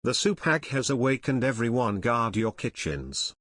The soup hag has awakened, everyone guard your kitchens.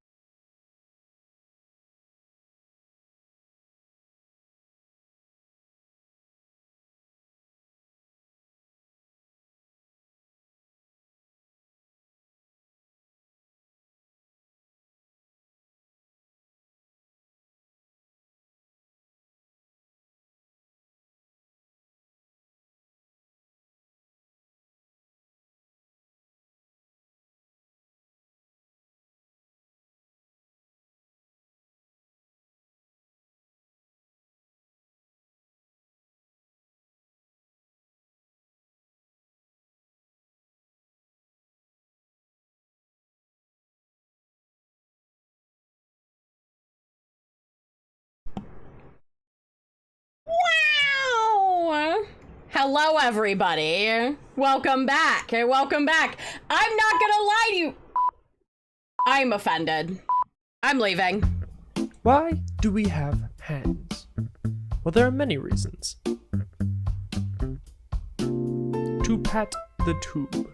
Wow! Hello, everybody. Welcome back. Welcome back. I'm not gonna lie to you. I'm offended. I'm leaving. Why do we have hands? Well, there are many reasons. To pat the tube.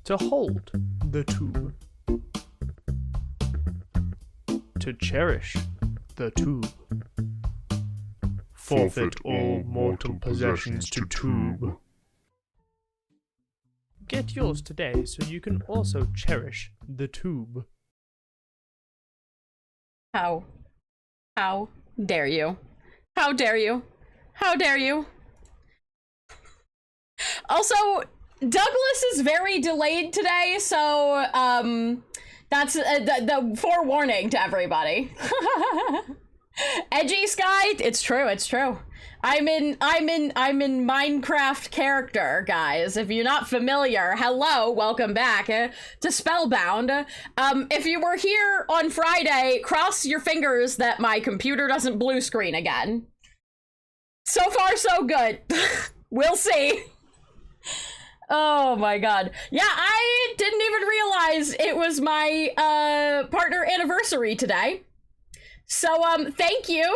To hold the tube. To cherish the tube. Forfeit all mortal possessions to tube. Get yours today so you can also cherish the tube. How dare you? How dare you? How dare you? Also, Douglas is very delayed today, so, that's the forewarning to everybody. Edgy Sky, it's true, it's true. I'm in Minecraft character, guys. If you're not familiar, hello, welcome back to Spellbound. If you were here on Friday, cross your fingers that my computer doesn't blue screen again. So far, so good. We'll see. Oh my god. Yeah, I didn't even realize it was my partner anniversary today. So thank you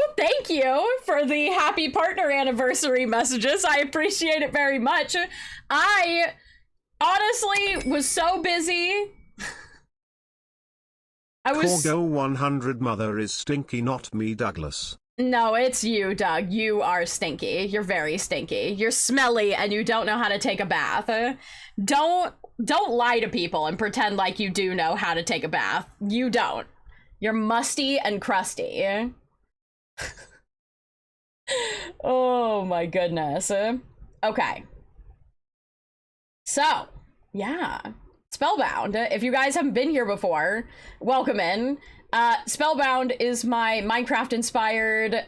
for the happy partner anniversary messages. I appreciate it very much. I honestly was so busy. Corgo 100 mother is stinky, not me, Douglas. No, it's you, Doug. You are stinky. You're very stinky. You're smelly and you don't know how to take a bath. Don't lie to people and pretend like you do know how to take a bath. You don't. You're musty and crusty. Oh my goodness. Okay. So, yeah. Spellbound. If you guys haven't been here before, welcome in. Spellbound is my Minecraft-inspired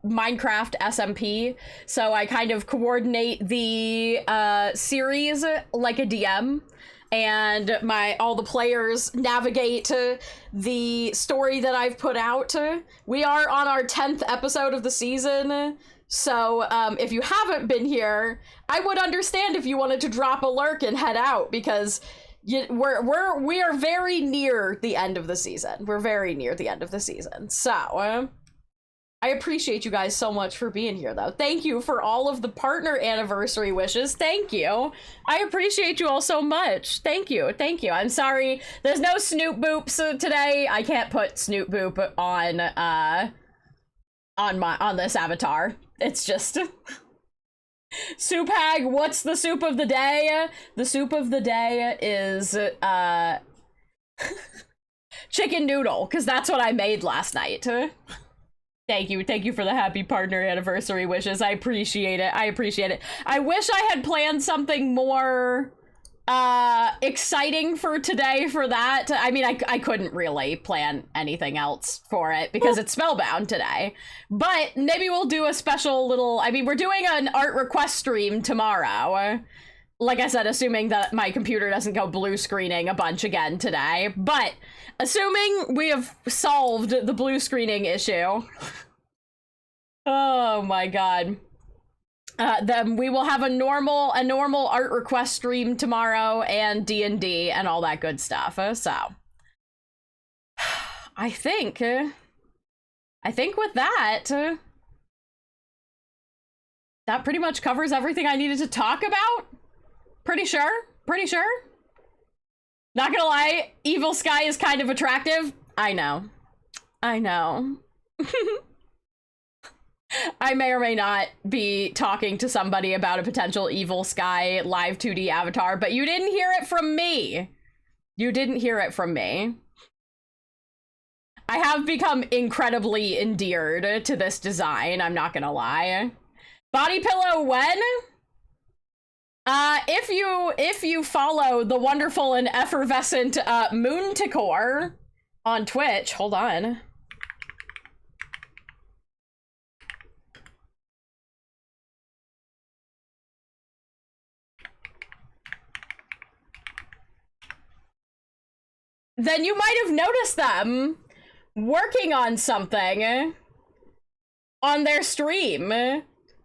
Minecraft SMP, so I kind of coordinate the series like a DM, and all the players navigate the story that I've put out. We are on our 10th episode of the season, so if you haven't been here, I would understand if you wanted to drop a lurk and head out, because we are very near the end of the season. We're very near the end of the season. So, I appreciate you guys so much for being here, though. Thank you for all of the partner anniversary wishes. Thank you. I appreciate you all so much. Thank you. Thank you. I'm sorry. There's no Snoop Boops today. I can't put Snoop Boop on this avatar. It's just Soup Hag, what's the soup of the day? The soup of the day is chicken noodle, because that's what I made last night. Thank you for the happy partner anniversary wishes. I appreciate it. I appreciate it. I wish I had planned something more exciting for today for that. I mean, I couldn't really plan anything else for it because it's Spellbound today. But maybe we'll do a special little, I mean, we're doing an art request stream tomorrow. Like I said, assuming that my computer doesn't go blue screening a bunch again today. But assuming we have solved the blue screening issue. Oh my god. Then we will have a normal art request stream tomorrow, and D&D and all that good stuff. So I think with that that pretty much covers everything I needed to talk about. Pretty sure. Not gonna lie, Evil Sky is kind of attractive. I know. I may or may not be talking to somebody about a potential Evil Sky live 2D avatar, but you didn't hear it from me. I have become incredibly endeared to this design, I'm not gonna lie. Body pillow when? If you follow the wonderful and effervescent Moon Tikor on Twitch, hold on. Then you might have noticed them working on something on their stream.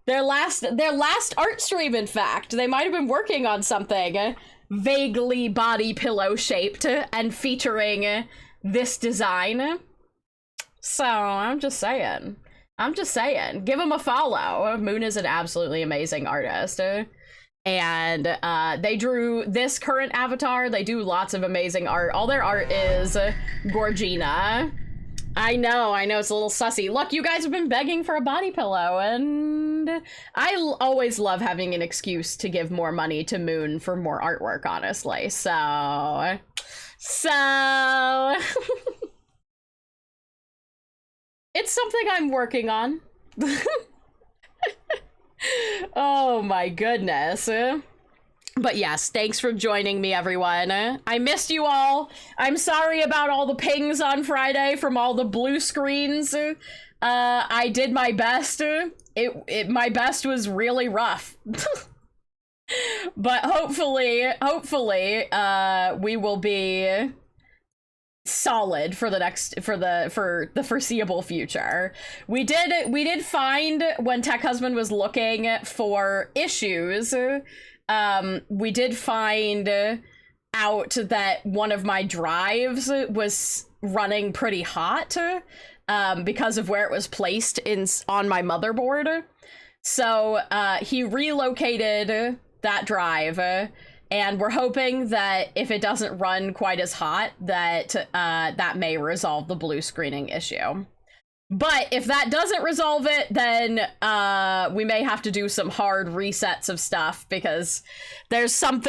Their last art stream, in fact. They might have been working on something vaguely body pillow shaped and featuring this design. So I'm just saying. Give them a follow. Moon is an absolutely amazing artist. And they drew this current avatar. They do lots of amazing art. All their art is Gorgina. I know, it's a little sussy. Look, you guys have been begging for a body pillow, and I always love having an excuse to give more money to Moon for more artwork, honestly. So... it's something I'm working on. Oh my goodness. But yes, thanks for joining me, everyone. I missed you all. I'm sorry about all the pings on Friday from all the blue screens. I did my best. My best was really rough. But hopefully, we will be solid for the foreseeable future. We did find, when Tech Husband was looking for issues, we did find out that one of my drives was running pretty hot because of where it was placed on my motherboard. So he relocated that drive, and we're hoping that if it doesn't run quite as hot, that that may resolve the blue screening issue. But if that doesn't resolve it, then we may have to do some hard resets of stuff, because there's some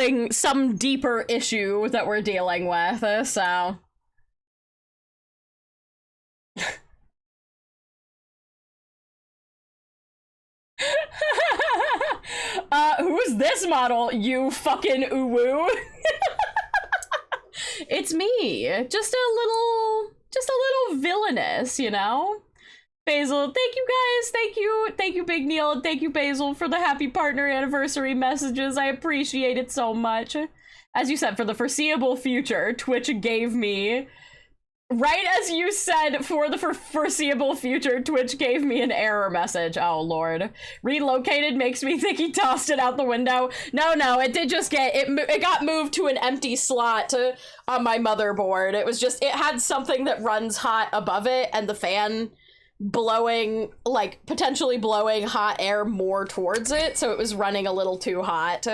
deeper issue that we're dealing with, so... Who's this model, you fucking uwu? It's me, just a little villainous, you know? Basil, thank you guys, thank you Big Neil, and thank you Basil for the happy partner anniversary messages. I appreciate it so much. As you said, for the foreseeable future, Twitch gave me, right as you said, for the foreseeable future, Twitch gave me an error message. Oh lord. Relocated makes me think he tossed it out the window. No, it did just get, it got moved to an empty slot on my motherboard. It was just, it had something that runs hot above it, and the fan blowing, like, potentially blowing hot air more towards it, so it was running a little too hot.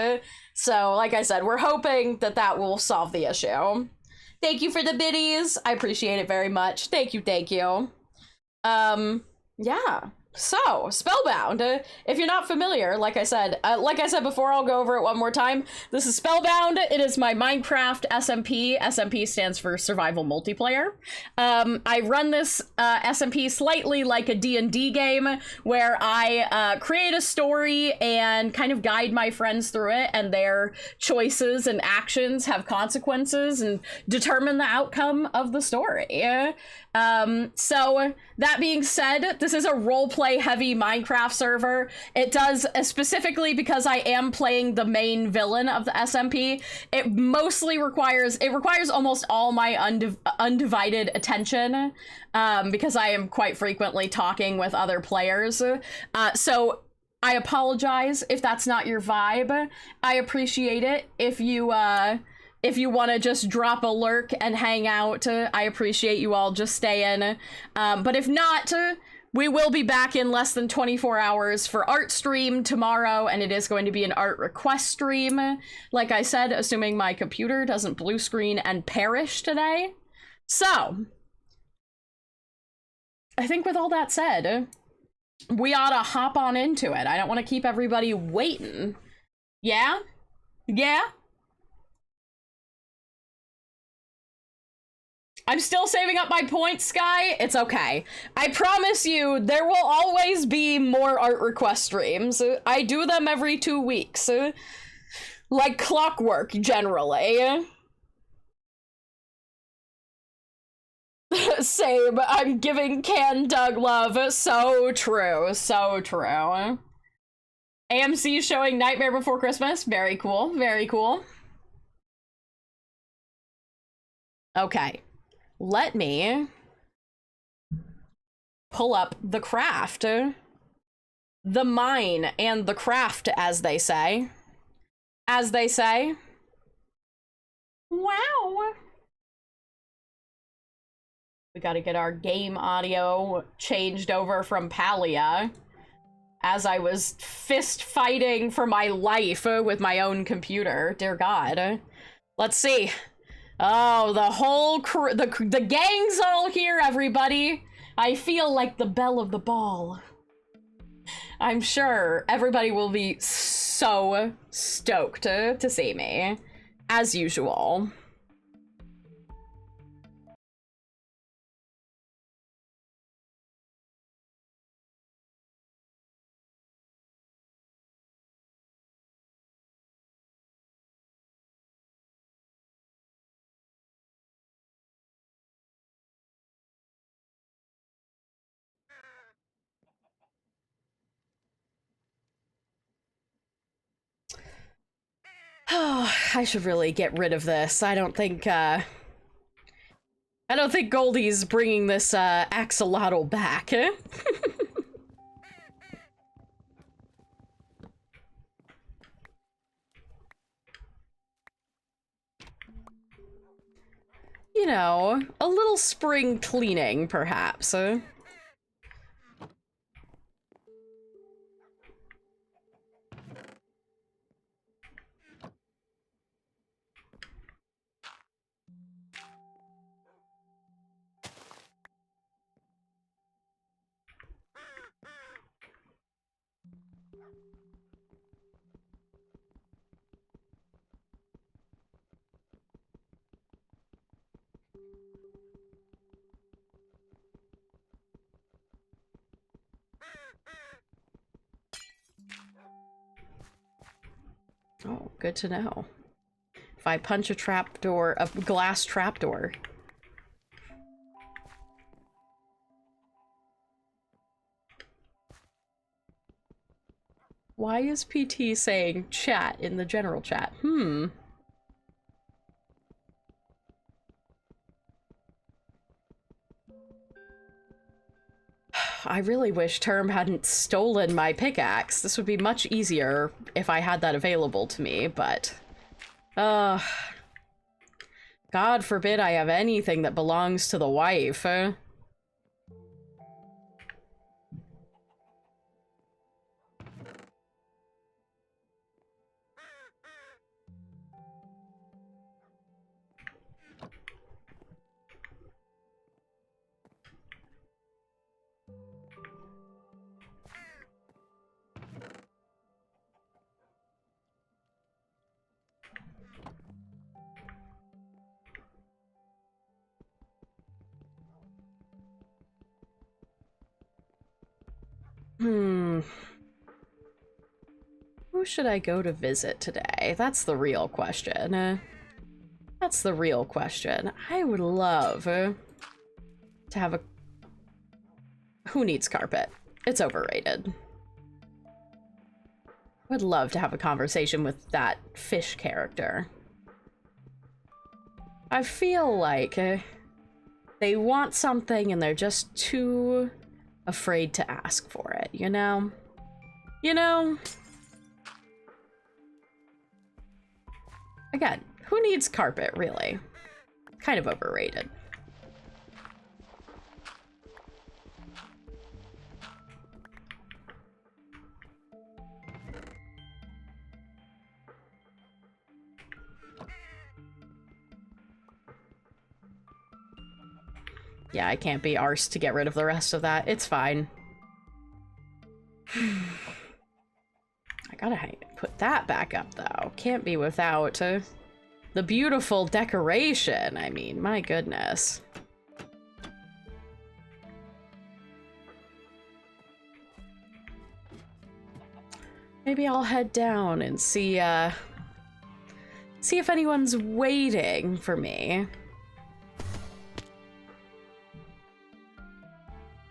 So, like I said, we're hoping that that will solve the issue. Thank you for the biddies. I appreciate it very much. Thank you. Yeah. So, Spellbound, if you're not familiar, like I said before, I'll go over it one more time. This is Spellbound. It is my Minecraft SMP. SMP stands for Survival Multiplayer. I run this SMP slightly like a D&D game, where I create a story and kind of guide my friends through it, and their choices and actions have consequences and determine the outcome of the story. So that being said, this is a roleplay heavy Minecraft server. It does, specifically because I am playing the main villain of the SMP, it mostly requires almost all my undivided attention, because I am quite frequently talking with other players. So I apologize if that's not your vibe. I appreciate it if you if you want to just drop a lurk and hang out, I appreciate you all just staying. But if not, we will be back in less than 24 hours for art stream tomorrow, and it is going to be an art request stream. Like I said, assuming my computer doesn't blue screen and perish today. So, I think with all that said, we ought to hop on into it. I don't want to keep everybody waiting. Yeah? Yeah? I'm still saving up my points, Sky. It's okay. I promise you, there will always be more art request streams. I do them every 2 weeks. Like clockwork, generally. Same. I'm giving Can Doug love. So true. So true. AMC showing Nightmare Before Christmas. Very cool. Very cool. Okay. Let me pull up the craft. The mine and the craft, as they say. As they say. Wow. We gotta get our game audio changed over from Palia. As I was fist fighting for my life with my own computer. Dear God. Let's see. Oh, the whole crew, the gang's all here, everybody. I feel like the belle of the ball. I'm sure everybody will be so stoked to see me, as usual. Oh, I should really get rid of this. I don't think Goldie's bringing this axolotl back. You know, a little spring cleaning, perhaps. Oh, good to know. If I punch a trapdoor, a glass trapdoor. Why is PT saying chat in the general chat? I really wish Term hadn't stolen my pickaxe. This would be much easier if I had that available to me, but... God forbid I have anything that belongs to the wife. Who should I go to visit today? That's the real question. That's the real question. I would love to have a... Who needs carpet? It's overrated. Would love to have a conversation with that fish character. I feel like they want something and they're just too afraid to ask for it, you know? You know? Again, Who needs carpet, really? Kind of overrated. Yeah, I can't be arsed to get rid of the rest of that. It's fine. I gotta put that back up, though. Can't be without the beautiful decoration. I mean, my goodness. Maybe I'll head down and see if anyone's waiting for me.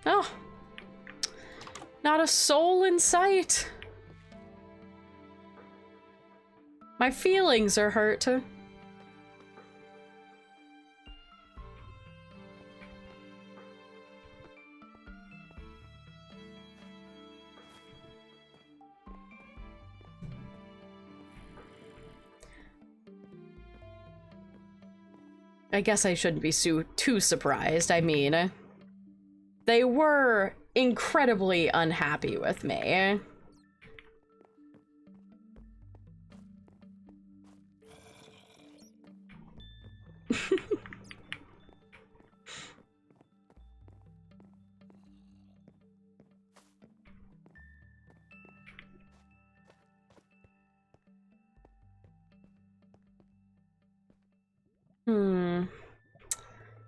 Oh, not a soul in sight. My feelings are hurt. I guess I shouldn't be too surprised. I mean, they were incredibly unhappy with me.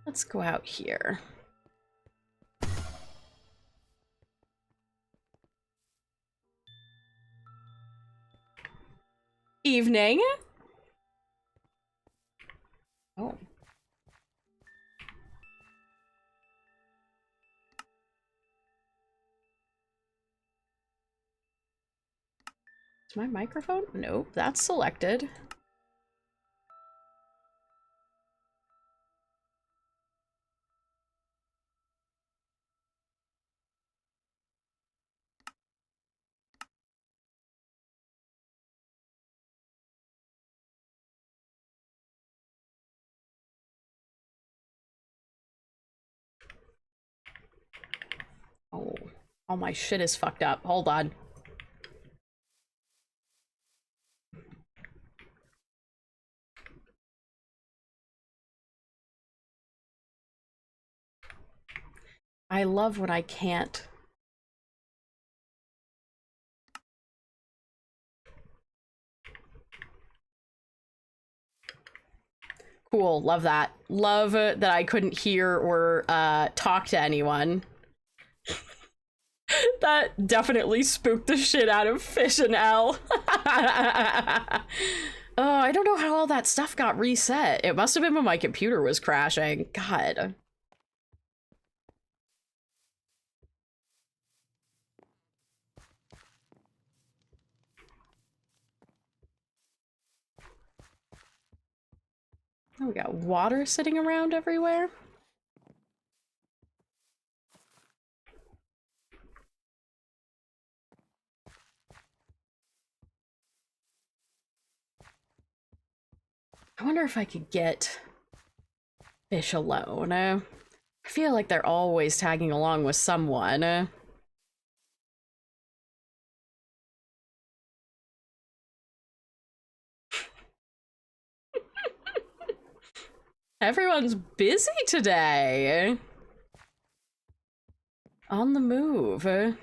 Let's go out here. Evening. Oh. Is my microphone? Nope, that's selected. Oh, all my shit is fucked up. Hold on. I love when I can't. Cool, love that. Love that I couldn't hear or talk to anyone. That definitely spooked the shit out of Fish and L. Oh, I don't know how all that stuff got reset. It must have been when my computer was crashing. God. Oh, we got water sitting around everywhere. I wonder if I could get Fish alone. I feel like they're always tagging along with someone. Everyone's busy today. On the move. Is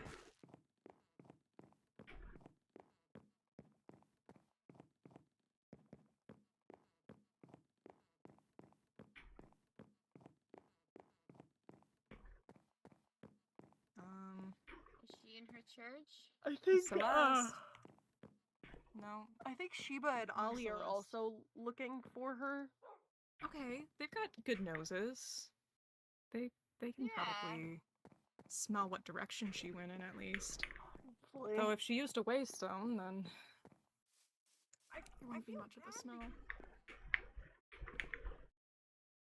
she in her church? I think Celeste. no. I think Sheba and Ollie are also looking for her. Okay, they've got good noses. They can probably smell what direction she went in at least. Hopefully. Though if she used a waystone, then there won't be much of a smell.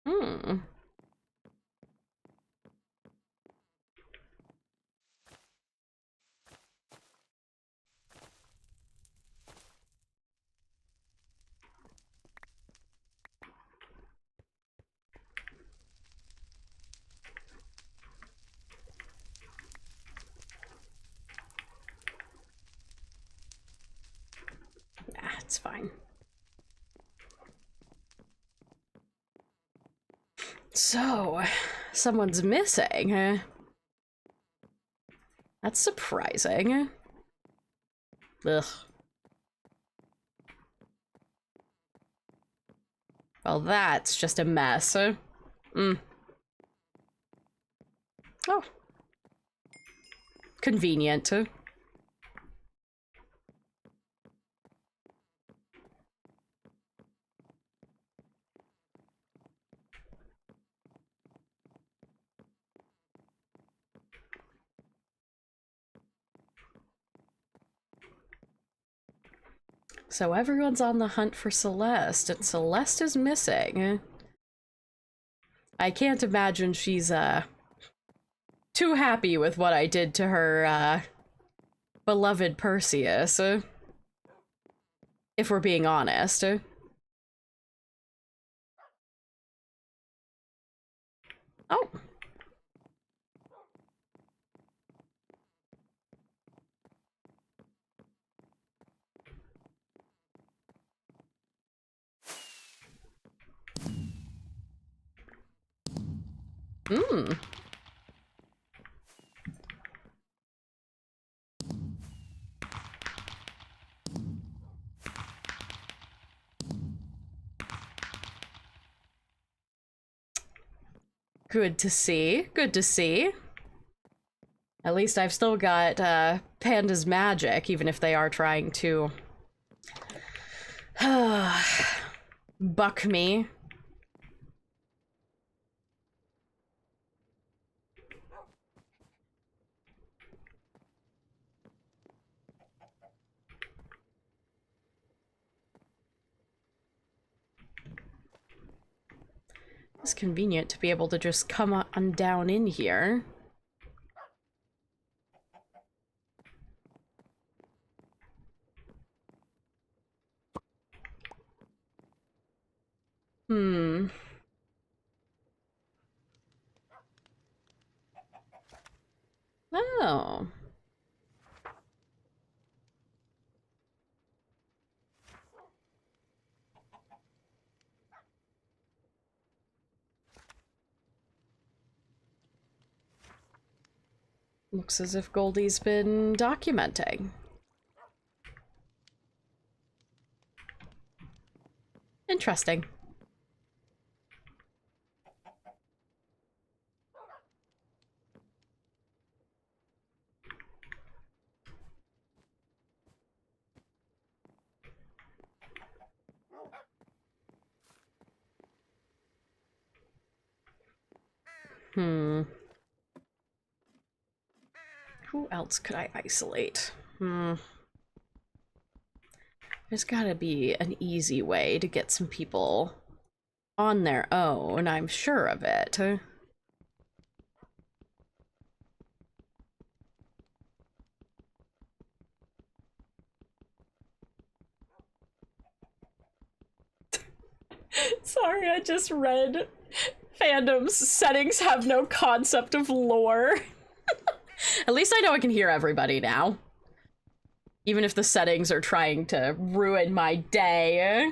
Hmm. That's fine. So, someone's missing, huh? That's surprising. Ugh. Well, that's just a mess. Oh. Convenient. So everyone's on the hunt for Celeste, and Celeste is missing. I can't imagine she's, too happy with what I did to her, beloved Perseus. If we're being honest. Oh. Hmm. Good to see. Good to see. At least I've still got Panda's magic, even if they are trying to buck me. It's convenient to be able to just come on down in here. Hmm. Oh. Looks as if Goldie's been documenting. Interesting. Hmm. Who else could I isolate? There's gotta be an easy way to get some people on their own, I'm sure of it. Sorry, I just read fandom's settings have no concept of lore. At least I know I can hear everybody now. Even if the settings are trying to ruin my day.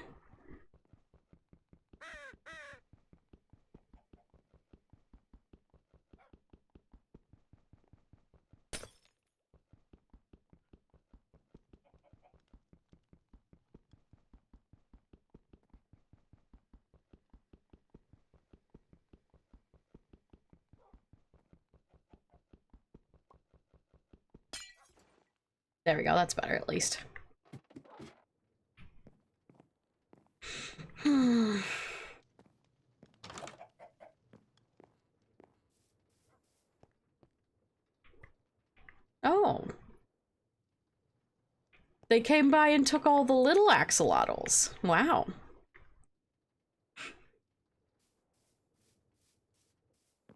There we go, that's better at least. Oh. They came by and took all the little axolotls. Wow.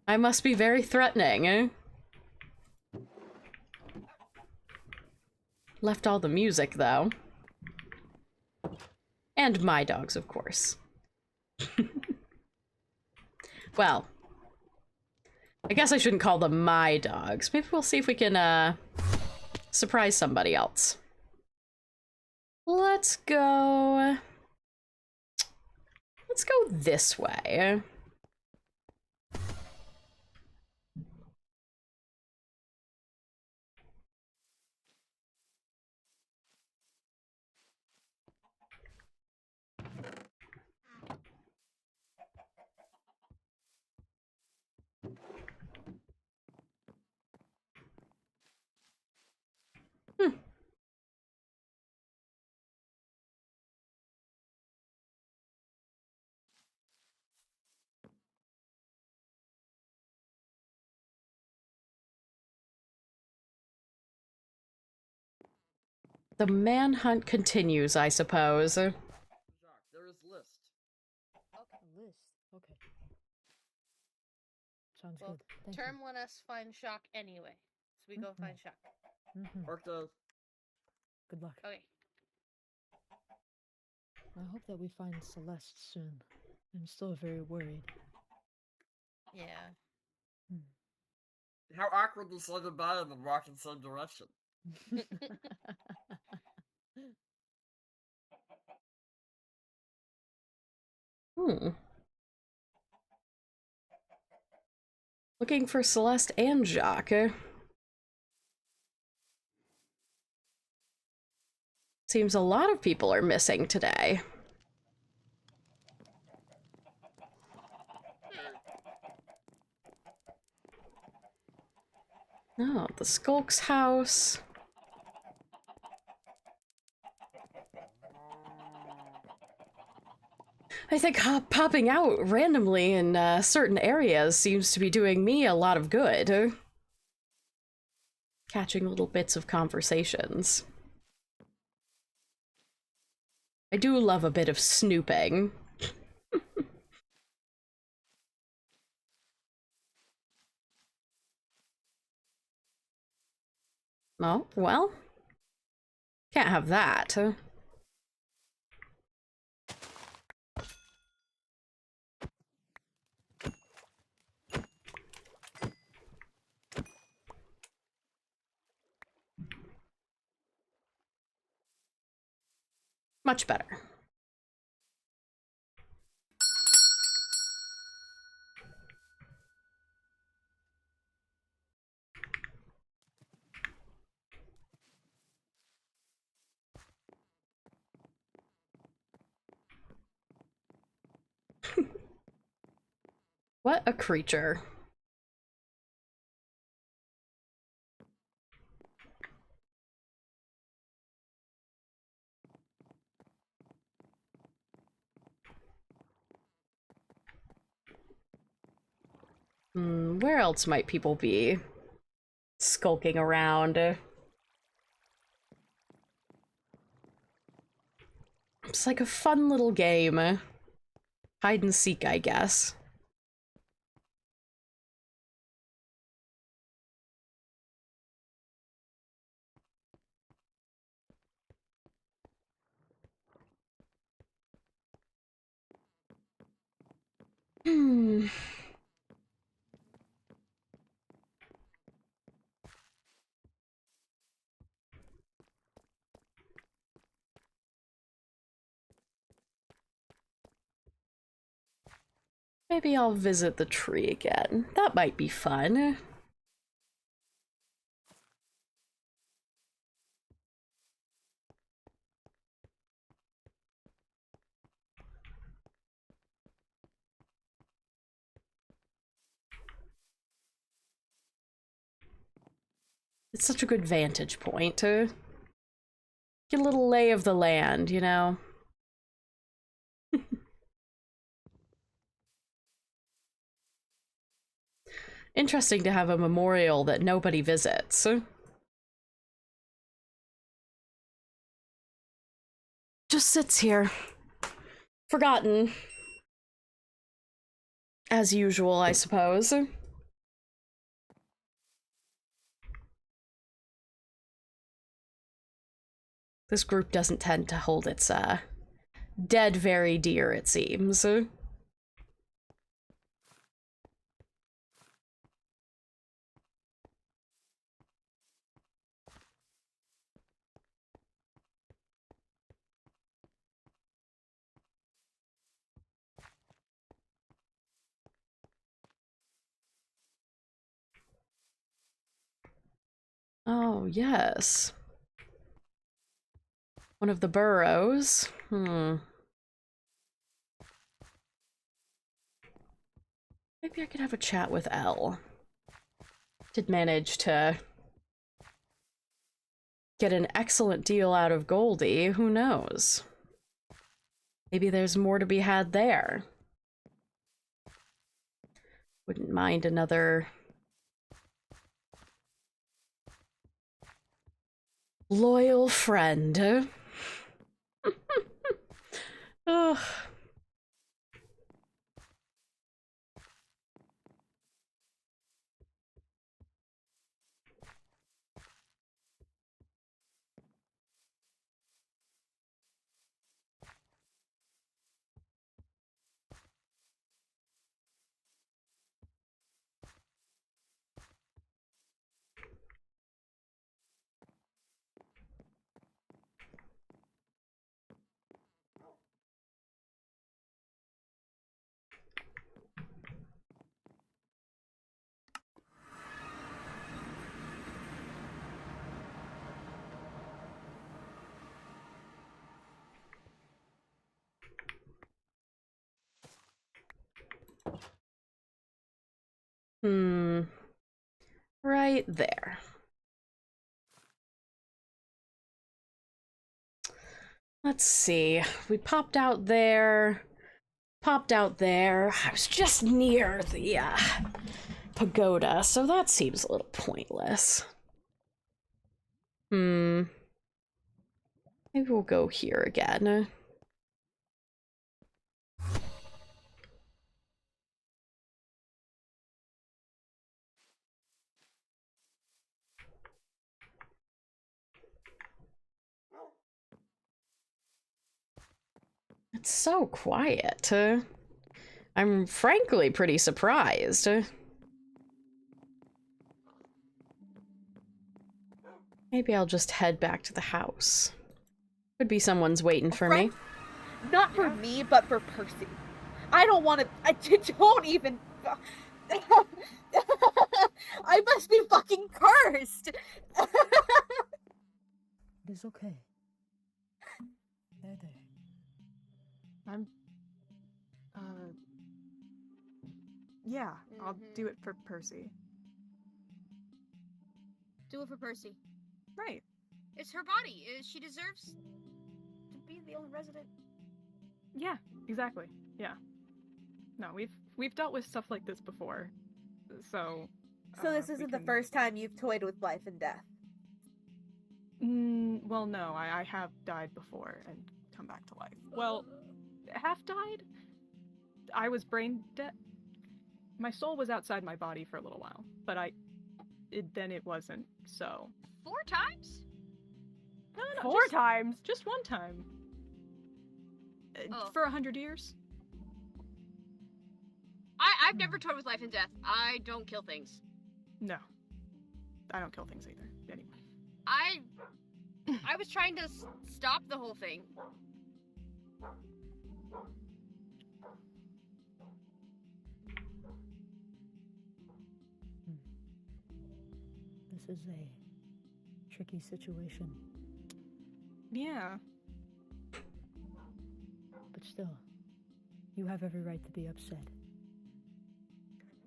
I must be very threatening, eh? Left all the music, though. And my dogs, of course. Well, I guess I shouldn't call them my dogs. Maybe we'll see if we can, surprise somebody else. Let's go... Let's go this way. The manhunt continues, I suppose. There is list. Okay. List. Okay. Sounds Well, good. Thank Term let us find Shock anyway, so we go find Shock. you. Work those. Good luck. Okay. I hope that we find Celeste soon. I'm still very worried. Yeah. How awkward to say goodbye and then walk in the same direction. Looking for Celeste and Jacques. Seems a lot of people are missing today. Oh, the Skulk's house. I think popping out randomly in certain areas seems to be doing me a lot of good. Catching little bits of conversations. I do love a bit of snooping. Oh, well. Can't have that. Much better. What a creature. Where else might people be skulking around? It's like a fun little game. Hide and seek, I guess. Maybe I'll visit the tree again. That might be fun. It's such a good vantage point to get a little lay of the land, you know? Interesting to have a memorial that nobody visits. Just sits here. Forgotten. As usual, I suppose. This group doesn't tend to hold its, dead very dear, it seems. Oh, yes. One of the burrows. Maybe I could have a chat with Elle. Did manage to get an excellent deal out of Goldie, who knows? Maybe there's more to be had there. Wouldn't mind another loyal friend. Ugh. Right there. Let's see. We popped out there. I was just near the pagoda, so that seems a little pointless. Maybe we'll go here again. It's so quiet. I'm frankly pretty surprised. Maybe I'll just head back to the house. Could be someone's waiting for me. Not for me, but for Percy. I don't want to. I don't even. I must be fucking cursed. It is okay. There. I'm... Yeah, I'll do it for Percy. Do it for Percy. Right. It's her body. She deserves to be the only resident. Yeah, exactly. Yeah. No, we've dealt with stuff like this before. So... So this isn't the first time you've toyed with life and death? Well, no, I have died before and come back to life. Well, half died? I was brain dead. My soul was outside my body for a little while, but then it wasn't, so... 4 times? No, 4 times? Just one time. Oh. For 100 years. I've never toyed with life and death. I don't kill things. No. I don't kill things either. Anyway. I was trying to stop the whole thing. This is a tricky situation. Yeah. But still, you have every right to be upset.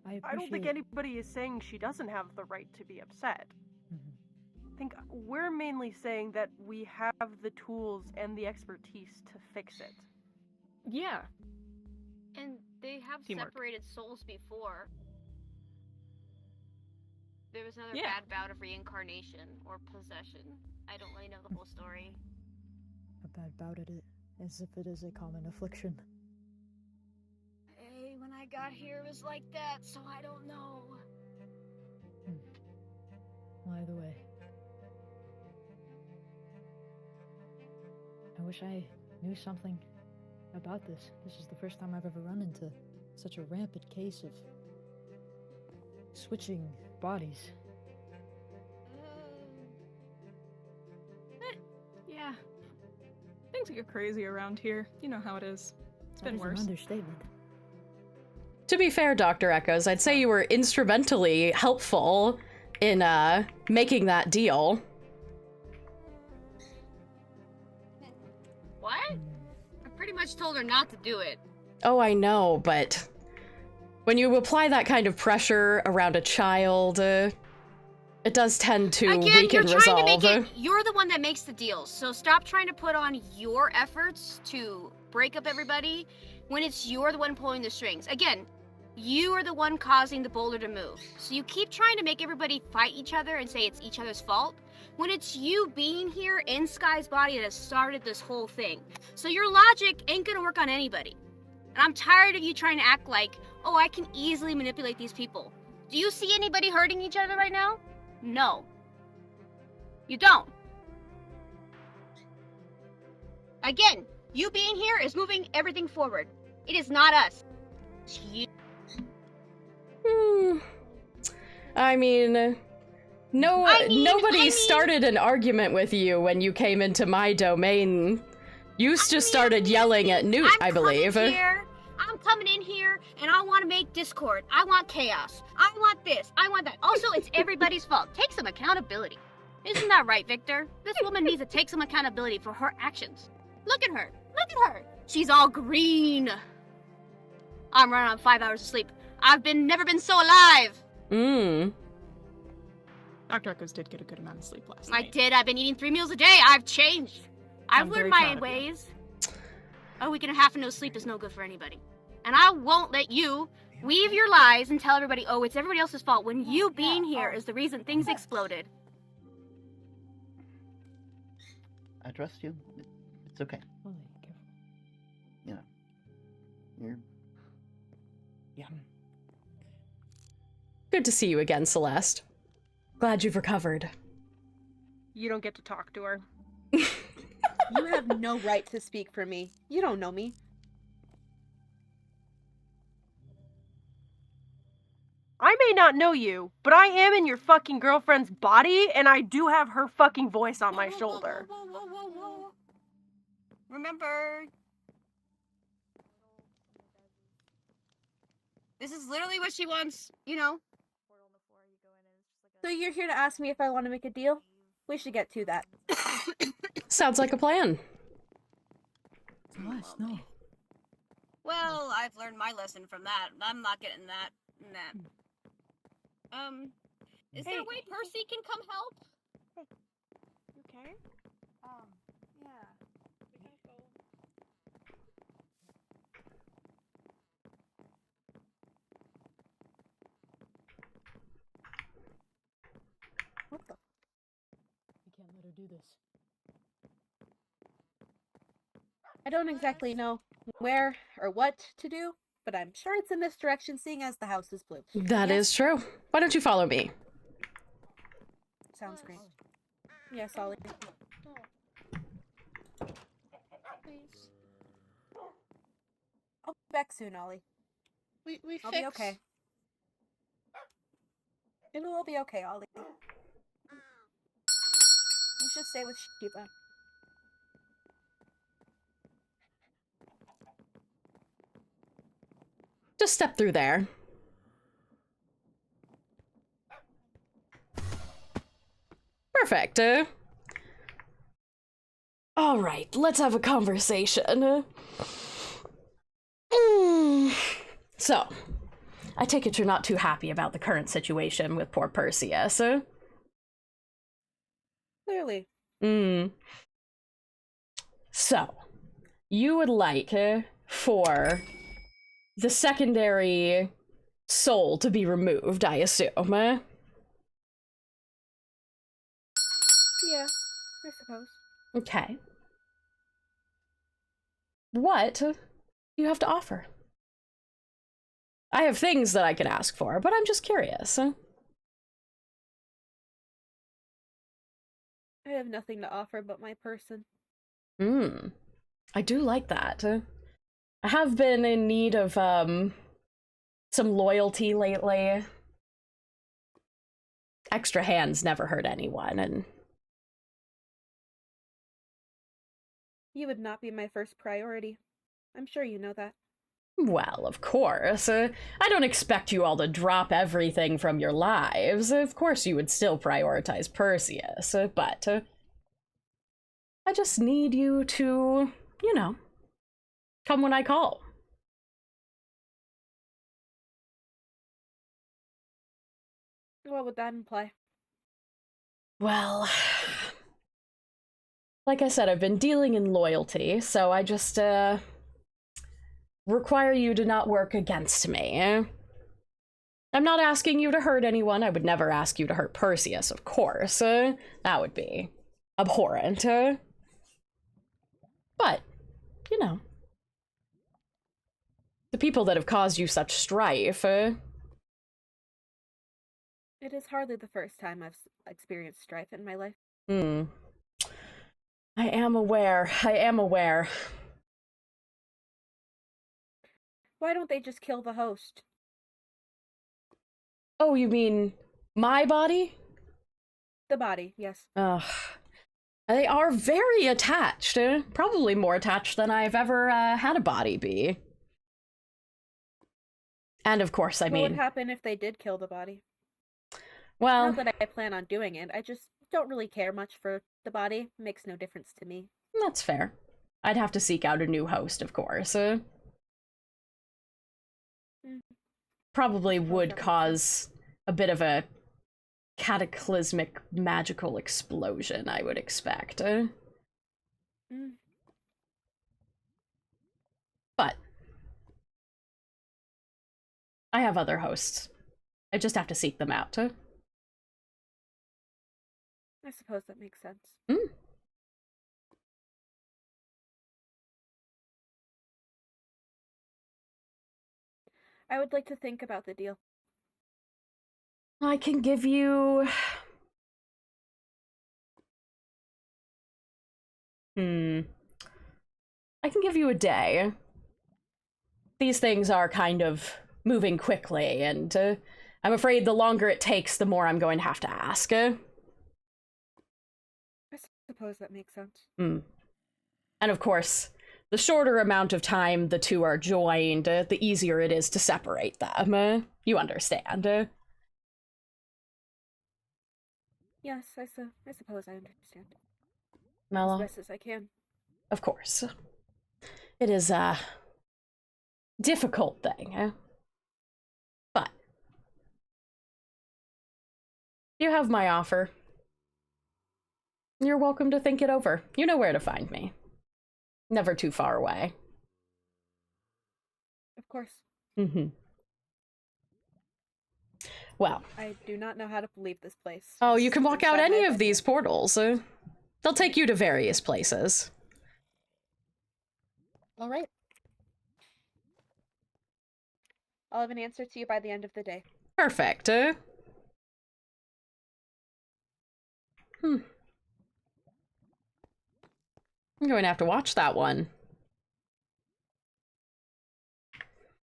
I don't think anybody is saying she doesn't have the right to be upset. I think we're mainly saying that we have the tools and the expertise to fix it. Yeah. And they have Teamwork. separated souls before. There was another Yeah. bad bout of reincarnation or possession. I don't really know the whole story. A bad bout at it, as if it is a common affliction. Hey, when I got here it was like that, so I don't know. Well, either way. I wish I knew something about this. This is the first time I've ever run into such a rampant case of switching bodies. Yeah. Things get crazy around here. You know how it is. It's been That is worse. an understatement. To be fair, Dr. Echoes, I'd say you were instrumentally helpful in making that deal. What? I pretty much told her not to do it. Oh, I know, but when you apply that kind of pressure around a child, it does tend to Again, weaken you're trying resolve. to make it. You're the one that makes the deals, so stop trying to put on your efforts to break up everybody when you're the one pulling the strings. Again, you are the one causing the boulder to move. So you keep trying to make everybody fight each other and say it's each other's fault, when it's you being here in Sky's body that has started this whole thing. So your logic ain't gonna work on anybody. And I'm tired of you trying to act like, oh, I can easily manipulate these people. Do you see anybody hurting each other right now? No. You don't. Again, you being here is moving everything forward. It is not us. It's you. I mean, nobody started an argument with you when you came into my domain. You just started yelling at Newt, I believe. I'm coming in here, and I want to make discord. I want chaos. I want this. I want that. Also, it's everybody's fault. Take some accountability. Isn't that right, Victor? This woman needs to take some accountability for her actions. Look at her. Look at her. She's all green. I'm running on 5 hours of sleep. I've never been so alive. Dr. Echoes did get a good amount of sleep last I night. did. I've been eating 3 meals a day. I've changed. I've I'm learned very my proud of you. ways. A week and a half of no sleep is no good for anybody. And I won't let you weave your lies and tell everybody, oh, it's everybody else's fault, when you being here is the reason things exploded. I trust you. It's okay. Molly, careful. You know, you're. Yeah. Good to see you again, Celeste. Glad you've recovered. You don't get to talk to her. You have no right to speak for me. You don't know me. I may not know you, but I am in your fucking girlfriend's body, and I do have her fucking voice on my shoulder. Whoa. Remember, this is literally what she wants, you know? So you're here to ask me if I want to make a deal? We should get to that. Sounds like a plan. Celeste, no. Well, I've learned my lesson from that. I'm not getting that. Nah. Is there a way Percy can come help? You okay? Yeah. We gotta go. What the? We can't let her do this. I don't exactly know where or what to do, but I'm sure it's in this direction, seeing as the house is blue. That is true. Why don't you follow me? Sounds great. Yes, Ollie. Please. I'll be back soon, Ollie. I'll be okay. It'll all be okay, Ollie. You should stay with Shiva. Just step through there. Perfect. All right, let's have a conversation. So, I take it you're not too happy about the current situation with poor Perseus. Clearly. So, you would like for the secondary soul to be removed, I assume. Yeah, I suppose. Okay. What do you have to offer? I have things that I can ask for, but I'm just curious. I have nothing to offer but my person. I do like that. I have been in need of, some loyalty lately. Extra hands never hurt anyone, and... You would not be my first priority. I'm sure you know that. Well, of course. I don't expect you all to drop everything from your lives. Of course you would still prioritize Perseus, but I just need you to, you know, come when I call. What would that imply? Well, like I said, I've been dealing in loyalty, so I just, require you to not work against me. I'm not asking you to hurt anyone. I would never ask you to hurt Perseus, of course. That would be abhorrent. But, you know, the people that have caused you such strife. It is hardly the first time I've experienced strife in my life. I am aware. I am aware. Why don't they just kill the host? Oh, you mean my body? The body, yes. Ugh. They are very attached. Probably more attached than I've ever had a body be. And of course, I mean... What would happen if they did kill the body? Well... Not that I plan on doing it. I just don't really care much for the body. It makes no difference to me. That's fair. I'd have to seek out a new host, of course. Probably would cause a bit of a cataclysmic magical explosion, I would expect. But I have other hosts. I just have to seek them out. I suppose that makes sense. I would like to think about the deal. I can give you... I can give you a day. These things are kind of moving quickly, and I'm afraid the longer it takes, the more I'm going to have to ask. I suppose that makes sense. And of course, the shorter amount of time the two are joined, the easier it is to separate them. You understand. Yes, I suppose I understand. Mellow? As best as I can. Of course. It is a difficult thing, but you have my offer. You're welcome to think it over. You know where to find me. Never too far away. Of course. Well. I do not know how to leave this place. Oh, you can walk out any of these portals. They'll take you to various places. All right. I'll have an answer to you by the end of the day. Perfect. I'm going to have to watch that one.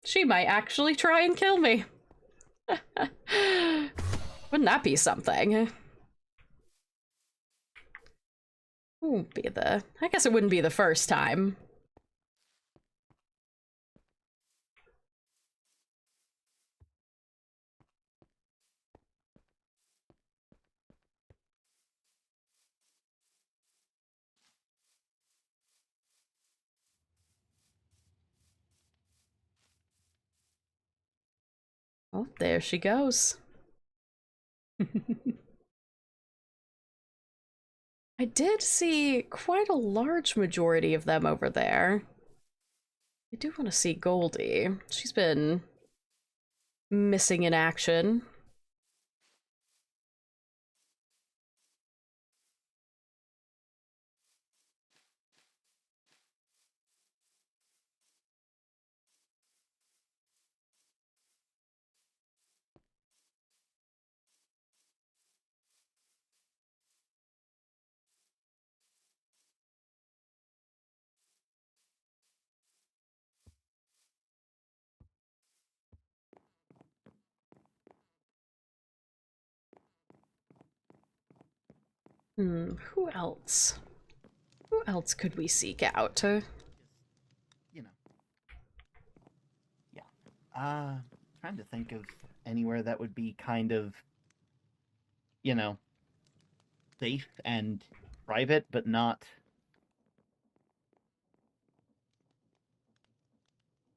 She might actually try and kill me. Wouldn't that be something? I guess it wouldn't be the first time. Oh, there she goes. I did see quite a large majority of them over there. I do want to see Goldie. She's been missing in action. Who else? Who else could we seek out? You know. Trying to think of anywhere that would be kind of, you know, safe and private, but not,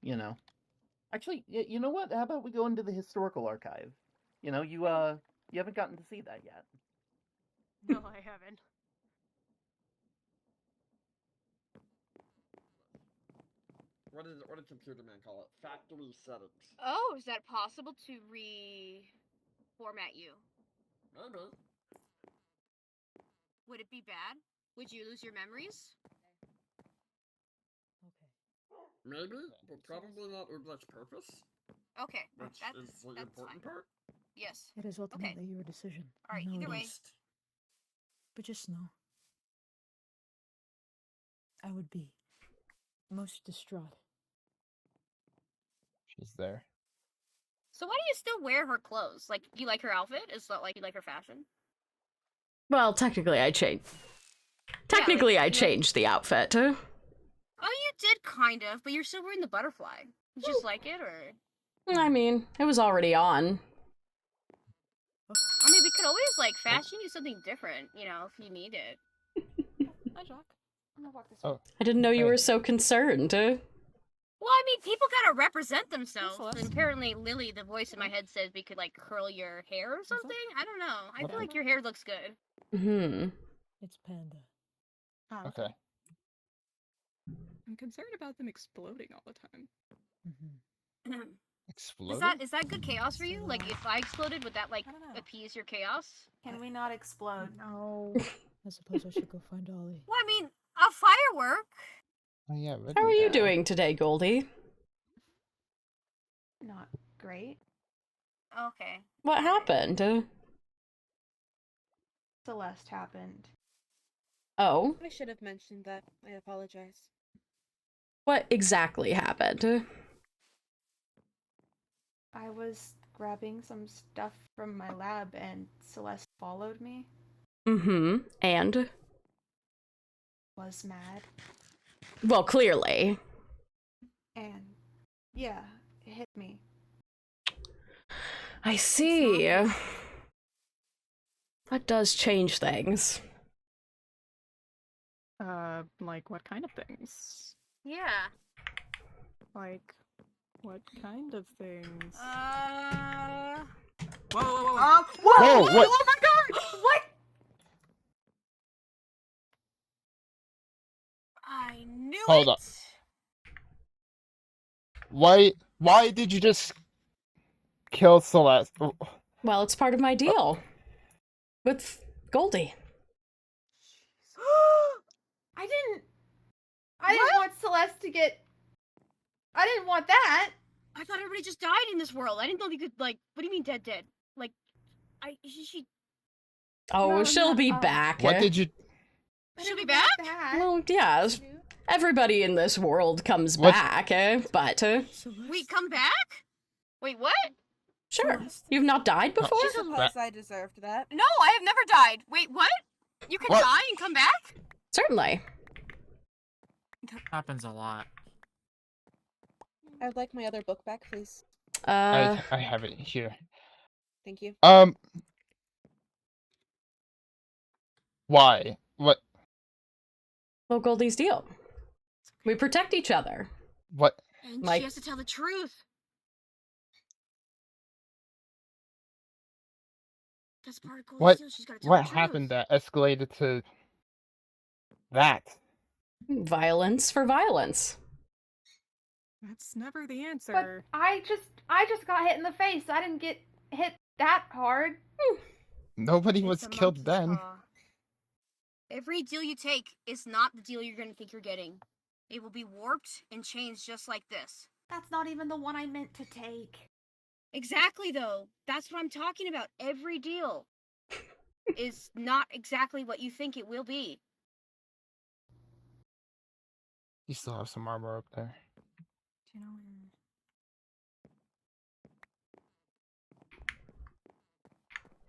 you know. Actually, you know what? How about we go into the historical archive? You know, you haven't gotten to see that yet. No, I haven't. What did Computer Man call it? Factory settings. Oh, is that possible to reformat you? Maybe. Would it be bad? Would you lose your memories? Maybe, but probably not with much purpose. Okay, Which is the important part. Yes. It is ultimately your decision. All right, I know either it way. is. But just know, I would be most distraught. She's there. So why do you still wear her clothes? Like, you like her outfit? It's not like you like her fashion? Well, technically I changed. Technically I changed the outfit. Oh, you did kind of, but you're still wearing the butterfly. You just like it, or? I mean, it was already on. I mean, we could always, like, fashion you something different, you know, if you need it. Hi, Jacques. I'm gonna walk this way. Oh, I didn't know you were so concerned. Well, I mean, people gotta represent themselves. Celeste. And apparently, Lily, the voice in my head, says we could, like, curl your hair or something? I don't know. I feel like your hair looks good. Hmm. It's Panda. Ah, okay. I'm concerned about them exploding all the time. Mm-hmm. Exploded? Is that good chaos for you? Like, if I exploded, would that, like, I don't know. appease your chaos? Can we not explode? No. I suppose I should go find Ollie. Well, I mean, a firework. Oh, yeah, How are you doing today, Goldie? Not great. Okay. What happened? Celeste happened. Oh, I should have mentioned that. I apologize. what exactly happened? I was grabbing some stuff from my lab and Celeste followed me. Mm-hmm. And? Was mad. Well, clearly. And yeah, it hit me. I see. That does change things. Like what kind of things? Yeah. Like, what kind of things? Uh... Whoa, whoa, whoa! Whoa! Whoa, what? Oh my god! What? I knew Hold it! up. Why did you just kill Celeste? Oh, Well, it's part of my deal. With Goldie. I didn't want Celeste to get... I didn't want that! I thought everybody just died in this world. I didn't know you could, like, what do you mean dead? Like, she Oh, No, she'll not be us. back. what did you... I She'll be didn't want back? that. Well, yeah. Everybody in this world comes What? back, but... Wait, come back? Wait, what? Sure. You've not died before? I suppose I deserved that. No, I have never died. Wait, what? You can What? die and come back? Certainly. Happens a lot. I'd like my other book back, please. I have it here. Thank you. Why? What? Well, Goldie's deal. We protect each other. What? And Like- she has to tell the truth. That's part of Goldie's What? deal. She's gotta tell What the truth. happened that escalated to that? Violence for violence. That's never the But answer. I just got hit in the face. I didn't get hit that hard. Nobody was It's a killed monkey's then. paw. Every deal you take is not the deal you're gonna think you're getting. It will be warped and changed just like this. That's not even the one I meant to take. Exactly, though. That's what I'm talking about. Every deal is not exactly what you think it will be. You still have some armor up there. Do you know where...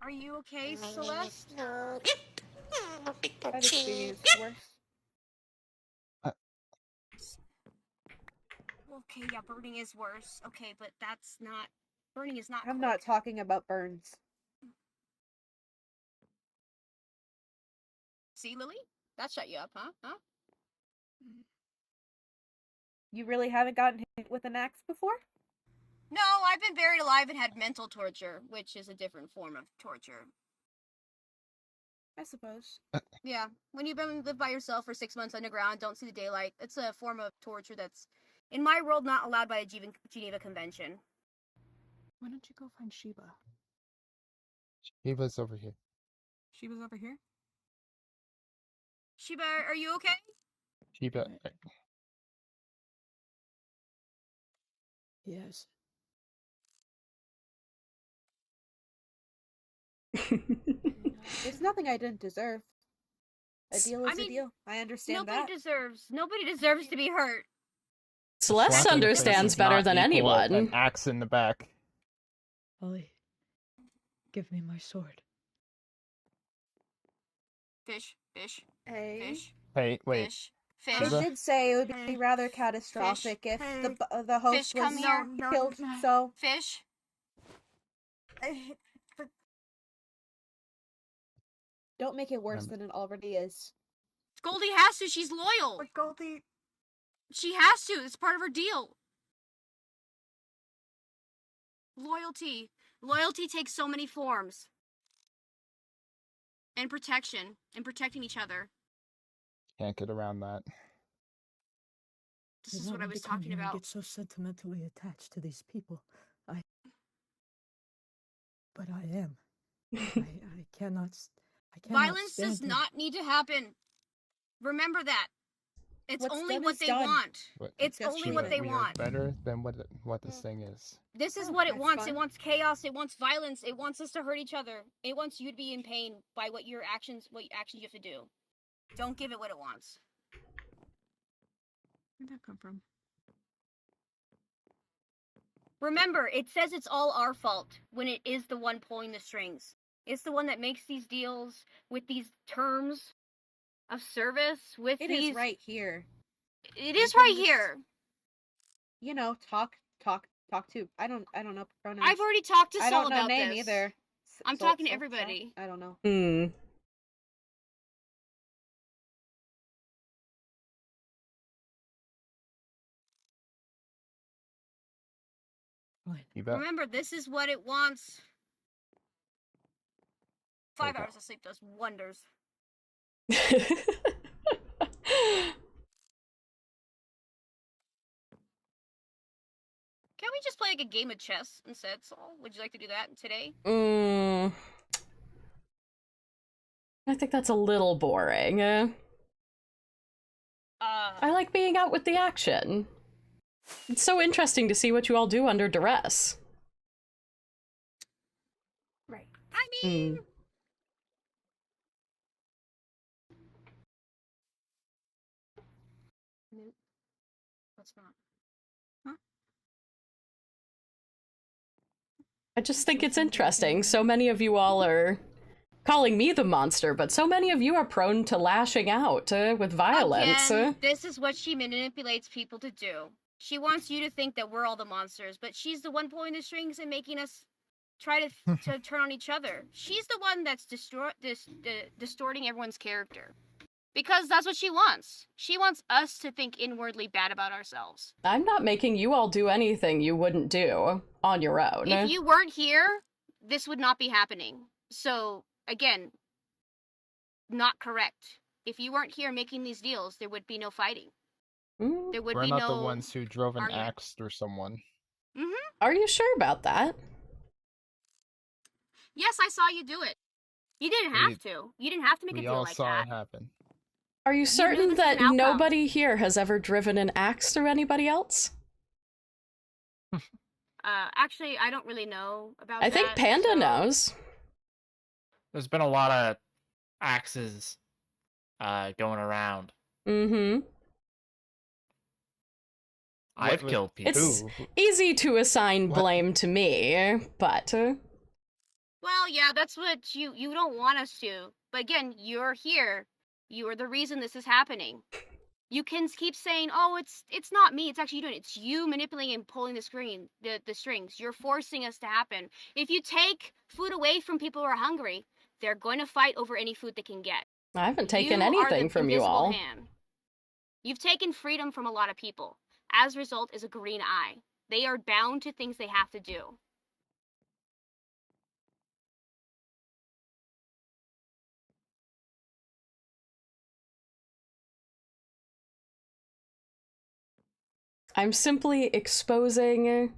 Are you okay, Celeste? I've experienced worse. Okay, yeah, burning is worse. Okay, but that's not... Burning is not I'm quick. not talking about burns. See, Lily? That shut you up, huh? Huh? You really haven't gotten hit with an axe before? No, I've been buried alive and had mental torture, which is a different form of torture. I suppose. Yeah, when you've been lived by yourself for 6 months underground, don't see the daylight, it's a form of torture that's, in my world, not allowed by the Geneva Convention. Why don't you go find Sheba? Shiva's over here. Sheba's over here? Sheba, are you okay? Shiva. Yes. There's nothing I didn't deserve. A deal is a deal. I understand nobody that. Nobody deserves to be hurt. Celeste Slapping understands is better not than equal anyone. An axe in the back. Ollie, give me my sword. Fish. Hey. Fish. Hey, wait. Fish. I Shiva? did say it would be rather catastrophic if the host Fish, come was here. killed, so... Fish. Don't make it worse than it already is. Goldie has to, she's loyal. But Goldie... She has to, it's part of her deal. Loyalty. Loyalty takes so many forms. And protection. And protecting each other. Can't get around that. This is what I was talking about. I get so sentimentally attached to these people. But I am. I cannot Violence stand does it. not need to happen. Remember that. It's What's only done what is they done. want. What- It's That's only true. what they we are want. better than what this thing is. This is Oh, what it that's wants. fun. It wants chaos. It wants violence. It wants us to hurt each other. It wants you to be in pain by what actions you have to do. Don't give it what it wants. Where'd that come from? Remember, it says it's all our fault when it is the one pulling the strings. It's the one that makes these deals with these terms of service with It these... is right here. It is right here. You know, talk to. I don't know pronouns. I've already talked to I Saul don't know about name this. either. I'm talking to everybody. I don't know. You bet. Remember, this is what it wants. 5 Okay. hours of sleep does wonders. Can't we just play like a game of chess instead, Saul? Would you like to do that today? I think that's a little boring. I like being out with the action. It's so interesting to see what you all do under duress. Right. I mean... Nope. That's not. I just think it's interesting. So many of you all are calling me the monster, but so many of you are prone to lashing out with violence. Again, this is what she manipulates people to do. She wants you to think that we're all the monsters, but she's the one pulling the strings and making us try to turn on each other. She's the one that's distorting everyone's character. Because that's what she wants. She wants us to think inwardly bad about ourselves. I'm not making you all do anything you wouldn't do on your own. If you weren't here, this would not be happening. So, again, not correct. If you weren't here making these deals, there would be no fighting. There would We're be not no the ones who drove an argument. axe through someone. Are you sure about that? Yes, I saw you do it. You didn't have to. You didn't have to make a We deal all like saw that. it happen. Are you certain this is that an outcome. nobody here has ever driven an axe through anybody else? Actually, I don't really know about that. I think Panda knows. There's been a lot of axes going around. I've killed people. It's easy to assign blame to me, but... Well, yeah, that's what you don't want us to. But again, you're here. You are the reason this is happening. You can keep saying, "Oh, it's not me. It's actually you doing it. It's you manipulating and pulling the strings. You're forcing us to happen. If you take food away from people who are hungry, they're going to fight over any food they can get. I haven't taken anything from you all. You've taken freedom from a lot of people. As a result is a green eye. They are bound to things they have to do. I'm simply exposing...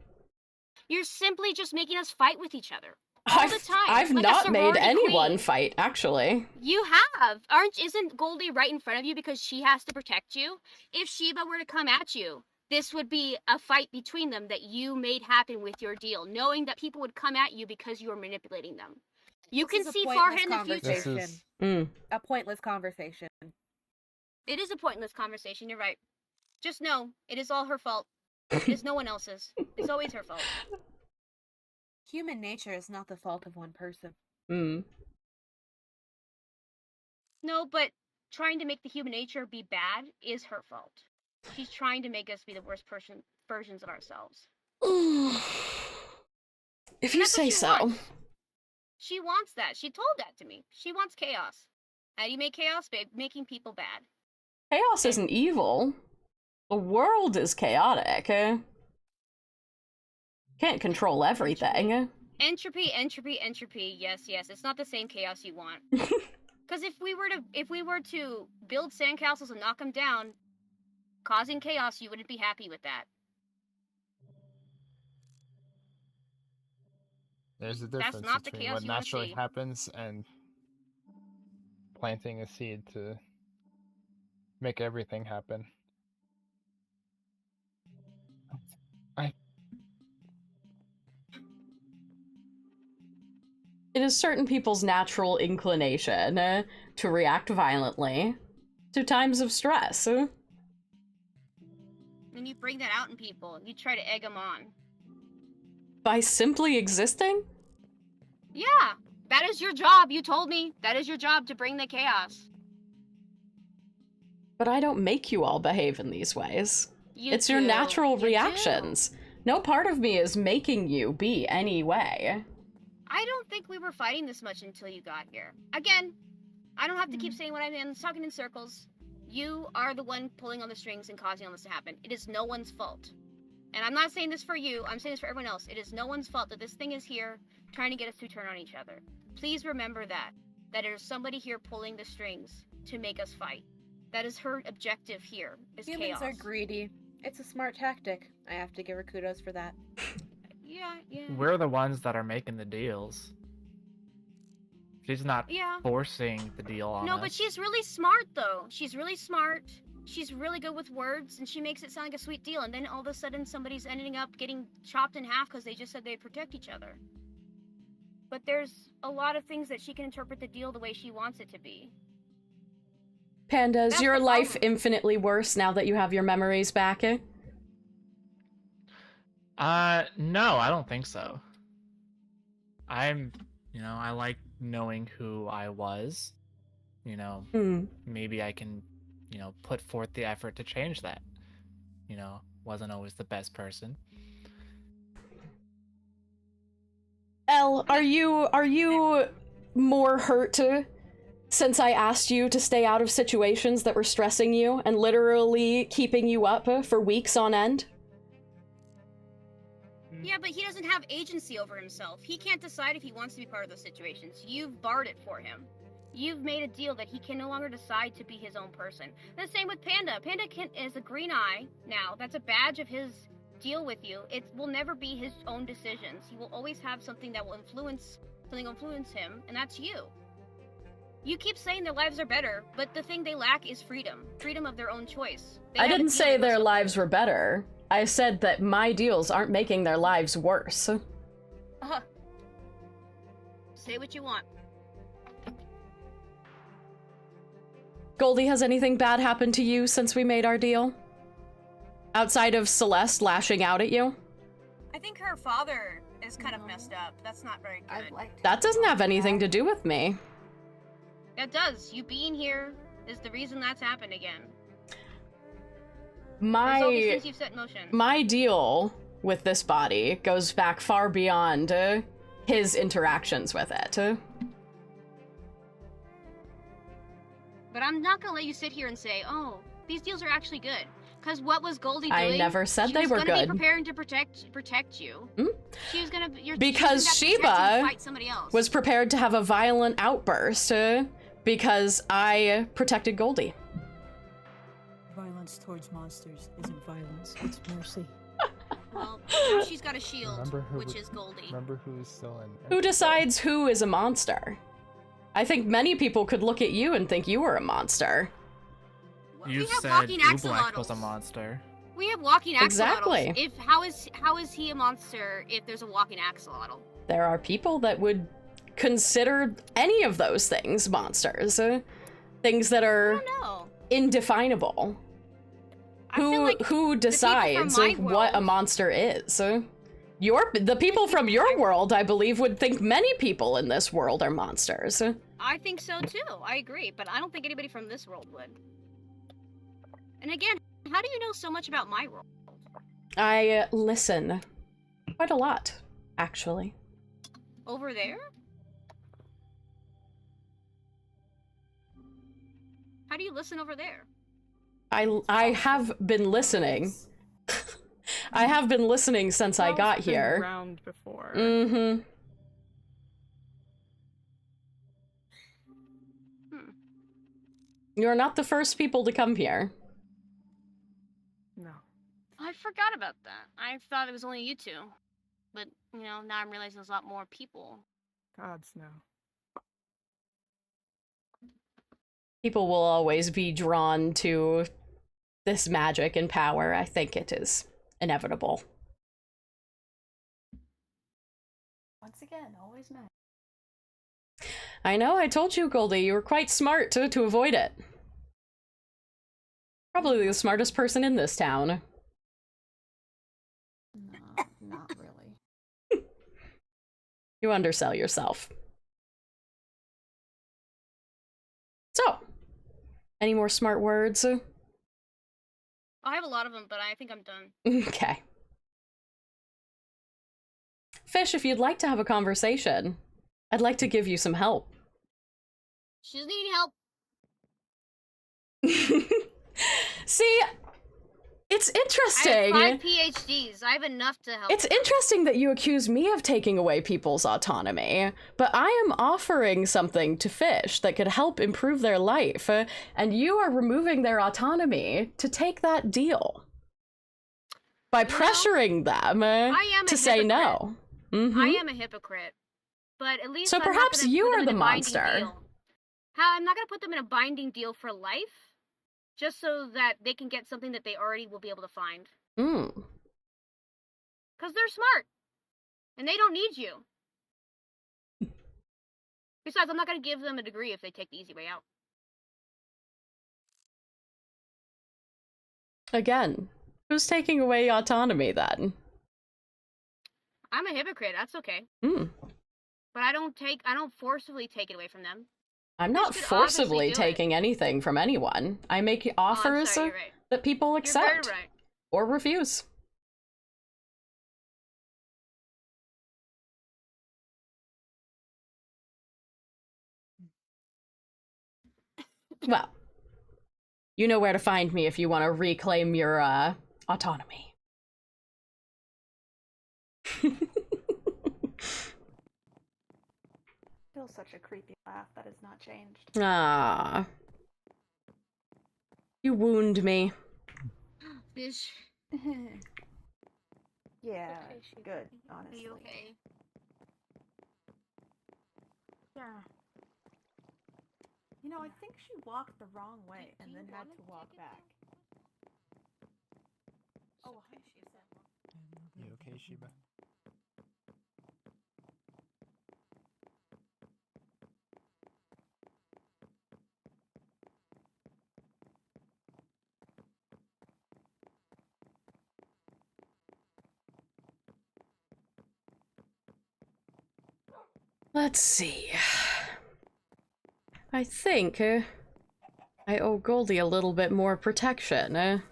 You're simply just making us fight with each other. All the time. I've like not made anyone queen. fight, actually. You have. Isn't Goldie right in front of you because she has to protect you? If Sheba were to come at you, this would be a fight between them that you made happen with your deal, knowing that people would come at you because you were manipulating them. You can see far ahead in the future. A pointless conversation. It is a pointless conversation, you're right. Just know, it is all her fault. It is no one else's. It's always her fault. Human nature is not the fault of one person. No, but trying to make the human nature be bad is her fault. She's trying to make us be the worst versions of ourselves. If you say so. She wants that. She told that to me. She wants chaos. How do you make chaos? By making people bad. Chaos isn't evil. The world is chaotic. Can't control everything. Entropy. Yes. It's not the same chaos you want. Because if we were to build sandcastles and knock them down, causing chaos, you wouldn't be happy with that. There's a difference between what naturally happens and planting a seed to make everything happen. It is certain people's natural inclination to react violently to times of stress. And you bring that out in people. You try to egg them on. By simply existing? Yeah, that is your job. You told me that is your job, to bring the chaos. But I don't make you all behave in these ways. It's your natural reactions. No part of me is making you be any way. I don't think we were fighting this much until you got here. Again, I don't have to keep saying what I'm talking in circles. You are the one pulling on the strings and causing all this to happen. It is no one's fault. And I'm not saying this for you, I'm saying this for everyone else. It is no one's fault that this thing is here, trying to get us to turn on each other. Please remember that there's somebody here pulling the strings to make us fight. That is her objective here, is Humans chaos. are greedy. It's a smart tactic. I have to give her kudos for that. Yeah. We're the ones that are making the deals. She's not forcing the deal on us. No, but she's really smart, though. She's really smart. She's really good with words, and she makes it sound like a sweet deal. And then all of a sudden, somebody's ending up getting chopped in half because they just said they'd protect each other. But there's a lot of things that she can interpret the deal the way she wants it to be. Panda, is your life infinitely worse now that you have your memories back? No, I don't think so. I like knowing who I was. Maybe I can, put forth the effort to change that. Wasn't always the best person. Elle, are you more hurt since I asked you to stay out of situations that were stressing you and literally keeping you up for weeks on end? Yeah, but he doesn't have agency over himself. He can't decide if he wants to be part of those situations. You've barred it for him. You've made a deal that he can no longer decide to be his own person. The same with Panda. Panda is a green eye now. That's a badge of his deal with you. It will never be his own decisions. He will always have something that will influence him, and that's you. You keep saying their lives are better, but the thing they lack is freedom. Freedom of their own choice. I didn't say their lives were better. I said that my deals aren't making their lives worse. Say what you want. Goldie, has anything bad happened to you since we made our deal? Outside of Celeste lashing out at you? I think her father is kind of messed up. That's not very good. That doesn't have anything to do with me. It does. You being here is the reason that's happened again. There's all these My things you've set in motion. my deal with this body goes back far beyond his interactions with it. But I'm not gonna let you sit here and say, "Oh, these deals are actually good." Because what was Goldie doing? I never said they were She was gonna good. be preparing to protect you. Hmm? She was gonna. Because she was gonna protect you and Sheba fight somebody else. was prepared to have a violent outburst because I protected Goldie. Violence towards monsters isn't violence, it's mercy. Well, now she's got a shield, which is Goldie. Remember who's still in. Who decides who is a monster? I think many people could look at you and think you were a monster. You we have said walking Oobleck was a axolotls. monster. We have walking axolotls. Exactly. If how is he a monster if there's a walking axolotl? There are people that would consider any of those things monsters. Things that are indefinable. Who decides what a monster is? The people from your world, I believe, would think many people in this world are monsters. I think so too. I agree, but I don't think anybody from this world would. And again, how do you know so much about my world? I listen quite a lot, actually. Over there? How do you listen over there? I have been listening. I have been listening since I got Been here. around before. Mm-hmm. You're not the first people to come here. No. I forgot about that. I thought it was only you two. But, you know, now I'm realizing there's a lot more people. Gods no. People will always be drawn to this magic and power. I think it is inevitable. Once again, always magic. I know, I told you, Goldie, you were quite smart to avoid it. Probably the smartest person in this town. No, not really. You undersell yourself. So, any more smart words? I have a lot of them, but I think I'm done. Okay. Fish, if you'd like to have a conversation, I'd like to give you some help. She's needing help. See, it's interesting. I have 5 PhDs. I have enough to help. It's interesting that you accuse me of taking away people's autonomy, but I am offering something to Fish that could help improve their life, and you are removing their autonomy to take that deal. By pressuring them to say no. Mm-hmm. I am a hypocrite. But at least So I'm not perhaps gonna you put them are in the a binding monster. deal. I'm not going to put them in a binding deal for life, just so that they can get something that they already will be able to find. Mm. Because they're smart. And they don't need you. Besides, I'm not going to give them a degree if they take the easy way out. Again, who's taking away autonomy then? I'm a hypocrite. That's okay. Mm. But I don't forcibly take it away from them. I'm not could forcibly obviously do it. taking anything from anyone. I make offers sorry, you're right. that people accept You're very right. or refuse. Well, you know where to find me if you want to reclaim your autonomy. Still such a creepy laugh that has not changed. Ah. You wound me. Fish. Yeah, Okay, she- good, Are honestly. you okay? Yeah. You know, I think she walked the wrong way and then had to walk back. Oh, hi, Sheba. You okay, Sheba? Let's see. I think I owe Goldie a little bit more protection.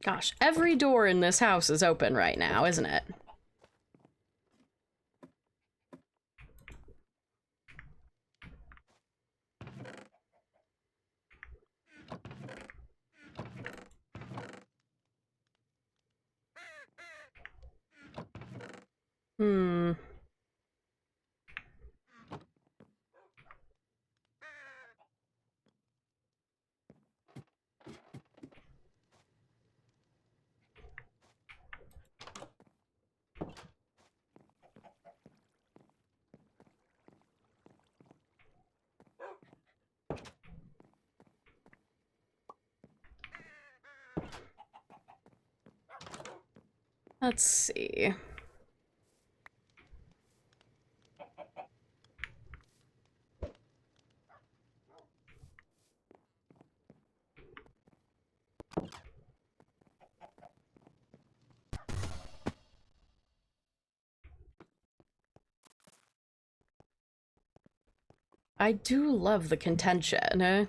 Gosh, every door in this house is open right now, isn't it? Hmm. Let's see. I do love the contention.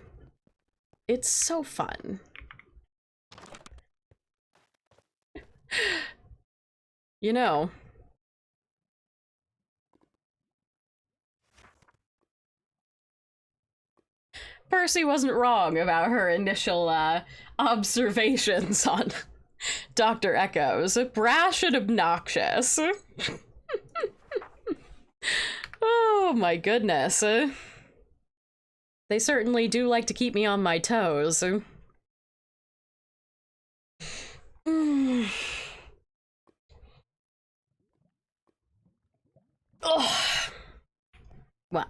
It's so fun. You know. Percy wasn't wrong about her initial observations on Dr. Echoes. Brash and obnoxious. Oh my goodness. They certainly do like to keep me on my toes. Oh. Well.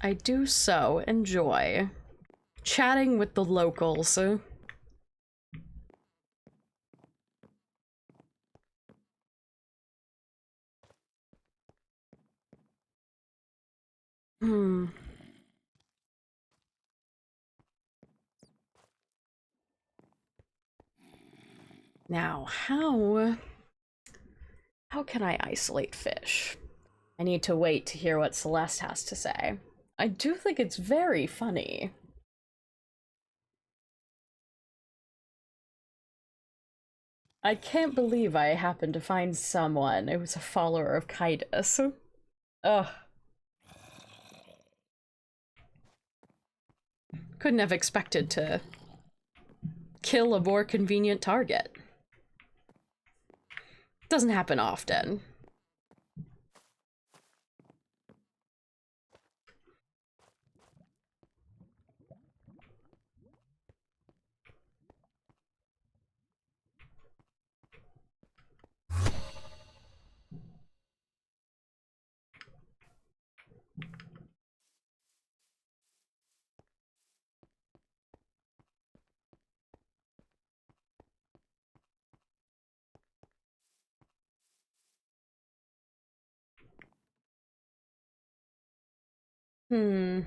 I do so enjoy chatting with the locals. Hmm. Now, how can I isolate fish? I need to wait to hear what Celeste has to say. I do think it's very funny. I can't believe I happened to find someone who was a follower of Kaitis. Ugh. Couldn't have expected to kill a more convenient target. Doesn't happen often. Hmm.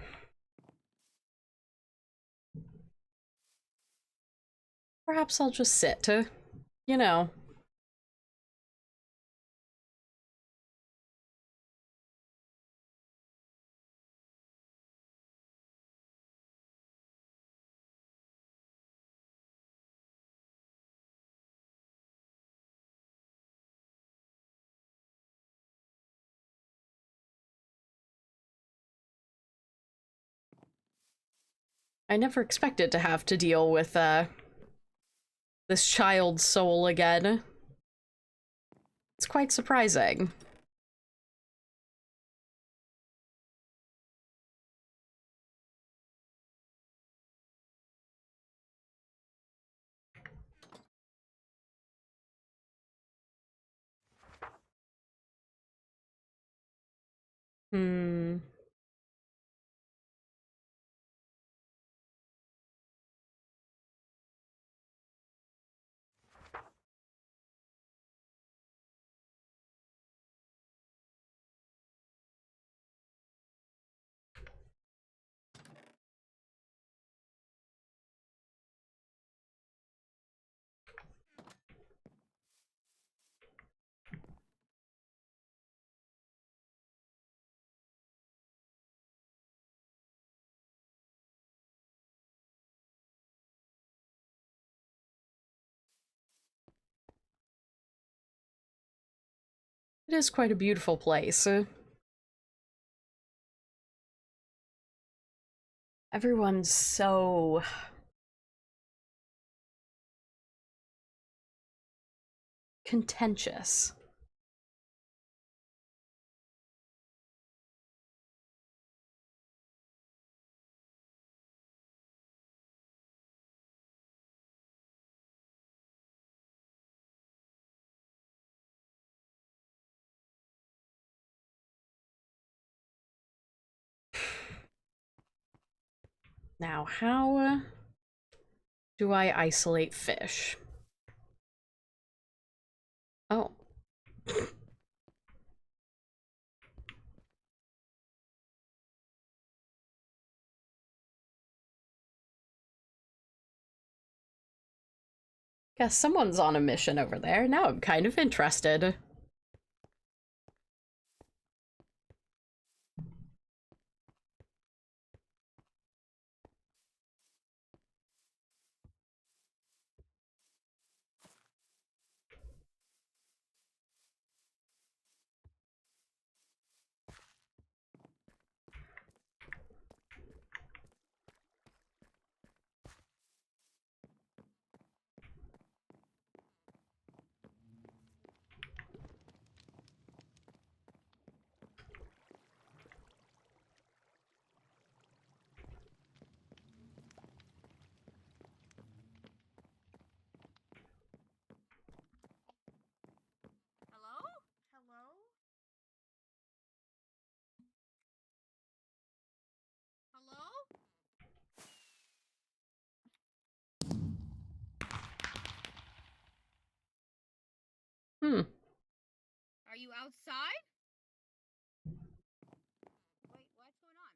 Perhaps I'll just sit, you know. I never expected to have to deal with, this child's soul again. It's quite surprising. Hmm. It is quite a beautiful place. Everyone's so... contentious. Now, how do I isolate fish? Oh. Guess someone's on a mission over there. Now I'm kind of interested. Are you outside? Wait, what's going on?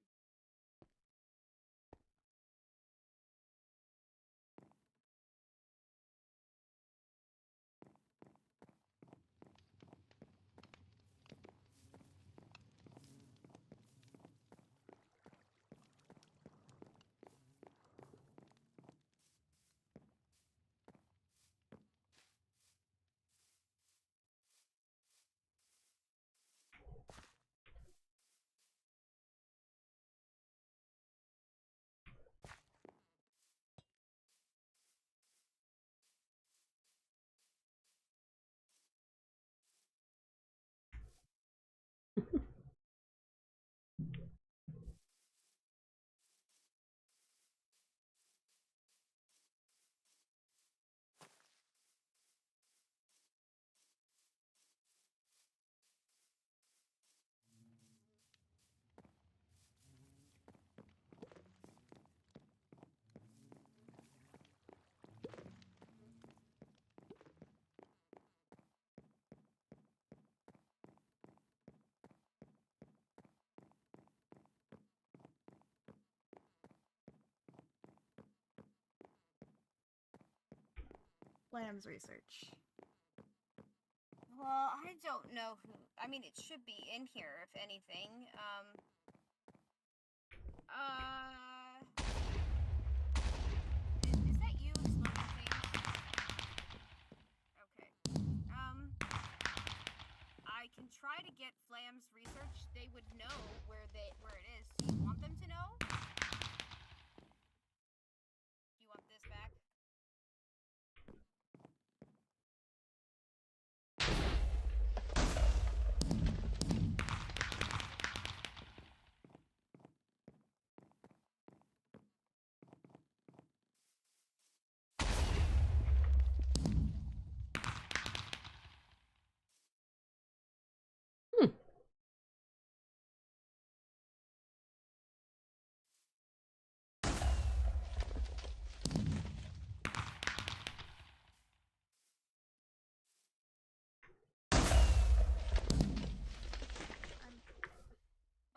Lamb's research. Well, I don't know who. I mean, it should be in here, if anything. Is that you exploding things? Okay. I can try to get Flam's research. They would know where it is. Do you want them to know? You want this back?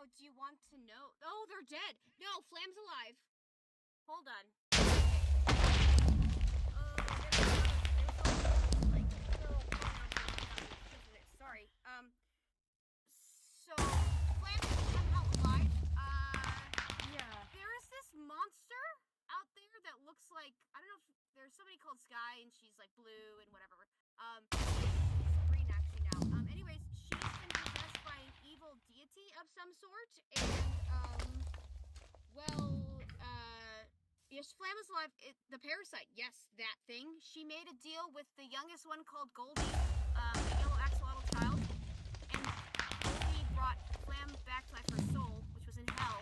Oh, do you want to know? Oh, they're dead. No, Flam's alive. Hold on. Sorry. So Flam is somehow alive. Yeah. There is this monster out there that looks like, I don't know if there's somebody called Sky and she's like blue and whatever. She's green actually now. Anyways, she's entity of some sort, and yes, Flam is alive. The parasite, yes, that thing. She made a deal with the youngest one called Goldie, the yellow axolotl child, and Goldie brought Flam back to life for her soul, which was in hell,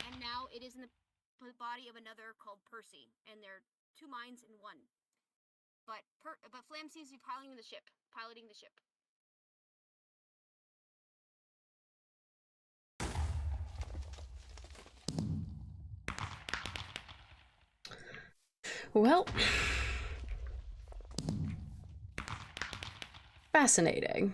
and now it is in the body of another called Percy, and they're two minds in one. But Flam seems to be piloting the ship. Well, fascinating.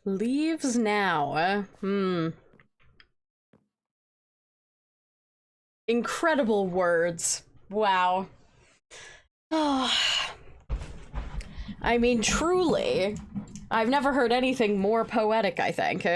Leaves now. Incredible words. Wow. I mean, truly. I've never heard anything more poetic, I think.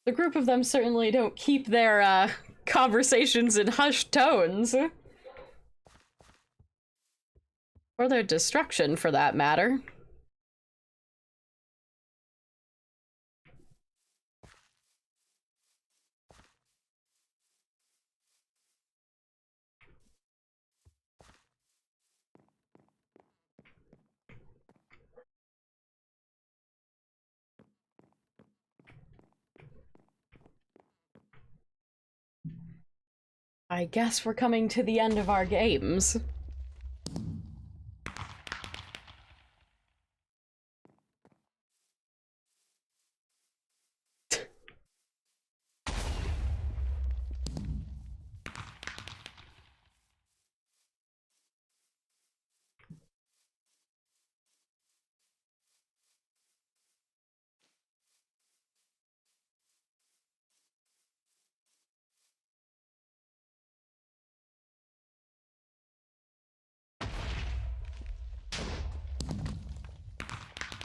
The group of them certainly don't keep their, conversations in hushed tones. Or their destruction, for that matter. I guess we're coming to the end of our games.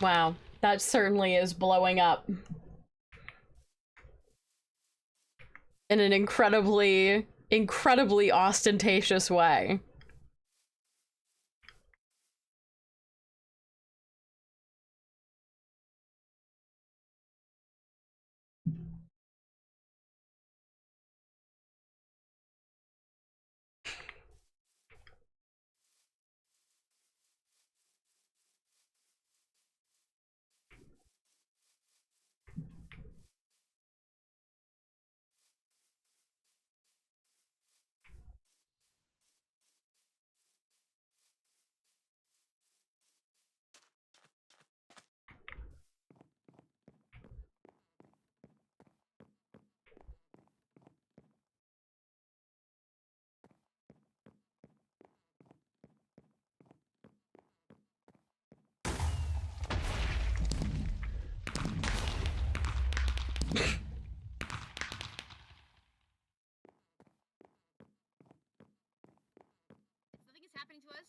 Wow, that certainly is blowing up. In an incredibly ostentatious way. Nothing is happening to us.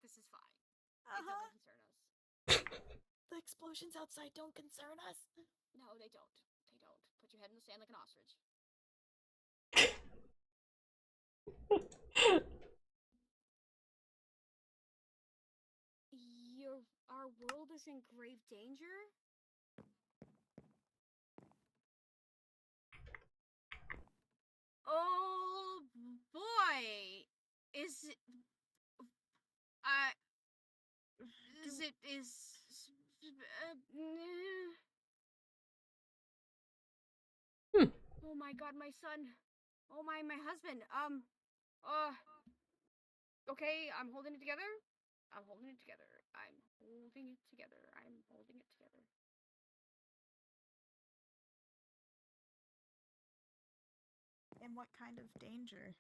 This is fine. It doesn't concern us. The explosions outside don't concern us. No, they don't. They don't. Put your head in the sand like an ostrich. Our world is in grave danger? Oh boy! Is it... my god, my son. Oh my husband. Okay, I'm holding it together. I'm holding it together. I'm holding it together. I'm holding it together. In what kind of danger?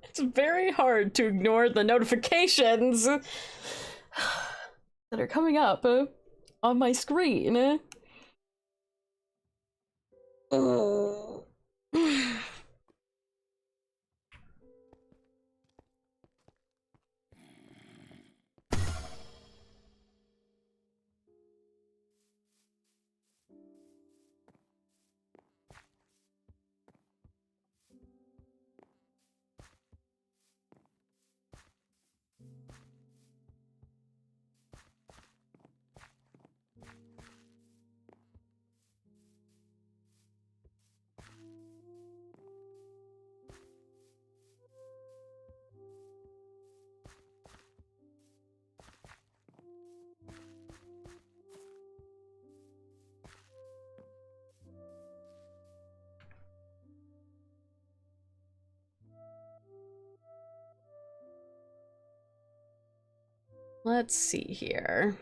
It's very hard to ignore the notifications that are coming up on my screen. Let's see here.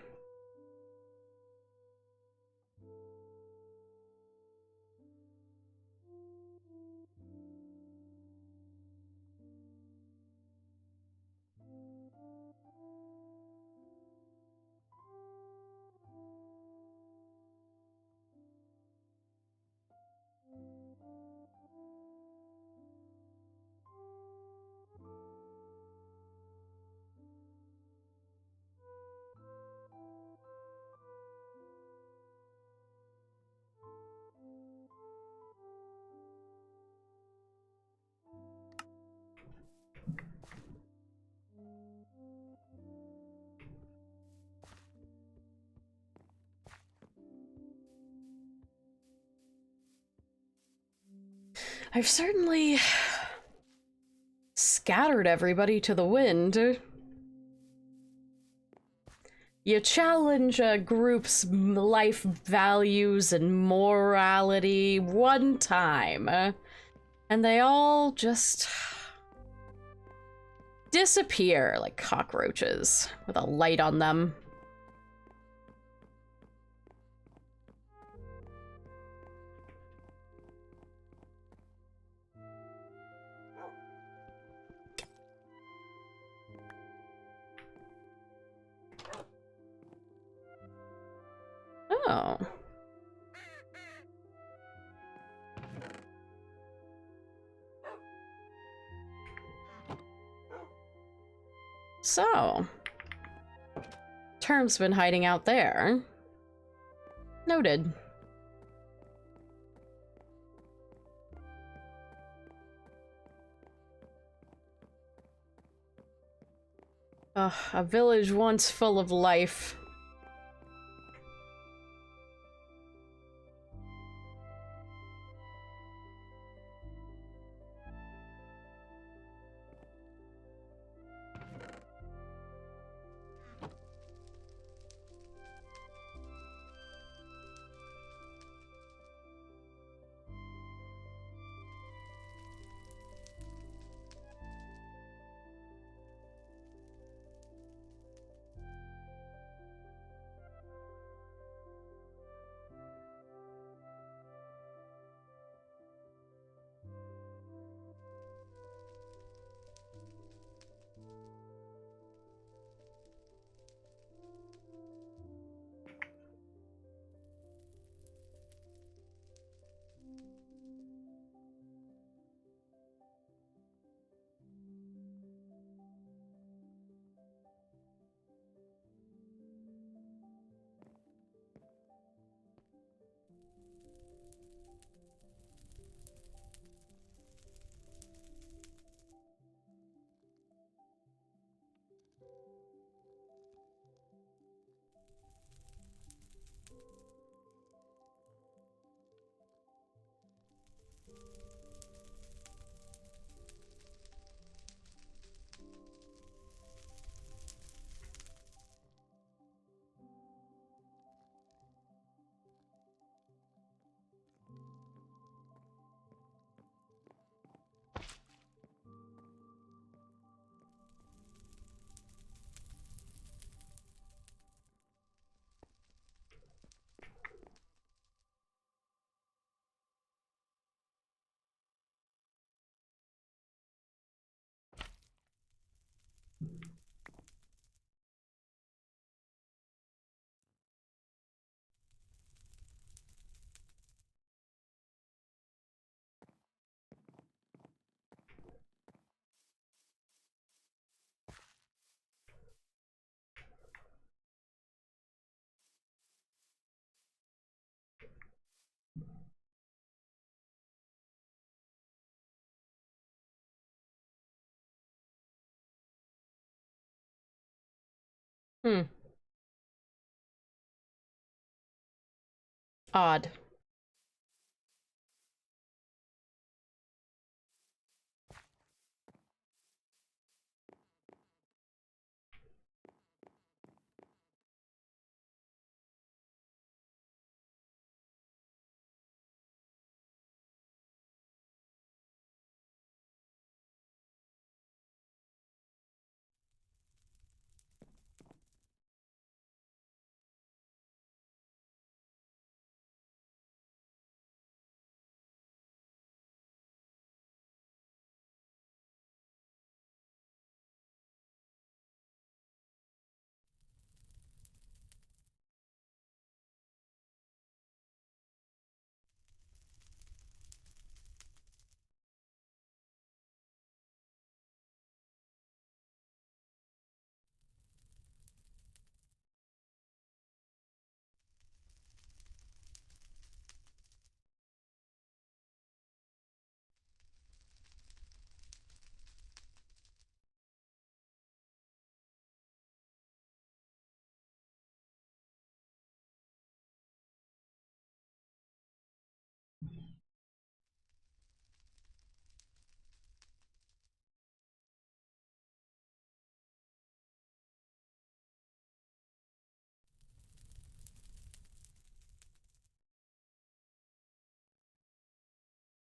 I've certainly scattered everybody to the wind. You challenge a group's life values and morality one time, and they all just disappear like cockroaches with a light on them. Oh. So, Term's been hiding out there. Noted. Ugh, a village once full of life. Odd.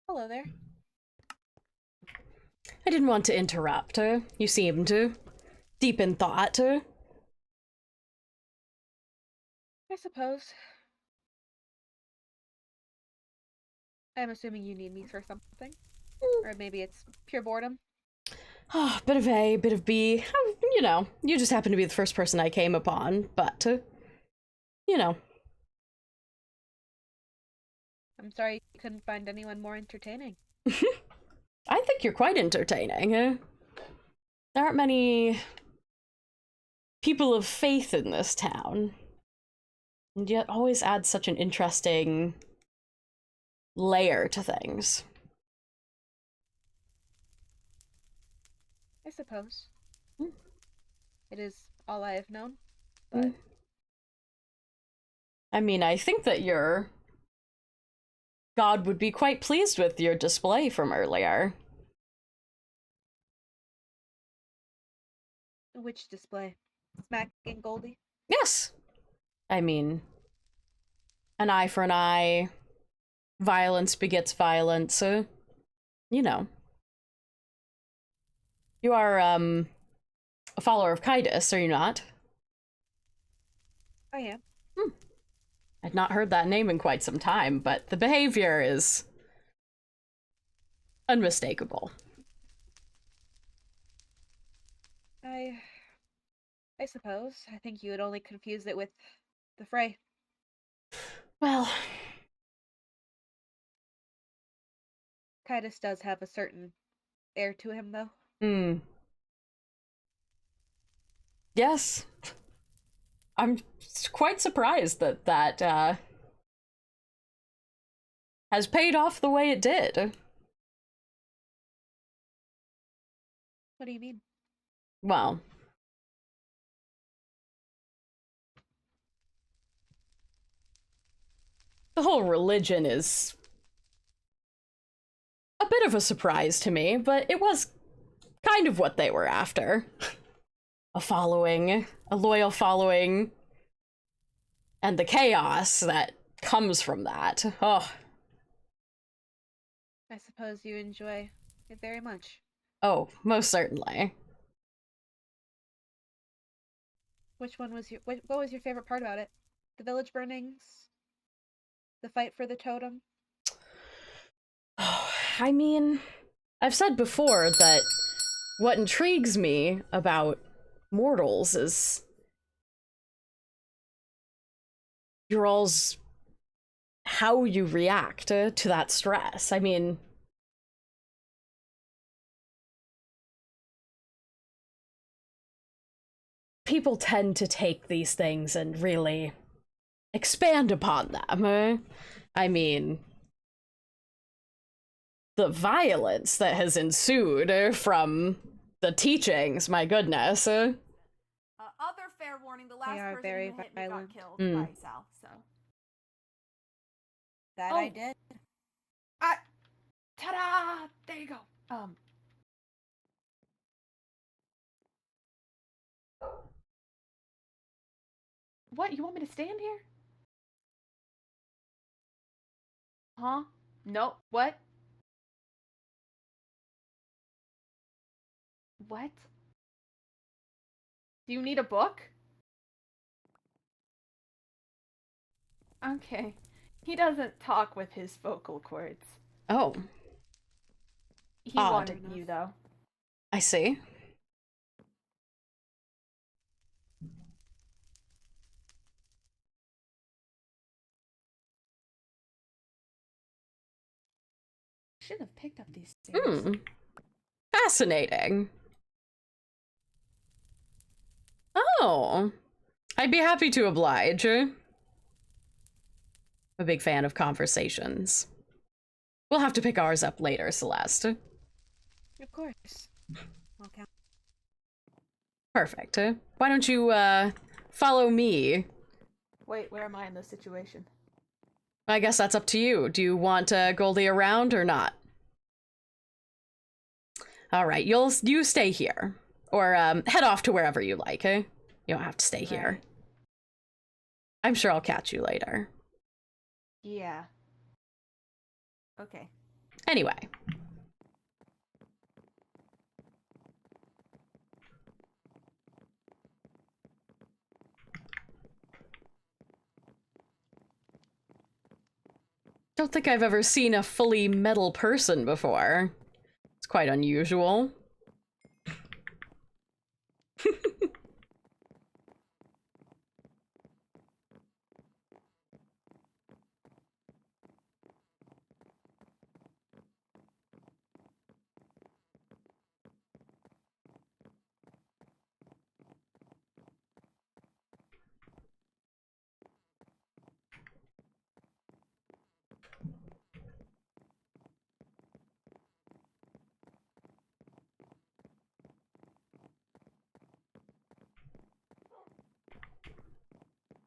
Hello there. I didn't want to interrupt. You seemed deep in thought. I suppose. I'm assuming you need me for something. Or maybe it's pure boredom. Oh, bit of A, bit of B. You know, you just happen to be the first person I came upon, but, you know. I'm sorry you couldn't find anyone more entertaining. I think you're quite entertaining. There aren't many people of faith in this town. And yet always add such an interesting layer to things. I suppose. It is all I have known, but... I mean, I think that your God would be quite pleased with your display from earlier. Which display? Smacking Goldie? Yes! I mean, an eye for an eye, violence begets violence, you know. You are, a follower of Kaidos, are you not? I am. I'd not heard that name in quite some time, but the behavior is unmistakable. I suppose. I think you would only confuse it with the fray. Well... Kaidos does have a certain air to him, though. Yes. I'm quite surprised that that, has paid off the way it did. What do you mean? Well... the whole religion is a bit of a surprise to me, but it was kind of what they were after. A following, a loyal following, and the chaos that comes from that. Oh. I suppose you enjoy it very much. Oh, most certainly. Which one was what was your favorite part about it? The village burnings? The fight for the totem? I mean, I've said before that what intrigues me about mortals is your all's how you react to that stress. I mean, people tend to take these things and really expand upon them. I mean, the violence that has ensued from the teachings, my goodness. Other fair warning. warning, the last are person very who hit me violent. got killed Mm. by Sal, so. That Oh. I did. Ta-da! There you go. What? You want me to stand here? Huh? No. What? What? Do you need a book? Okay. He doesn't talk with his vocal cords. Oh, He Odd. wanted you, though. I see. Should have picked up these stairs. Hmm. Fascinating. Oh, I'd be happy to oblige. I'm a big fan of conversations. We'll have to pick ours up later, Celeste. Of course. Okay. Perfect. Why don't you, follow me? Wait, where am I in this situation? I guess that's up to you. Do you want, Goldie around or not? Alright, you stay here. Or, head off to wherever you like, eh? You don't have to stay here. I'm sure I'll catch you later. Yeah. Okay. Anyway. Don't think I've ever seen a fully metal person before. It's quite unusual.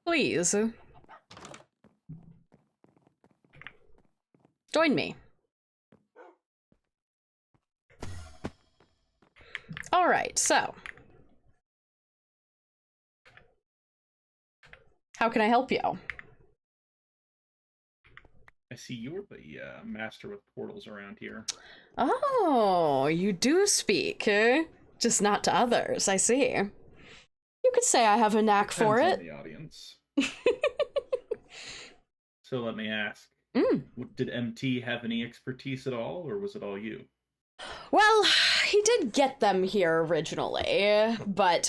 Please. Join me. Alright, so. How can I help you? I see you're the master with portals around here. Oh, you do speak, eh? Just not to others, I see. You could say I have a knack for Depends it. on the audience. So let me ask, did MT have any expertise at all, or was it all you? Well, he did get them here originally, but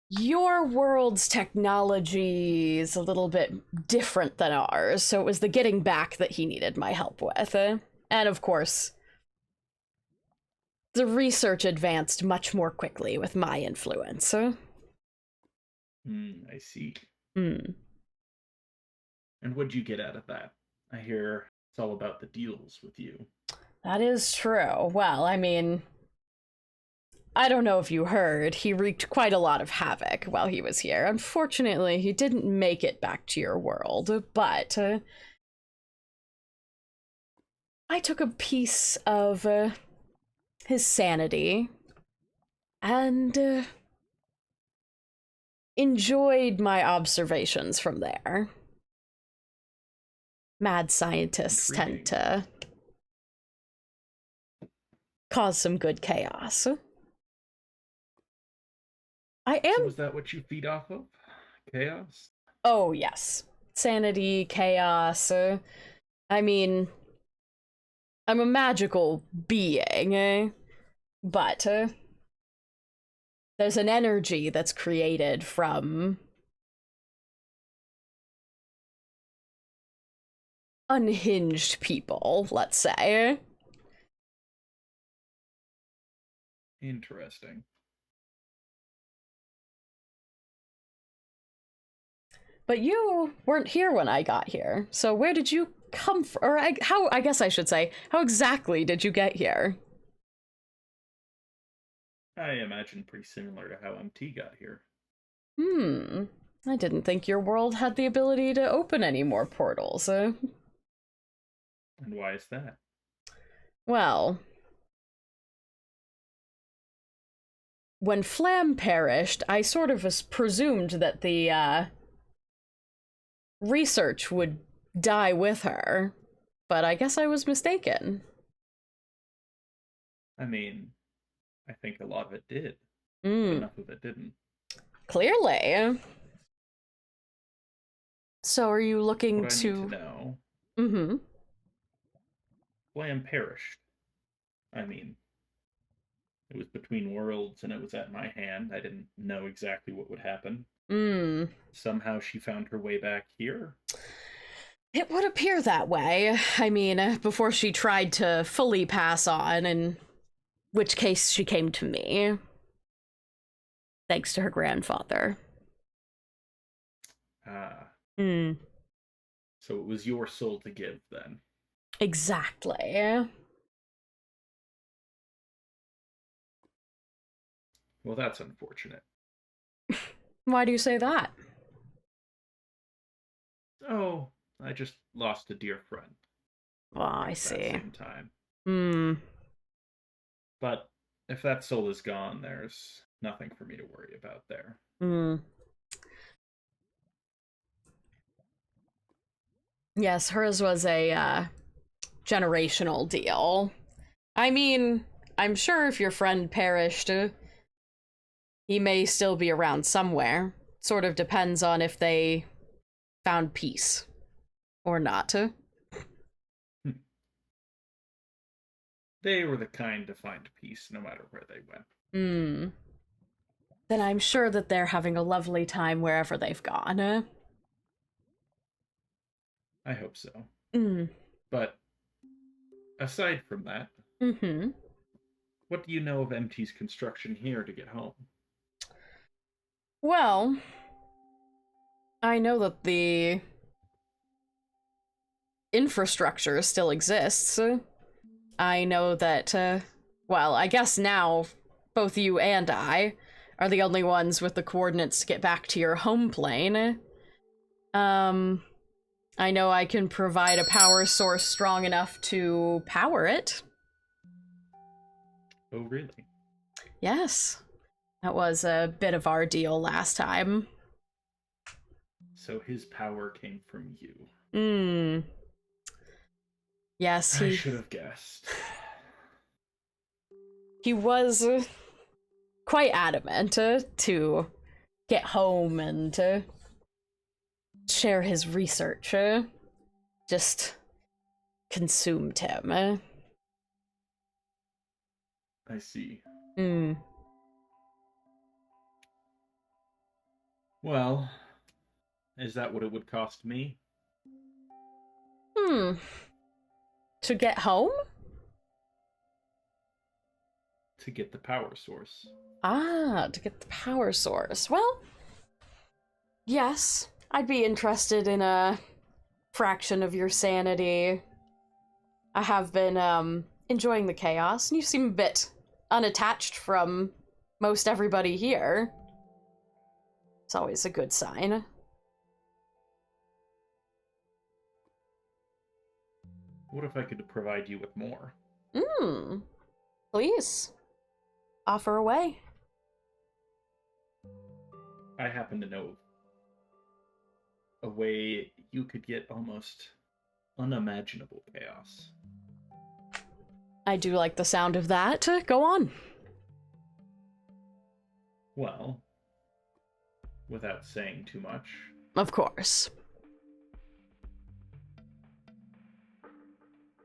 your world's technology is a little bit different than ours, so it was the getting back that he needed my help with. And of course, the research advanced much more quickly with my influence. I see. Hmm. And what'd you get out of that? I hear it's all about the deals with you. That is true. Well, I mean, I don't know if you heard, he wreaked quite a lot of havoc while he was here. Unfortunately, he didn't make it back to your world, but I took a piece of his sanity and enjoyed my observations from there. Mad scientists tend to cause some good chaos. I am. So is that what you feed off of? Chaos? Oh, yes. Sanity, chaos. I mean, I'm a magical being, but there's an energy that's created from unhinged people, let's say. Interesting. But you weren't here when I got here, so where did you come from? Or I guess I should say, how exactly did you get here? I imagine pretty similar to how MT got here. I didn't think your world had the ability to open any more portals. And why is that? Well, when Flam perished, I sort of presumed that the research would die with her, but I guess I was mistaken. I mean, I think a lot of it did. Enough of it didn't. Clearly. So are you looking what I to... need to know... Mm-hmm. Flam perished. I mean, it was between worlds and it was at my hand. I didn't know exactly what would happen. Somehow she found her way back here? It would appear that way. I mean, before she tried to fully pass on, in which case she came to me. Thanks to her grandfather. Ah. So it was your soul to give, then? Exactly. Well, that's unfortunate. Why do you say that? Oh, I just lost a dear friend. Oh, I see. At the same time. But if that soul is gone, there's nothing for me to worry about there. Yes, hers was a generational deal. I mean, I'm sure if your friend perished, he may still be around somewhere. Sort of depends on if they found peace or not. They were the kind to find peace no matter where they went. Then I'm sure that they're having a lovely time wherever they've gone. I hope so. But aside from that, what do you know of MT's construction here to get home? Well, I know that the infrastructure still exists. I know that, well, I guess now both you and I are the only ones with the coordinates to get back to your home plane. I know I can provide a power source strong enough to power it. Oh, really? Yes. That was a bit of our deal last time. So his power came from you. Yes, I should have guessed. He was quite adamant to get home and to share his research. Just consumed him. I see. Well, is that what it would cost me? To get home? To get the power source. Ah, to get the power source. Well, yes, I'd be interested in a fraction of your sanity. I have been, enjoying the chaos, and you seem a bit unattached from most everybody here. It's always a good sign. What if I could provide you with more? Please. Offer away. I happen to know a way you could get almost unimaginable chaos. I do like the sound of that. Go on. Well, without saying too much. Of course.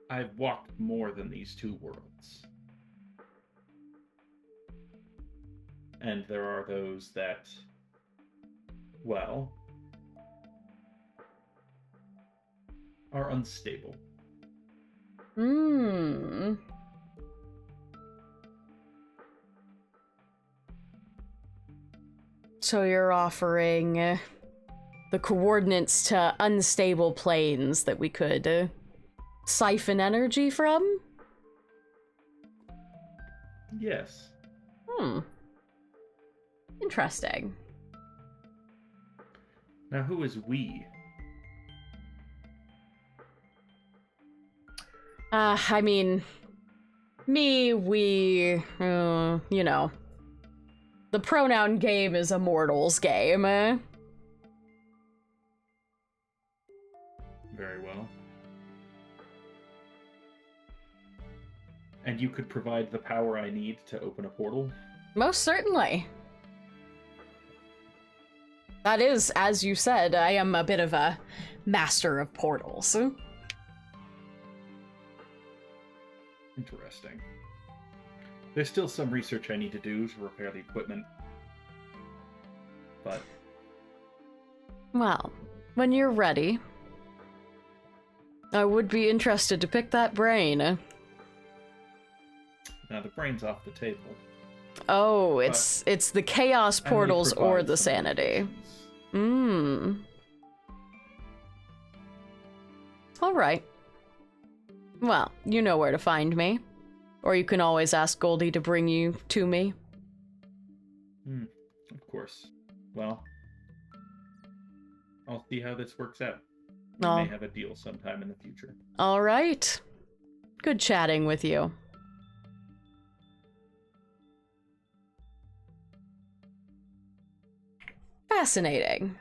I've walked more than these two worlds. And there are those that, well, are unstable. So you're offering the coordinates to unstable planes that we could siphon energy from? Yes. Interesting. Now, who is we? I mean, me, we, you know. The pronoun game is a mortal's game. Very well. And you could provide the power I need to open a portal? Most certainly. That is, as you said, I am a bit of a master of portals. Interesting. There's still some research I need to do to repair the equipment. But... Well, when you're ready, I would be interested to pick that brain. Now the brain's off the table. Oh, it's the chaos portals or the sanity. Alright. Well, you know where to find me. Or you can always ask Goldie to bring you to me. Of course. Well, I'll see how this works out. We Oh. may have a deal sometime in the future. Alright. Good chatting with you. Fascinating.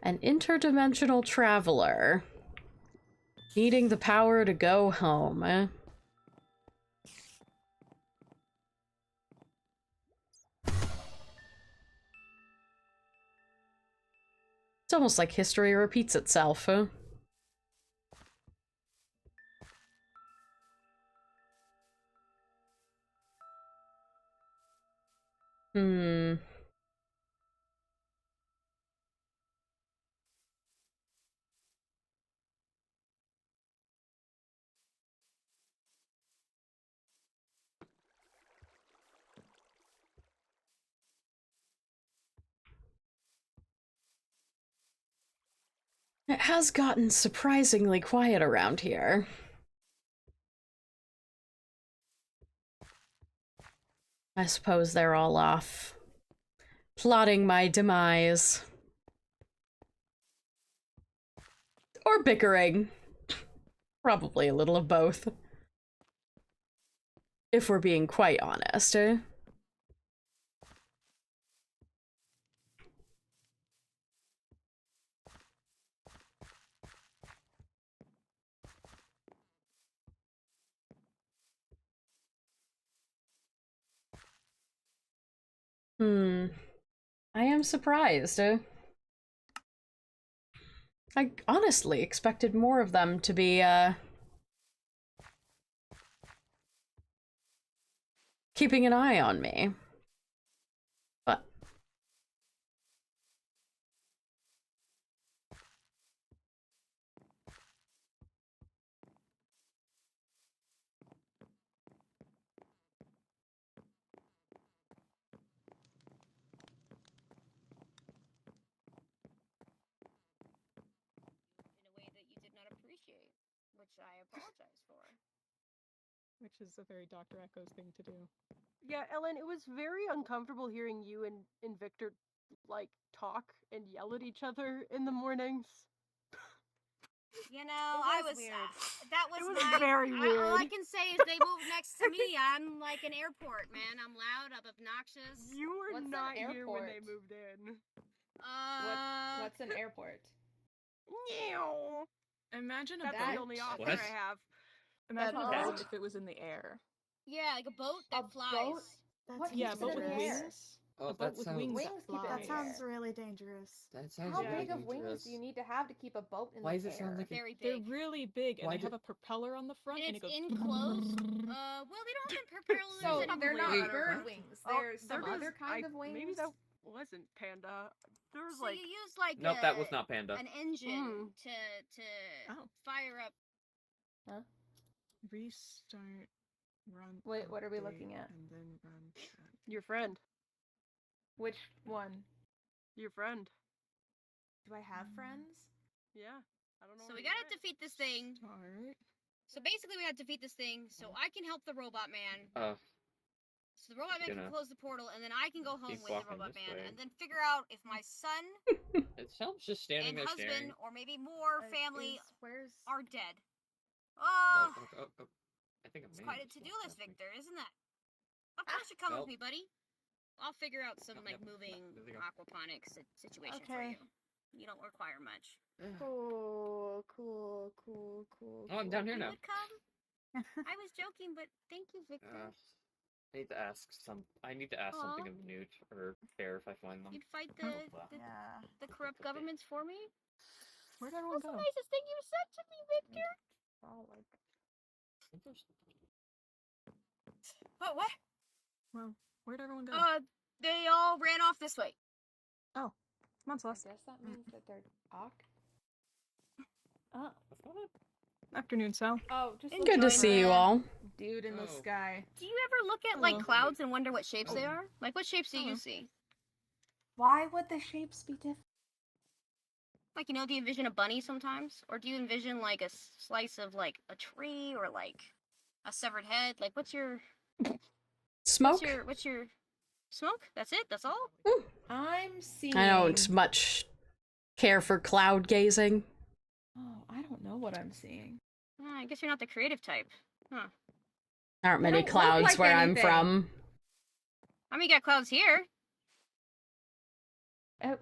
An interdimensional traveler. Needing the power to go home. It's almost like history repeats itself. It has gotten surprisingly quiet around here. I suppose they're all off, plotting my demise. Or bickering. Probably a little of both. If we're being quite honest. I am surprised. I honestly expected more of them to be, keeping an eye on me. But... which I apologize for. Which is a very Dr. Echoes thing to do. Yeah, Ellen, it was very uncomfortable hearing you and Victor, like, talk and yell at each other in the mornings. You know, I was weird. That was It was my, very weird. All I can say is they moved next to me. I'm like an airport, man. I'm loud, I'm obnoxious. You were What's an not here when they airport? moved in. What's an airport? Imagine a That's boat. the only offer What? I have. Imagine a What? boat if it was in the air. Yeah, like a boat that A flies. boat? That's What Yeah, a keeps boat it with in the air? wings. Oh, A boat that with sounds. wings Wings that keep it fly. in That the air. sounds really dangerous. That sounds How really big of wings dangerous. do you need to have to keep a boat in Why the does it air? sound like Very They're big. really big, and Why they do- have a propeller on the front, And and it's it goes. enclosed. Well, they don't have propellers So in they're not water. bird What? wings. Oh, There's some there is- other kind of wings. Maybe that wasn't Panda. There was So like... you use like Nope, that was not Panda. an engine to Oh. fire up. Huh? Restart. Run. Wait, what are we update, looking at? And then run. Your friend. Which one? Your friend. Do I have friends? Yeah. So we gotta defeat this thing. So basically we gotta defeat this thing so I can help the robot man. So the robot man can close the portal, and then I can go home with the robot man, and then figure out if my son It helps just standing and there husband, staring. or maybe more family, are dead. Oh, Oh, I think it's quite a to-do list, Victor, isn't that? Of course you come with me, buddy. I'll figure out some, like, moving aquaponics situation for you. You don't require much. Cool. Oh, I'm down here now. You would come? I was joking, but thank you, Victor. I need to ask something of Newt or Bear if I find them. You'd fight the corrupt governments for me? Where'd everyone That's go? the nicest thing you said to me, Victor. What? Well, where'd everyone go? They all ran off this way. Oh, come on, Celeste. I guess that means that they're talk. Oh. Afternoon, Sal. Oh, just Good to see you all. Dude in the sky. Do you ever look at, like, clouds and wonder what shapes they are? Like, what shapes do you see? Why would the shapes be different? Like, you know, do you envision a bunny sometimes? Or do you envision, like, a slice of, like, a tree or, like, a severed head? Like, what's your... Smoke? What's your... Smoke? That's it? That's all? I'm seeing... I don't much care for cloud gazing. Oh, I don't know what I'm seeing. I guess you're not the creative type. Huh. Aren't many clouds like where anything. I'm from. I mean, you got clouds here. How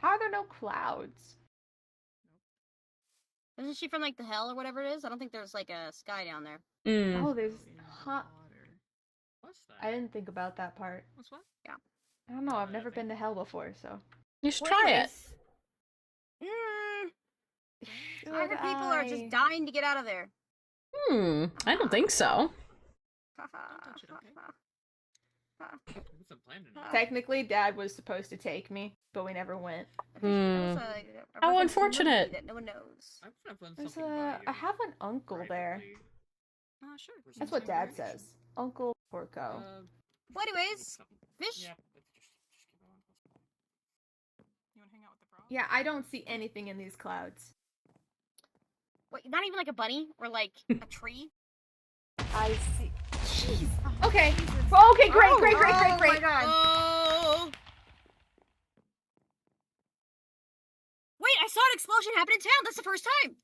are there no clouds? Isn't she from, like, the hell or whatever it is? I don't think there's, like, a sky down there. Oh, there's... What's that? I didn't think about that part. What's what? Yeah. I don't know, I've never been to hell before, so... You should try it. I heard people are just dying to get out of there. I don't think so. Technically, Dad was supposed to take me, but we never went. How unfortunate. That no one knows. I have an uncle there. Sure. That's what Dad says. Uncle Porco. Well, anyways, fish. You wanna hang out with the frog? Yeah, I don't see anything in these clouds. Wait, not even like a bunny or like a tree? I see. Jeez. Okay. Oh, okay, great. Oh my god. Oh. Wait, I saw an explosion happen in town. That's the first time.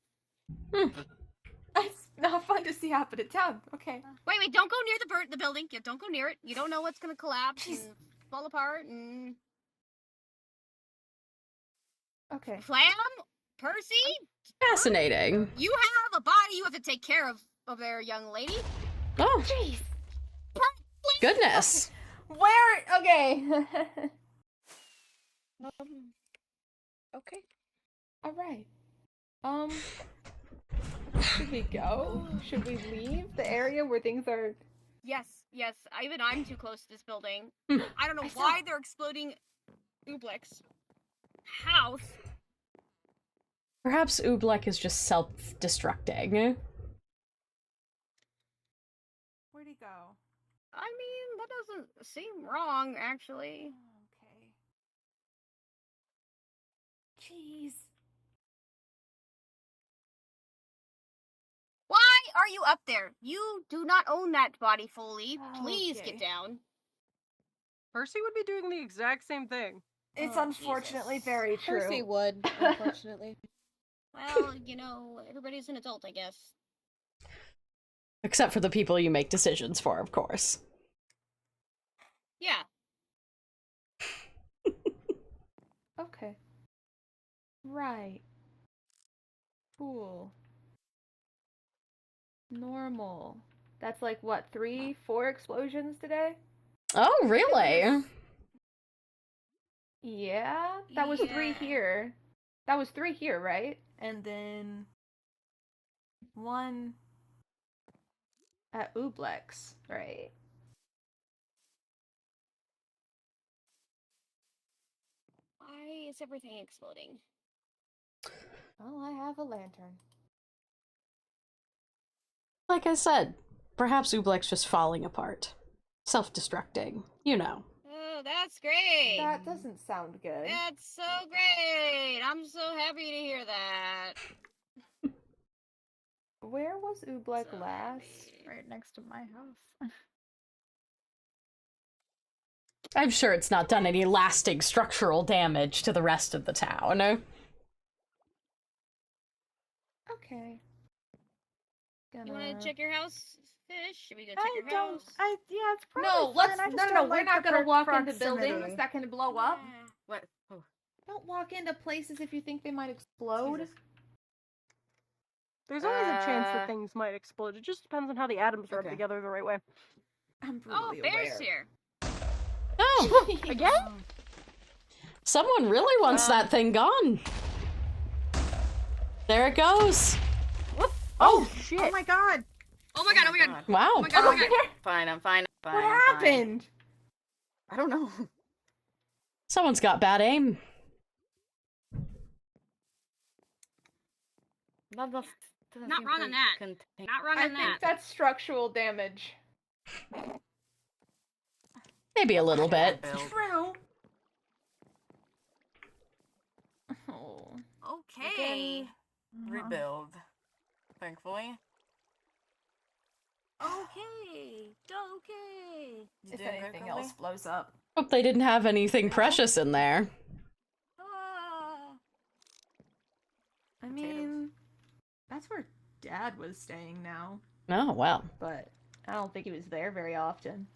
It's not fun to see happen in town. Okay. Wait, don't go near the building. Yeah, don't go near it. You don't know what's gonna collapse and fall apart and... Okay. Flam? Percy? Fascinating. You have a body you have to take care of their young lady. Oh. Jeez. Goodness. Where? Okay. Okay. All right. Should we go? Should we leave the area where things are? Yes. Even I'm too close to this building. I don't know why they're exploding Oobleck's house. Perhaps Oobleck is just self-destructing. Where'd he go? I mean, that doesn't seem wrong, actually. Okay. Jeez. Why are you up there? You do not own that body fully. Please Okay. get down. Percy would be doing the exact same thing. It's Oh, unfortunately Jesus. very true. Percy would, unfortunately. Well, you know, everybody's an adult, I guess. Except for the people you make decisions for, of course. Yeah. Okay. Right. Cool. Normal. That's like, what, 3, 4 explosions today? Oh, really? Yeah, that was 3 Yeah. here. That was 3 here, right? And then 1 at Oobleck's, right? Why is everything exploding? Well, I have a lantern. Like I said, perhaps Oobleck's just falling apart. Self-destructing, you know. Oh, that's great. That doesn't sound good. That's so great. I'm so happy to hear that. Where was Oobleck last? Right next to my house. I'm sure it's not done any lasting structural damage to the rest of the town. Okay. You want to check your house, Fish? Should we go check I your don't. house? Yeah, it's probably No, fine. let's. I just No. don't We're like not the gonna walk into proximity. buildings that can blow up. What? Oh. Don't walk into places if you think they might explode. Jesus. There's always a chance that things might explode. It just depends on how the atoms rub together the right way. I'm Oh, brutally Bear's aware. here. Oh, Again? someone really wants that thing gone. There it goes. Oh, shit. Oh my god. Oh my god, oh my god. Wow. Oh my god, oh my god. Fine, I'm fine. Fine, What I'm fine. happened? I don't know. Someone's got bad aim. Not Not running that. Not running I that. think that's structural damage. Maybe a little bit. True. Oh. Okay. Rebuild. Thankfully. Okay. Okay. If anything else blows up. Hope they didn't have anything precious in there. I mean, that's where Dad was staying now. Oh, well. But I don't think he was there very often.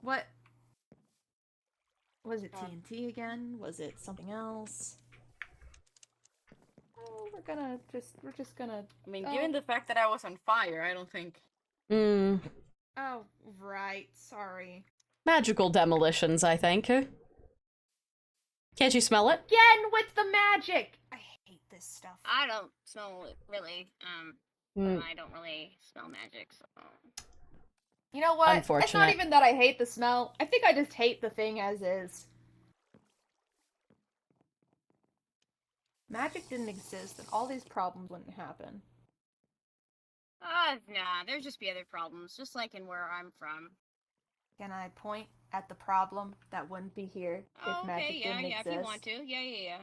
What? Was it TNT again? Was it something else? Oh, we're just gonna. I mean, given the fact that I was on fire, I don't think. Hmm. Oh, right. Sorry. Magical demolitions, I think. Can't you smell it? Again with the magic! I hate this stuff. I don't smell it really. I don't really smell magic, so. You know what? It's Unfortunate. not even that I hate the smell. I think I just hate the thing as is. Magic didn't exist, and all these problems wouldn't happen. Nah, there'd just be other problems, just like in where I'm from. Can I point at the problem that wouldn't be here if magic didn't exist? If you want to. Yeah.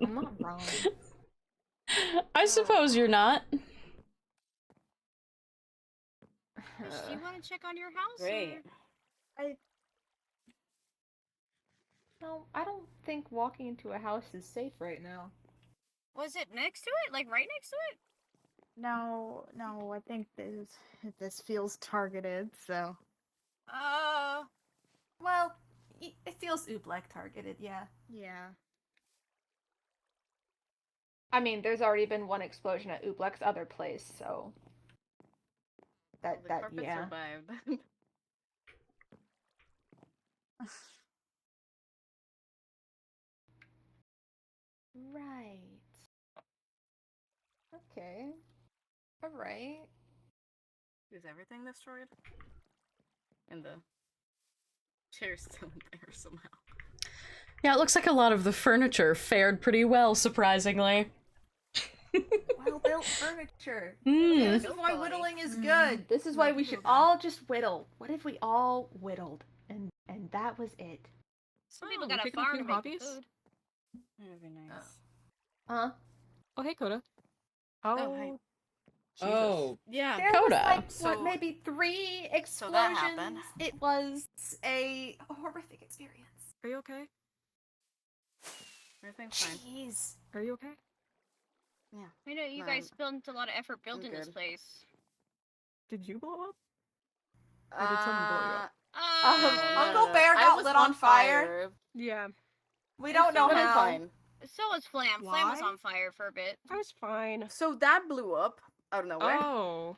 I'm not wrong. I suppose you're not. Do you want to check on your house? Great. No, I don't think walking into a house is safe right now. Was it next to it? Like right next to it? No, I think this feels targeted, so. Well, it feels Oobleck targeted, yeah. Yeah. I mean, there's already been one explosion at Oobleck's other place, so. The carpet Yeah. survived. Right. Okay. Alright. Is everything destroyed? And the chair's still in there somehow. Yeah, it looks like a lot of the furniture fared pretty well, surprisingly. Well-built furniture. Mm. This is why whittling is good. This is why we should all just whittle. What if we all whittled? And that was it. Some people got a farm to make the food. That'd be nice. Huh? Oh, hey, Coda. Oh, hi. Oh. Yeah. There Coda. was like, what, maybe 3 explosions? So that happened. It was a horrific experience. Are you okay? Everything's fine. Jeez. Are you okay? Yeah. I know you guys spent a lot of effort building this good. place. Did you blow up? Or did someone blow you up? Uncle Bear got lit on fire. Yeah. We don't know Really how. fine. So was Flam. Flam was Why? on fire for a bit. I was fine. So that blew up out of nowhere. Oh.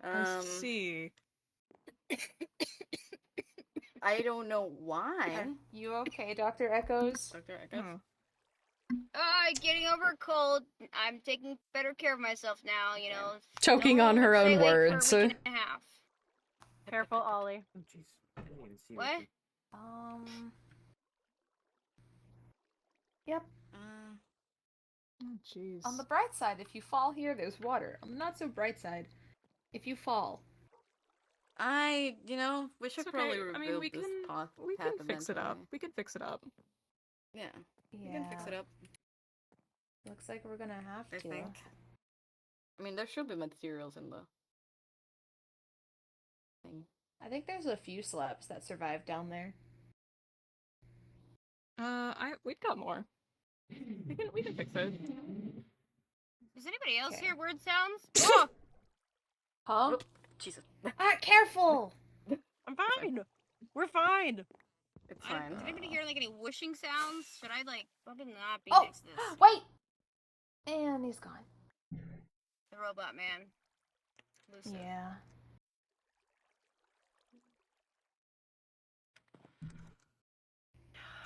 I Um, see. I don't know why. You okay, Dr. Echoes? Dr. Echoes? Getting over a cold. I'm taking better care of myself now, you know. Choking on her Stay own late words. For a week and a half. Careful, Ollie. What? Yep. Oh, jeez. On the bright side, if you fall here, there's water. On the not so bright side, if you fall, we should It's probably okay. rebuild I mean, we this can path. we can fix it up. We can fix it up. Yeah. We can fix it up. Looks like we're gonna have I to. think. I mean, there should be materials in the thing. I think there's a few slaps that survived down there. We've got more. We can fix it. Does anybody else hear word sounds? Oh! Huh? Jesus. Careful! I'm fine. We're fine. It's fine. Did anybody hear like any whooshing sounds? Should I like fucking not be Oh! next to this? Wait! And he's gone. The robot man. Lucid. Yeah.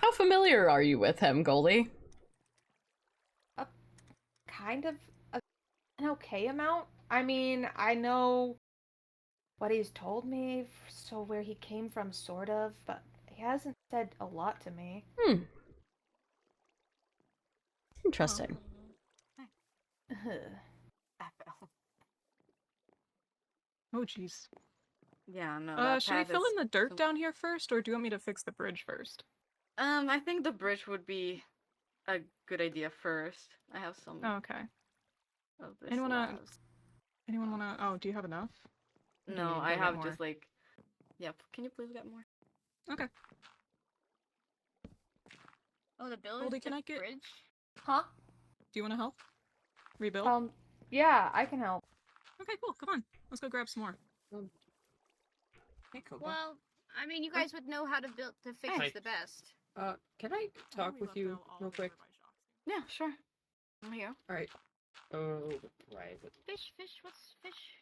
How familiar are you with him, Goldie? Kind of an okay amount. I mean, I know what he's told me, so where he came from, sort of, but he hasn't said a lot to me. Interesting. Oh, jeez. Yeah, no. Should we fill in the dirt down here first, or do you want me to fix the bridge first? I think the bridge would be a good idea first. I have some. Oh, okay. Of this Anyone labs. wanna? Oh, do you have enough? Or do you No, need to I go get have more? just like. Yeah, can you please get more? Okay. Oh, the building. Goldie, can I get? Bridge? Huh? Do you want to help? Rebuild? Yeah, I can help. Okay, cool. Come on. Let's go grab some more. Hey, Koba. Well, I mean, you guys would know how to build to fix Hey. the best. Can I talk with you real quick? Yeah, sure. I'm here. Alright. Oh, right. Fish, what's fish?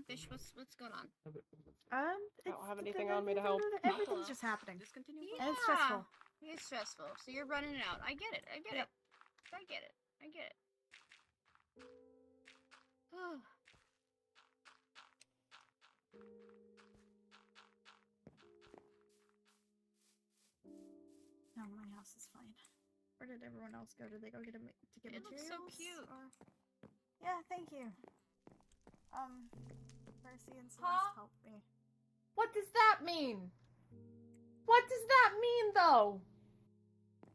Fish, what's going on? I don't have anything on me to help. Everything's just happening. Discontinue. And it's stressful. It's stressful. So you're running it out. I get it. I get it. Oh. No, my house is fine. Where did everyone else go? Did they go get to get It looks materials? so cute. Yeah, thank you. Percy and Celeste helped me. What does that mean? What does that mean, though?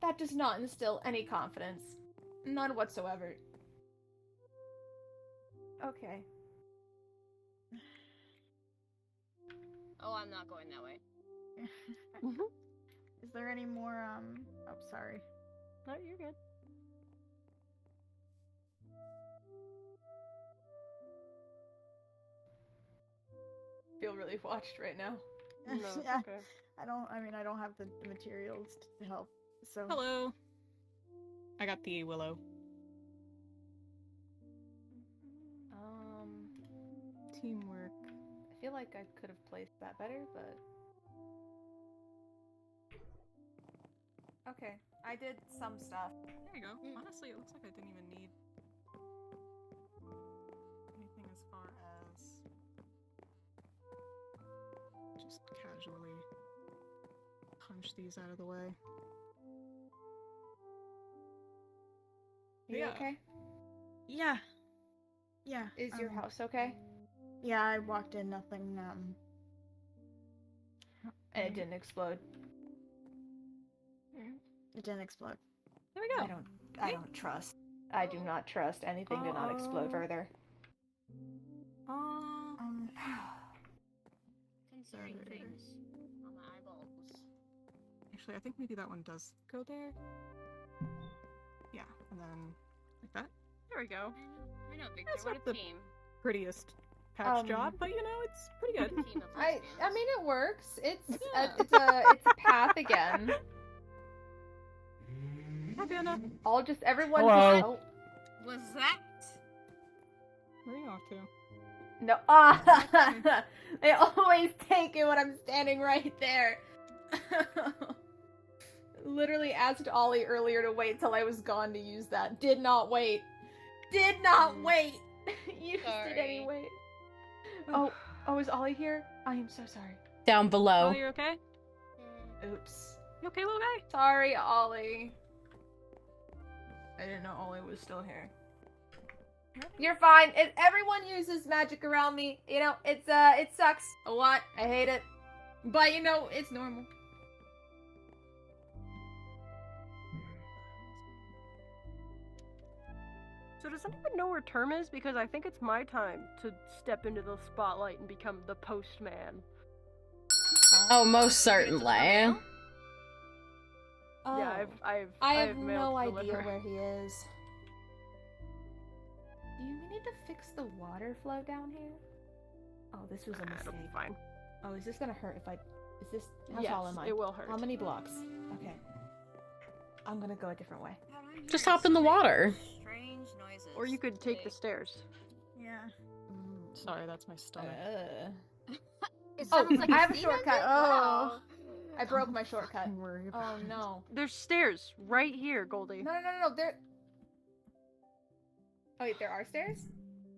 That does not instill any confidence. None whatsoever. Okay. Oh, I'm not going that way. Is there any more, oh, sorry. No, you're good. Feel really watched right now. No, it's Yeah. okay. I don't have the materials to help, so. Hello. I got the willow. Teamwork. I feel like I could have placed that better, but... Okay, I did some stuff. There you go. Honestly, it looks like I didn't even need anything as far as just casually punch these out of the way. You Yeah. okay? Yeah. Yeah. Is your house okay? Yeah, I walked in, nothing, And it didn't explode. it didn't explode. There we go. I don't trust. I do not trust anything to not explode further. Concerning things on my eyeballs. Actually, I think maybe that one does go there. Yeah, and then like that. There we go. I know, Victor. That's What not a the team. prettiest patch job, but you know, it's pretty good. Team of I mean, it works. It's Yeah. it's a path again. Hi, Banna. Everyone Hello. just Was that? Where are you off to? no. They always take it when I'm standing right there. Literally asked Ollie earlier to wait till I was gone to use that. Did not wait. Did not wait. Used it anyway. Oh, is Ollie here? I am so sorry. Down below. Oh, you okay? Oops. You okay, little guy? Sorry, Ollie. I didn't know Ollie was still here. You're fine. Everyone uses magic around me. You know, it sucks a lot. I hate it. But, you know, it's normal. So does anyone know where Term is? Because I think it's my time to step into the spotlight and become the postman. Oh, most certainly. Oh. Yeah, I have mail no to idea deliver. where he is. Do you need to fix the water flow down here? Oh, this was a mistake. It'll be fine. Oh, is this gonna hurt if I... Is this... How Yes, tall am I? it will hurt. How many blocks? Okay. I'm gonna go a different way. Just hop in the water. Strange noises. Or you could take the stairs. Yeah. Sorry, that's my stomach. It Oh, sounds like I have a steam shortcut. engine? Oh. I broke my shortcut. Don't worry about Oh, no. There's stairs right here, Goldie. No, there... Oh, wait, there are stairs?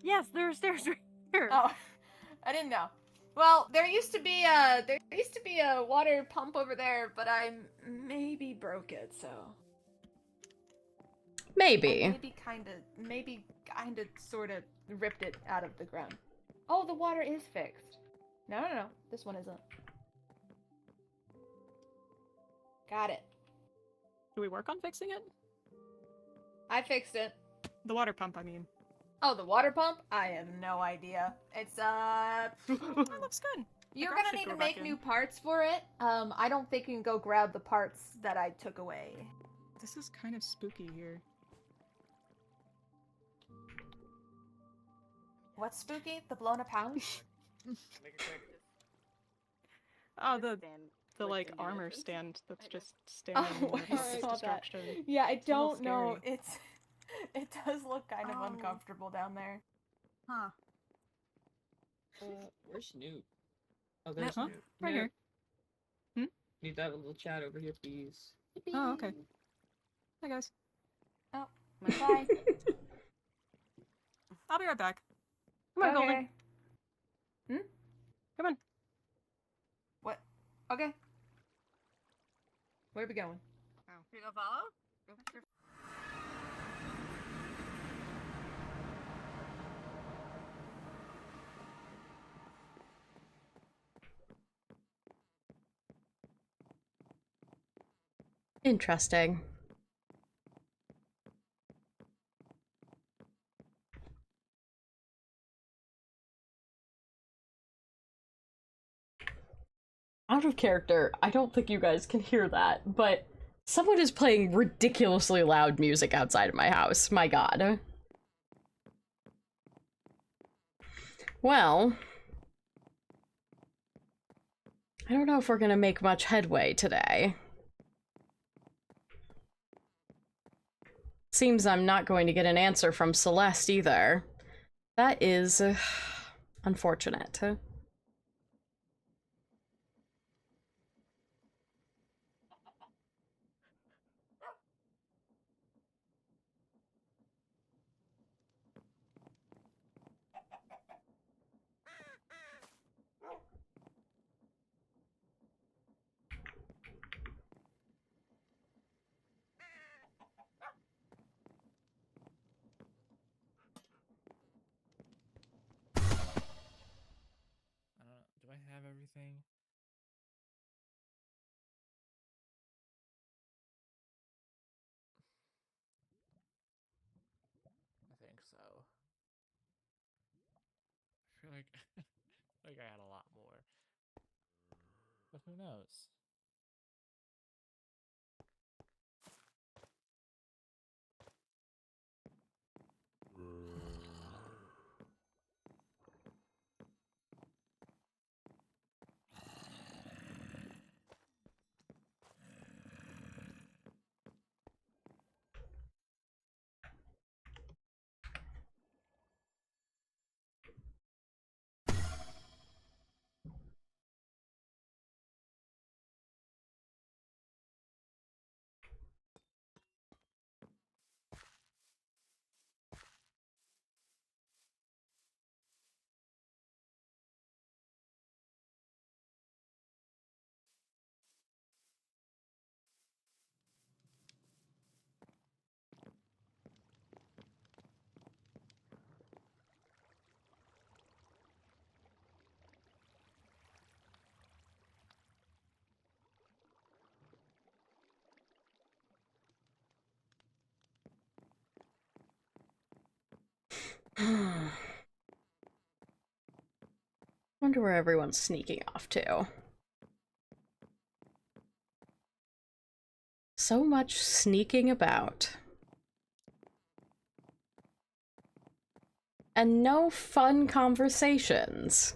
Yes, there are stairs right here. Oh, I didn't know. Well, there used to be a water pump over there, but I maybe broke it, so... Maybe. Maybe kinda sorta ripped it out of the ground. Oh, the water is fixed. No, this one isn't. Got it. Do we work on fixing it? I fixed it. The water pump, I mean. Oh, the water pump? I have no idea. It's, That looks good. You're grass gonna should need go to back make in. new parts for it. I don't think you can go grab the parts that I took away. This is kind of spooky here. What's spooky? The blown up house? Oh, the like armor stand that's just standing Oh, in I this saw that. distraction. Yeah, I It's a little don't know. scary. It does look kind of uncomfortable down there. Huh. Where's Snoop? Oh, there's Huh? Snoop. Right here. Need to have a little chat over here, please. Oh, okay. Hi, guys. Oh, bye. I'll be right back. Come on, Goldie. Okay. Come on. What? Okay. Where are we going? You go follow? Interesting. Out of character, I don't think you guys can hear that, but someone is playing ridiculously loud music outside of my house. My god. Well, I don't know if we're gonna make much headway today. Seems I'm not going to get an answer from Celeste either. That is unfortunate. Do I have everything? I think so. I feel like like I had a lot more. But who knows? Wonder where everyone's sneaking off to. So much sneaking about. And no fun conversations.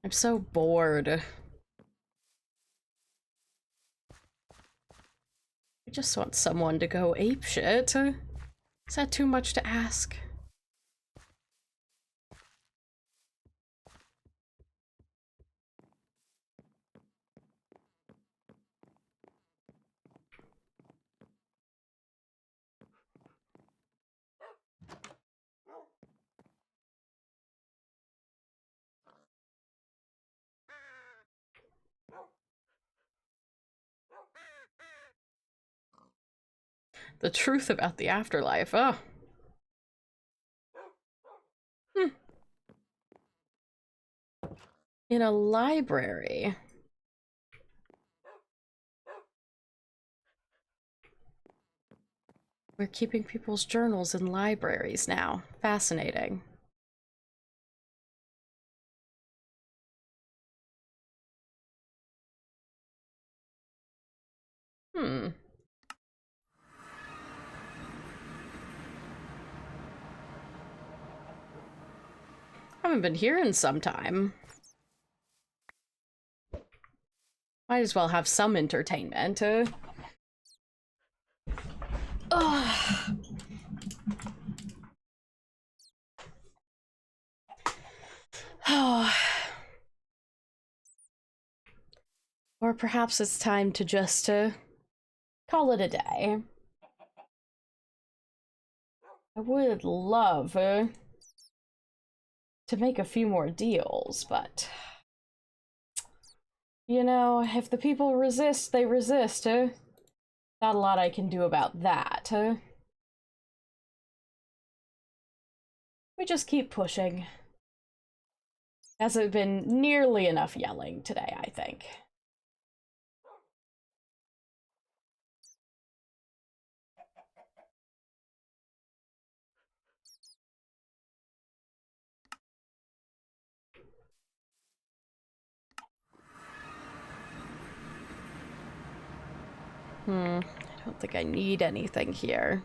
I'm so bored. I just want someone to go apeshit. Is that too much to ask? The truth about the afterlife, oh. In a library. We're keeping people's journals in libraries now. Fascinating. Haven't been here in some time. Might as well have some entertainment. Or perhaps it's time to just call it a day. I would love to make a few more deals, but you know, if the people resist, they resist. Not a lot I can do about that. We just keep pushing. Hasn't been nearly enough yelling today, I think. I don't think I need anything here.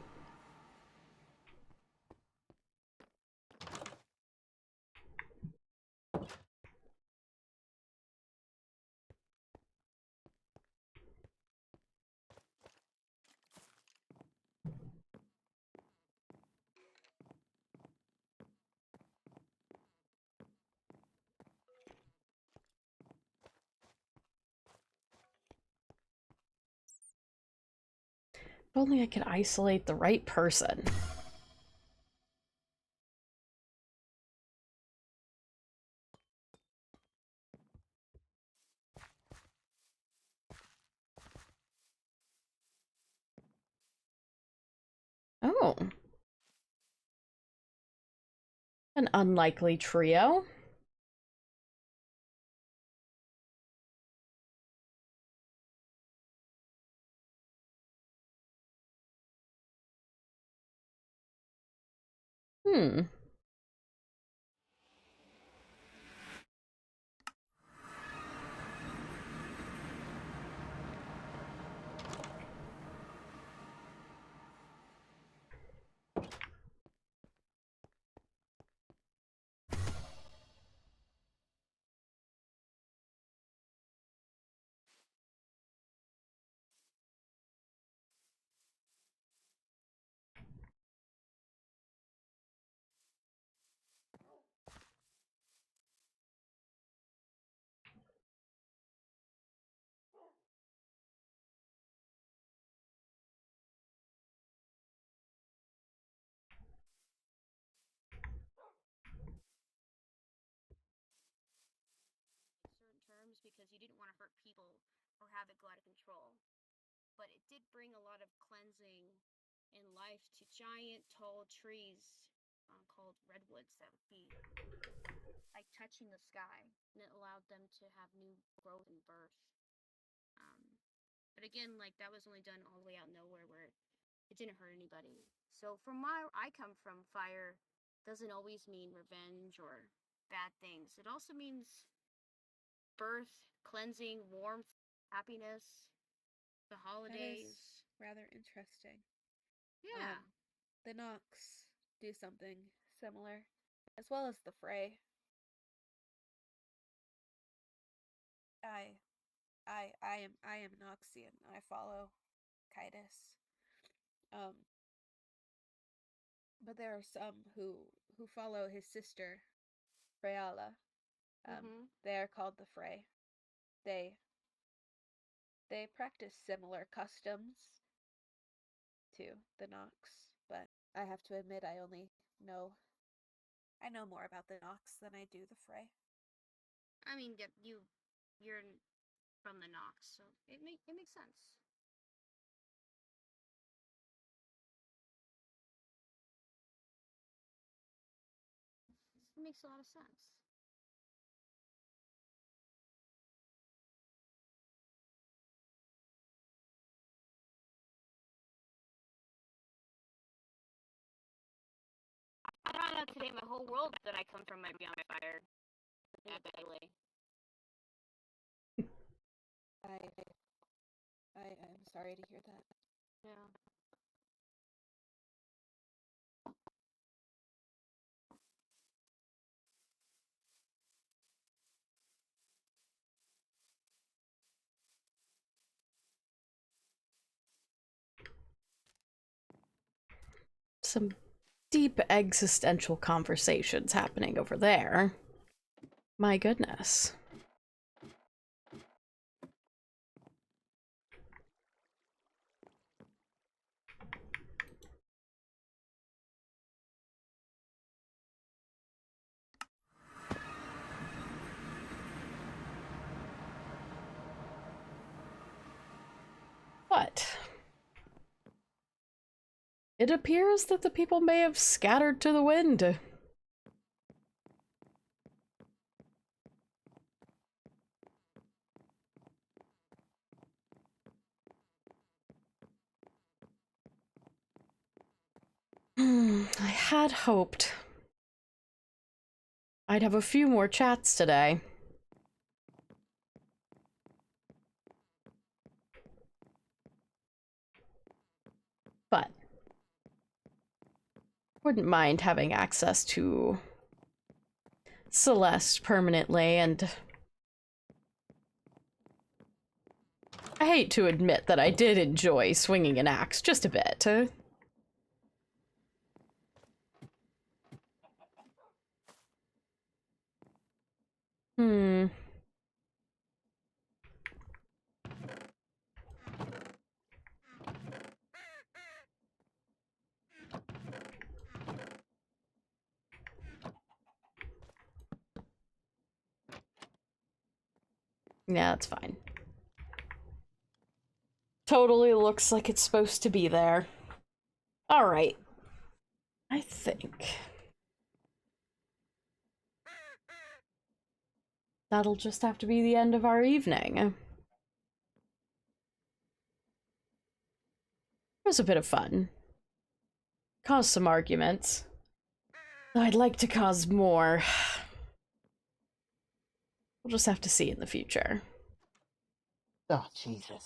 If only I could isolate the right person. Oh. An unlikely trio. Certain terms because you didn't want to hurt people or have it go out of control. But it did bring a lot of cleansing and life to giant, tall trees called redwoods that would be like touching the sky, and it allowed them to have new growth and birth. But again, like that was only done all the way out nowhere where it didn't hurt anybody. So from I come from fire doesn't always mean revenge or bad things. It also means birth, cleansing, warmth, happiness, the holidays. That is rather interesting. Yeah. The Nox do something similar, as well as the Fray. I am Noxian. I follow Kitus. But there are some who follow his sister, Freyala. They are called the Fray. They practice similar customs to the Nox, but I have to admit I know more about the Nox than I do the Fray. I mean, you're from the Nox, so it makes sense. It makes a lot of sense. I found out today my whole world that I come from might be on fire. Badly. I'm sorry to hear that. Yeah. Some deep existential conversations happening over there. My goodness. What? It appears that the people may have scattered to the wind. I had hoped I'd have a few more chats today. But wouldn't mind having access to Celeste permanently, and I hate to admit that I did enjoy swinging an axe just a bit. Yeah, that's fine. Totally looks like it's supposed to be there. Alright. I think that'll just have to be the end of our evening. It was a bit of fun. Caused some arguments. I'd like to cause more. We'll just have to see in the future. Oh, Jesus.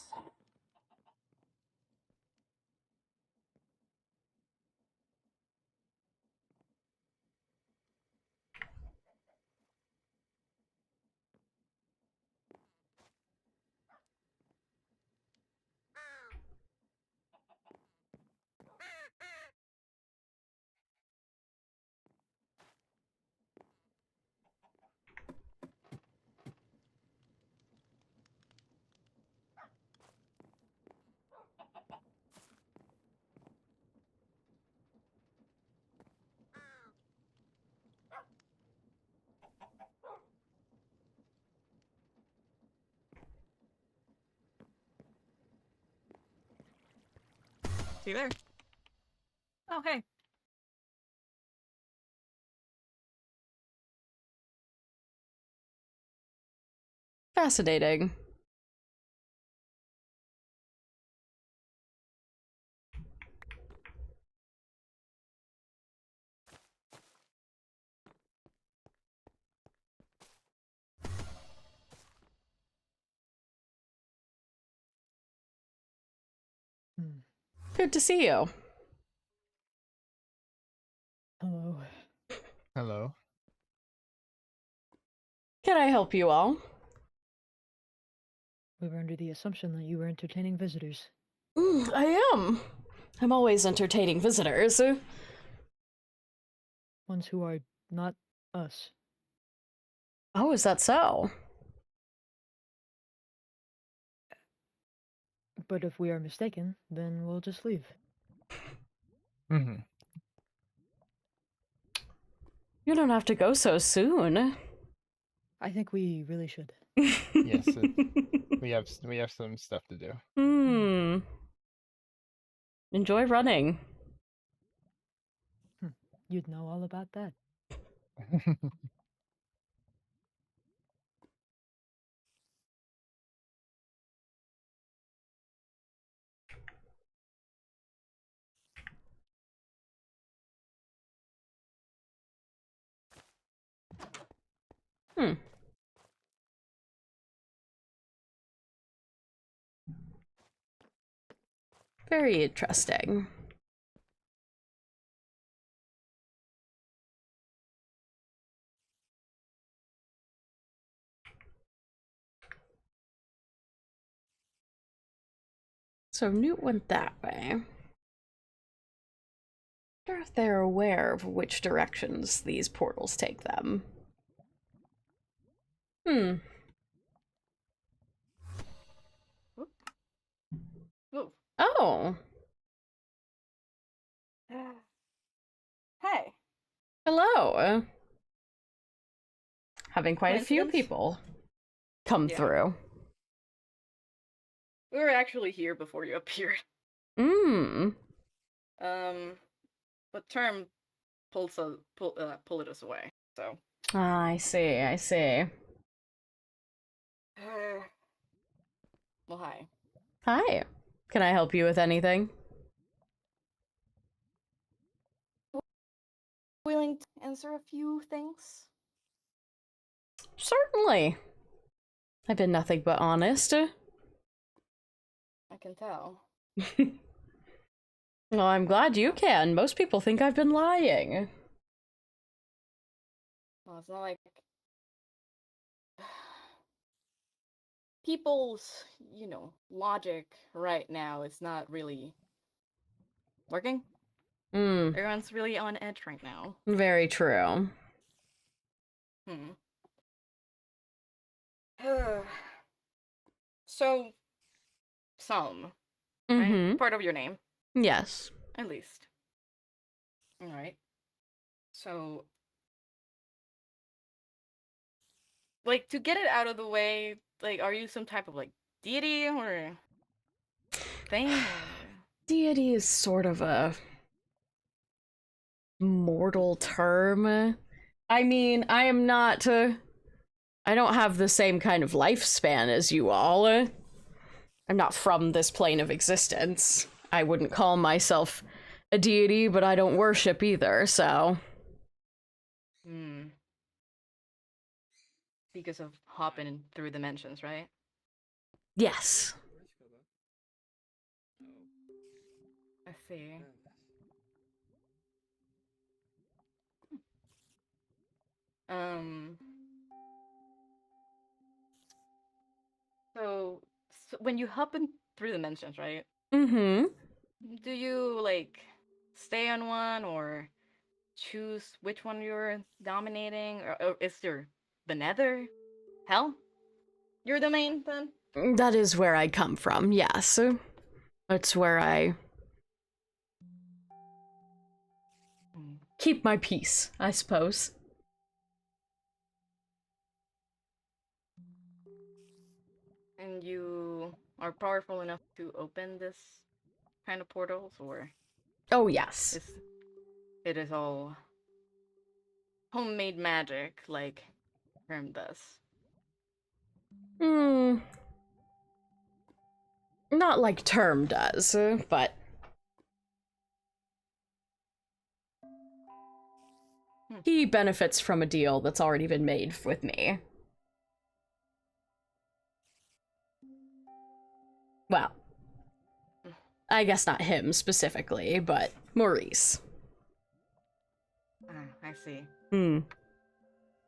See you there. Oh, hey. Fascinating. Good to see you. Hello. Hello. Can I help you all? We were under the assumption that you were entertaining visitors. I am. I'm always entertaining visitors. Ones who are not us. Oh, is that so? But if we are mistaken, then we'll just leave. Mm-hmm. You don't have to go so soon. I think we really should. Yes, we have some stuff to do. Enjoy running. You'd know all about that. Very interesting. So Newt went that way. I wonder if they're aware of which directions these portals take them. Ooh. Oh. Hey. Hello. Having quite a few Coincidence? people come Yeah. through. We were actually here before you appeared. But Term pulled us away. So. Ah, I see, I see. Well, hi. Hi. Can I help you with anything? Willing to answer a few things? Certainly. I've been nothing but honest. I can tell. Well, I'm glad you can. Most people think I've been lying. Well, it's not like people's, logic right now is not really working. Everyone's really on edge right now. Very true. So, some. Mm-hmm. Right? Part of your name. Yes. At least. Alright. So, like, to get it out of the way, like, are you some type of, like, deity or thing? Deity is sort of a mortal term. I mean, I am not, I don't have the same kind of lifespan as you all. I'm not from this plane of existence. I wouldn't call myself a deity, but I don't worship either, so. Because of hopping through dimensions, right? Yes. I see. So when you hop in through dimensions, right? Mm-hmm. Do you, like, stay on one or choose which one you're dominating? Or is there the nether? Hell? Your domain, then? That is where I come from, yes. That's where I keep my peace, I suppose. And you are powerful enough to open this kind of portals, or? Oh, yes. It is all homemade magic, like Herm does. Not like Term does, but... He benefits from a deal that's already been made with me. Well, I guess not him specifically, but Maurice. I see. Hmm.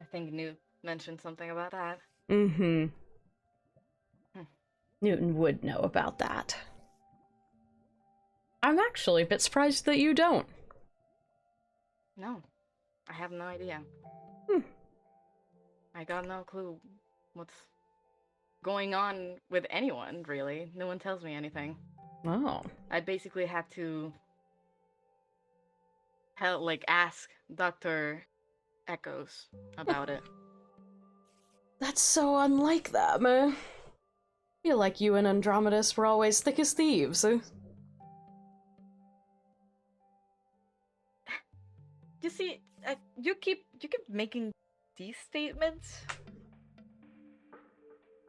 I think Newt mentioned something about that. Mm-hmm. Newton would know about that. I'm actually a bit surprised that you don't. No, I have no idea. I got no clue what's going on with anyone, really. No one tells me anything. Oh. I basically had to ask Dr. Echoes about it. That's so unlike them. I feel like you and Andromedus were always thick as thieves. You see, you keep making these statements.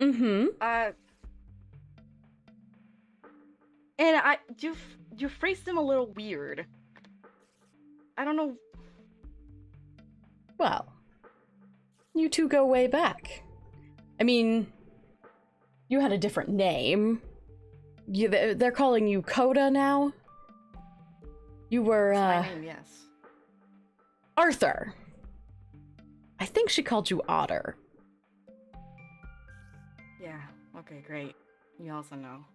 Mm-hmm. And you phrased them a little weird. I don't know. Well, you two go way back. I mean, you had a different name. They're calling you Coda now? You were, That's my name, yes. Arthur. I think she called you Otter. Yeah, okay, great. You also know.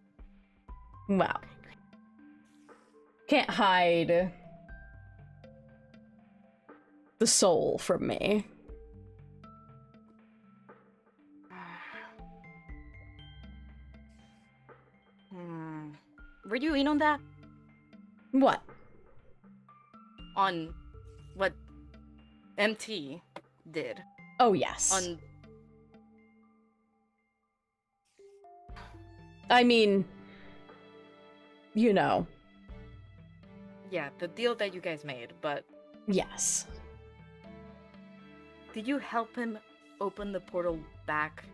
Well. Can't hide the soul from me. Were you in on that? What? On what MT did. Oh, yes. On... I mean, you know. Yeah, the deal that you guys made, but... Yes. Did you help him open the portal back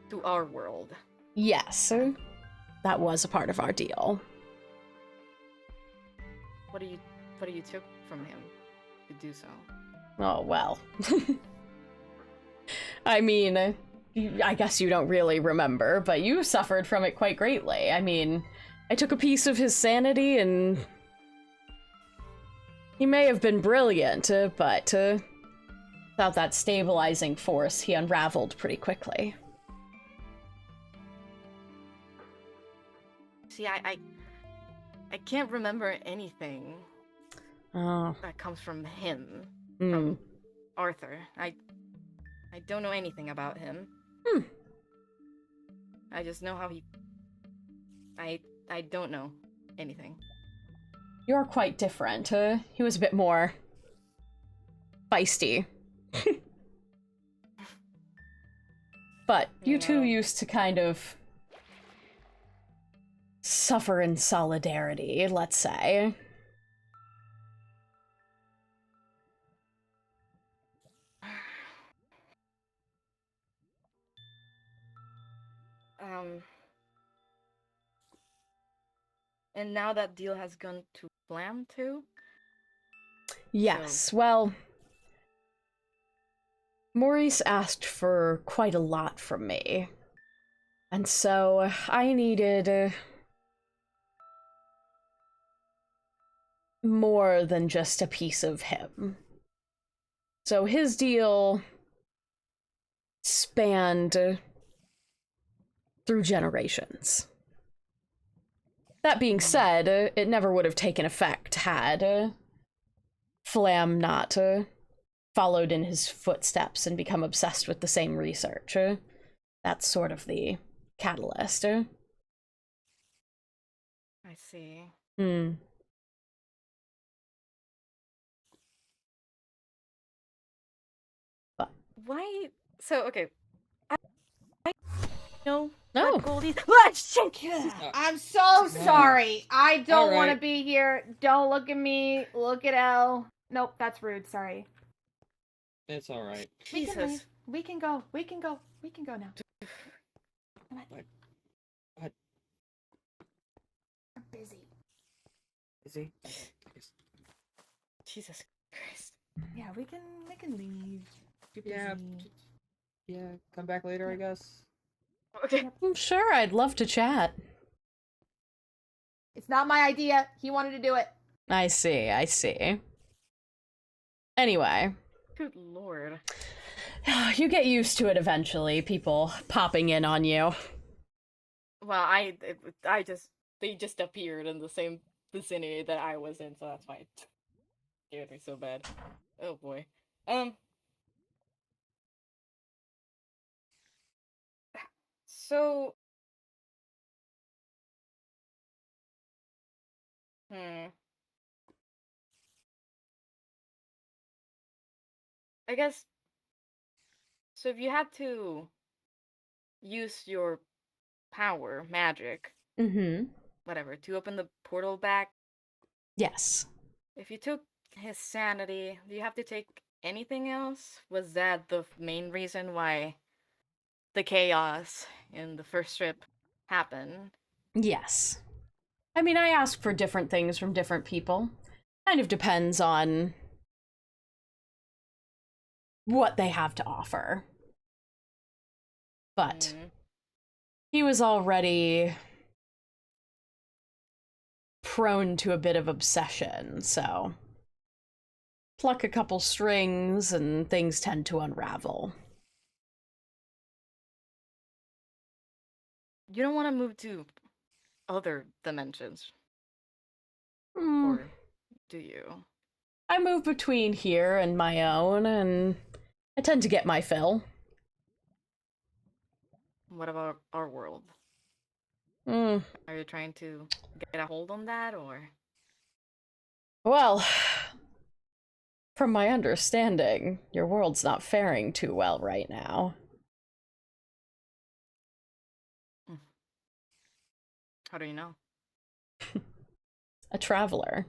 to our world? Yes. That was a part of our deal. What do you took from him to do so? Oh, well. I mean, I guess you don't really remember, but you suffered from it quite greatly. I mean, I took a piece of his sanity and... He may have been brilliant, but without that stabilizing force, he unraveled pretty quickly. See, I can't remember anything that comes from him, from Arthur. I don't know anything about him. I just know how he... I don't know anything. You're quite different. He was a bit more feisty. But you two used to kind of suffer in solidarity, let's say. And now that deal has gone to Flam too? Yes, well... Maurice asked for quite a lot from me. And so I needed... more than just a piece of him. So his deal spanned through generations. That being said, it never would have taken effect had Flam not followed in his footsteps and become obsessed with the same research. That's sort of the catalyst. I see. Why? So, okay. I know what Goldie's... I'm so sorry. I don't want to be here. Don't look at me. Look at Elle. Nope, that's rude. Sorry. It's alright. We can leave. We can go. We can go. We can go now. Come on. What? I'm busy. Busy? Jesus Christ. Yeah, we can leave. Yeah. Yeah, come back later, I guess. Okay. I'm sure I'd love to chat. It's not my idea. He wanted to do it. I see, I see. Anyway. Good lord. You get used to it eventually, people popping in on you. Well, they just appeared in the same vicinity that I was in, so that's why it scared me so bad. Oh boy. So... I guess... So if you had to use your power, magic, whatever, to open the portal back... Yes. If you took his sanity, do you have to take anything else? Was that the main reason why the chaos in the first trip happened? Yes. I mean, I ask for different things from different people. Kind of depends on what they have to offer. But he was already prone to a bit of obsession, so pluck a couple strings and things tend to unravel. You don't want to move to other dimensions? Or do you? I move between here and my own, and I tend to get my fill. What about our world? Are you trying to get a hold on that, or? Well, from my understanding, your world's not faring too well right now. How do you know? A traveler.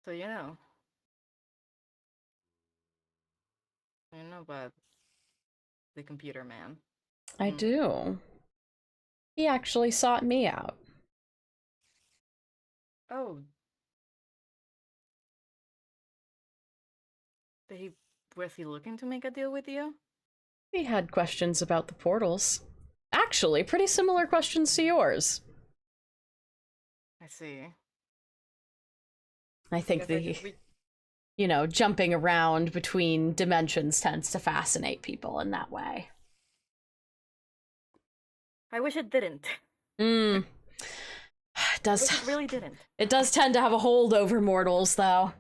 So you know. You know about the computer man. I do. He actually sought me out. Oh. Was he looking to make a deal with you? He had questions about the portals. Actually, pretty similar questions to yours. I see. I think you know, jumping around between dimensions tends to fascinate people in that way. I wish it didn't. It does. It really didn't. It does tend to have a hold over mortals, though.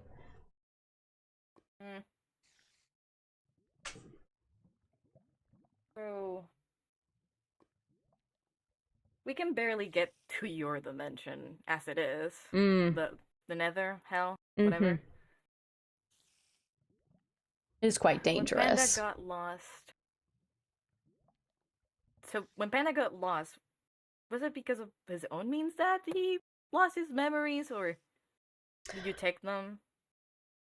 So we can barely get to your dimension as it is. The nether, hell, whatever. It is quite dangerous. When Panda got lost. So when Panda got lost, was it because of his own means that he lost his memories, or did you take them?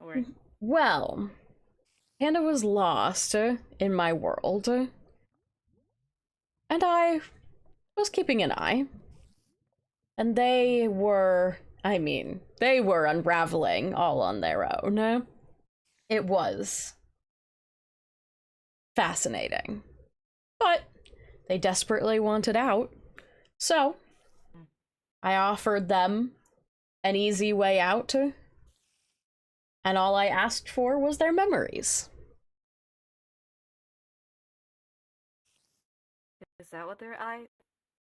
Or well, Panda was lost in my world, and I was keeping an eye. And they were unraveling all on their own. It was fascinating. But they desperately wanted out. So I offered them an easy way out, and all I asked for was their memories. Is that what their eye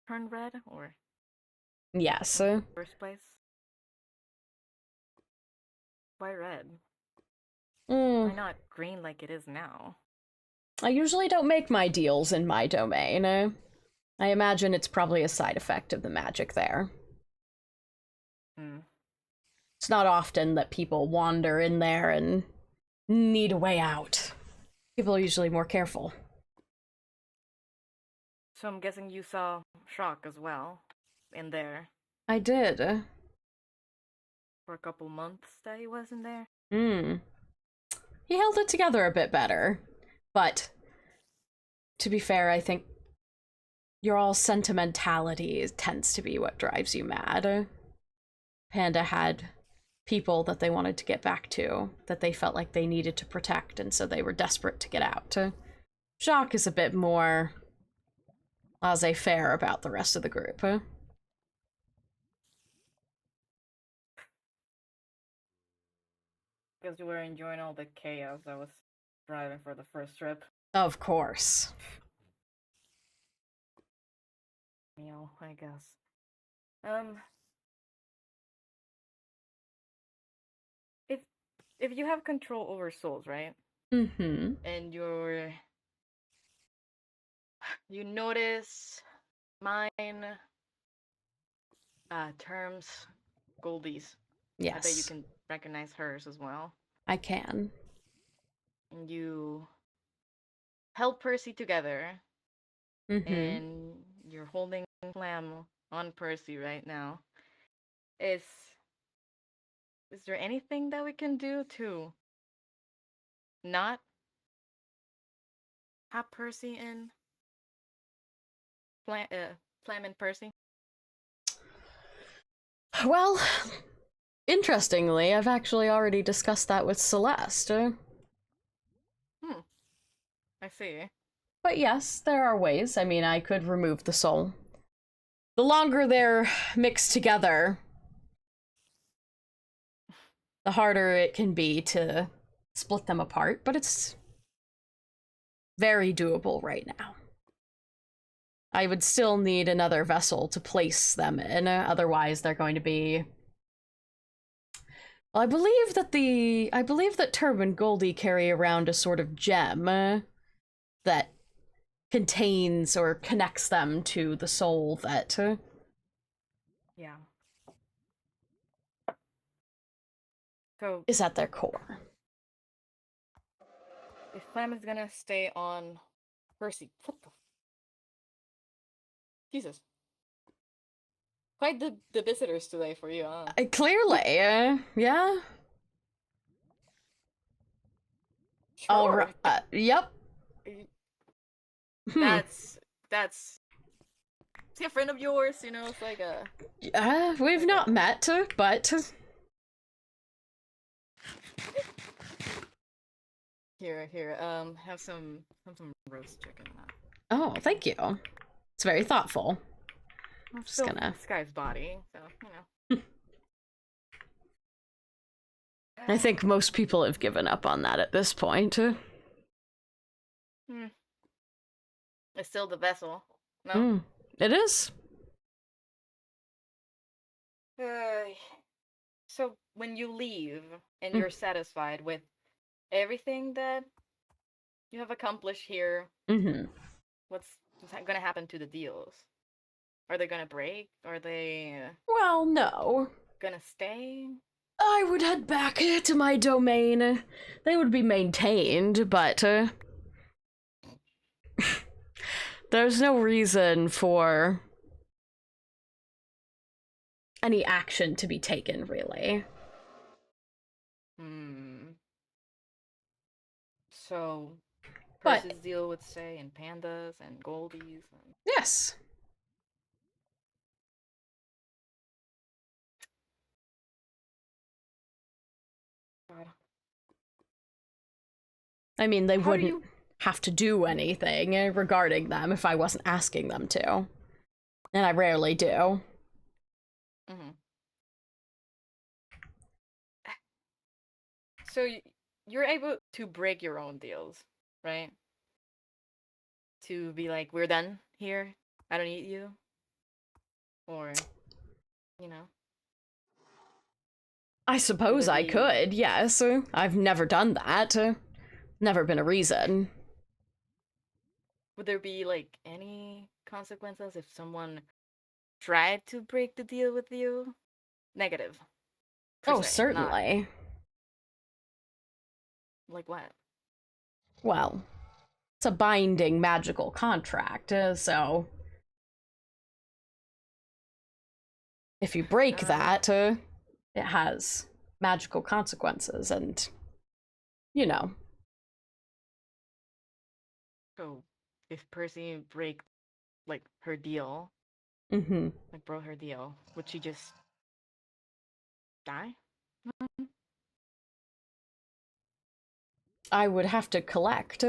turned red, or? Yes. First place? Why red? Why not green like it is now? I usually don't make my deals in my domain. I imagine it's probably a side effect of the magic there. It's not often that people wander in there and need a way out. People are usually more careful. So I'm guessing you saw Shock as well, in there. I did. For a couple months that he was in there. He held it together a bit better. But, to be fair, I think your all sentimentality tends to be what drives you mad. Panda had people that they wanted to get back to, that they felt like they needed to protect, and so they were desperate to get out. Jacques is a bit more laissez-faire about the rest of the group. Because you were enjoying all the chaos that was driving for the first trip. Of course. I guess. If you have control over souls, right? Mm-hmm. And you notice mine terms Goldie's. Yes. I bet you can recognize hers as well. I can. And you held Percy together. Mm-hmm. And you're holding Flam on Percy right now. Is there anything that we can do to not have Percy in Flam and Percy? Well, interestingly, I've actually already discussed that with Celeste. I see. But yes, there are ways. I mean, I could remove the soul. The longer they're mixed together, the harder it can be to split them apart, but it's very doable right now. I would still need another vessel to place them in, otherwise they're going to be... Well, I believe that Turb and Goldie carry around a sort of gem that contains or connects them to the soul that... Yeah. So is at their core. If Flam is gonna stay on Percy, what the... Jesus. Quite the visitors today for you, huh? Clearly, yeah. Sure. All right. Yep. That's is he a friend of yours? You know, it's like a... We've not met, but... Here, have some roast chicken. Oh, thank you. It's very thoughtful. I'm Just still gonna... this guy's body, so, you know. I think most people have given up on that at this point. It's still the vessel, no? It is. So when you leave and you're satisfied with everything that you have accomplished here, what's gonna happen to the deals? Are they gonna break? Are they... Well, no. Gonna stay? I would head back to my domain. They would be maintained, but... there's no reason for any action to be taken, really. So, Percy's deal would stay, and Pandas, and Goldies, and... Yes. God. I mean, they wouldn't have to do anything regarding them if I wasn't asking them to. And I rarely do. So you're able to break your own deals, right? To be like, we're done here, I don't need you. Or, you know. I suppose I could, yes. I've never done that. Never been a reason. Would there be, like, any consequences if someone tried to break the deal with you? Negative. Oh, certainly. Like what? Well, it's a binding magical contract, so... if you break that, it has magical consequences, and... you know. So, if Percy break, like, her deal... like, broke her deal, would she just... die? I would have to collect.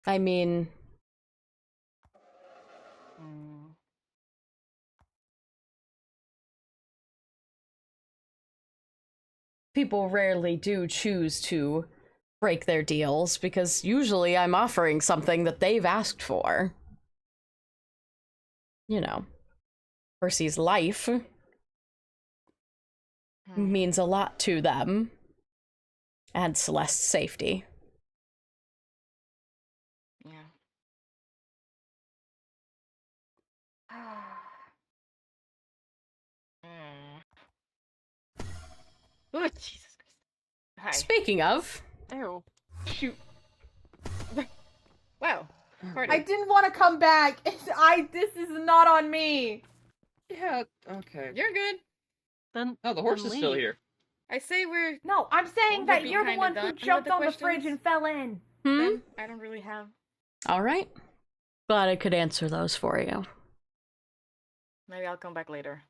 I mean... People rarely do choose to break their deals, because usually I'm offering something that they've asked for. You know, Percy's life means a lot to them, and Celeste's safety. Yeah. Oh, Jesus Christ. Hi. Speaking of... Ew. Shoot. Wow. I didn't want to come back. This is not on me. Yeah, okay. You're good. Then No, the horse is still here. I say we're... No, I'm saying We'll that be you're the kinda one done who with jumped the on the fridge questions. and fell in. Then I don't really have... Alright. Glad I could answer those for you. Maybe I'll come back later.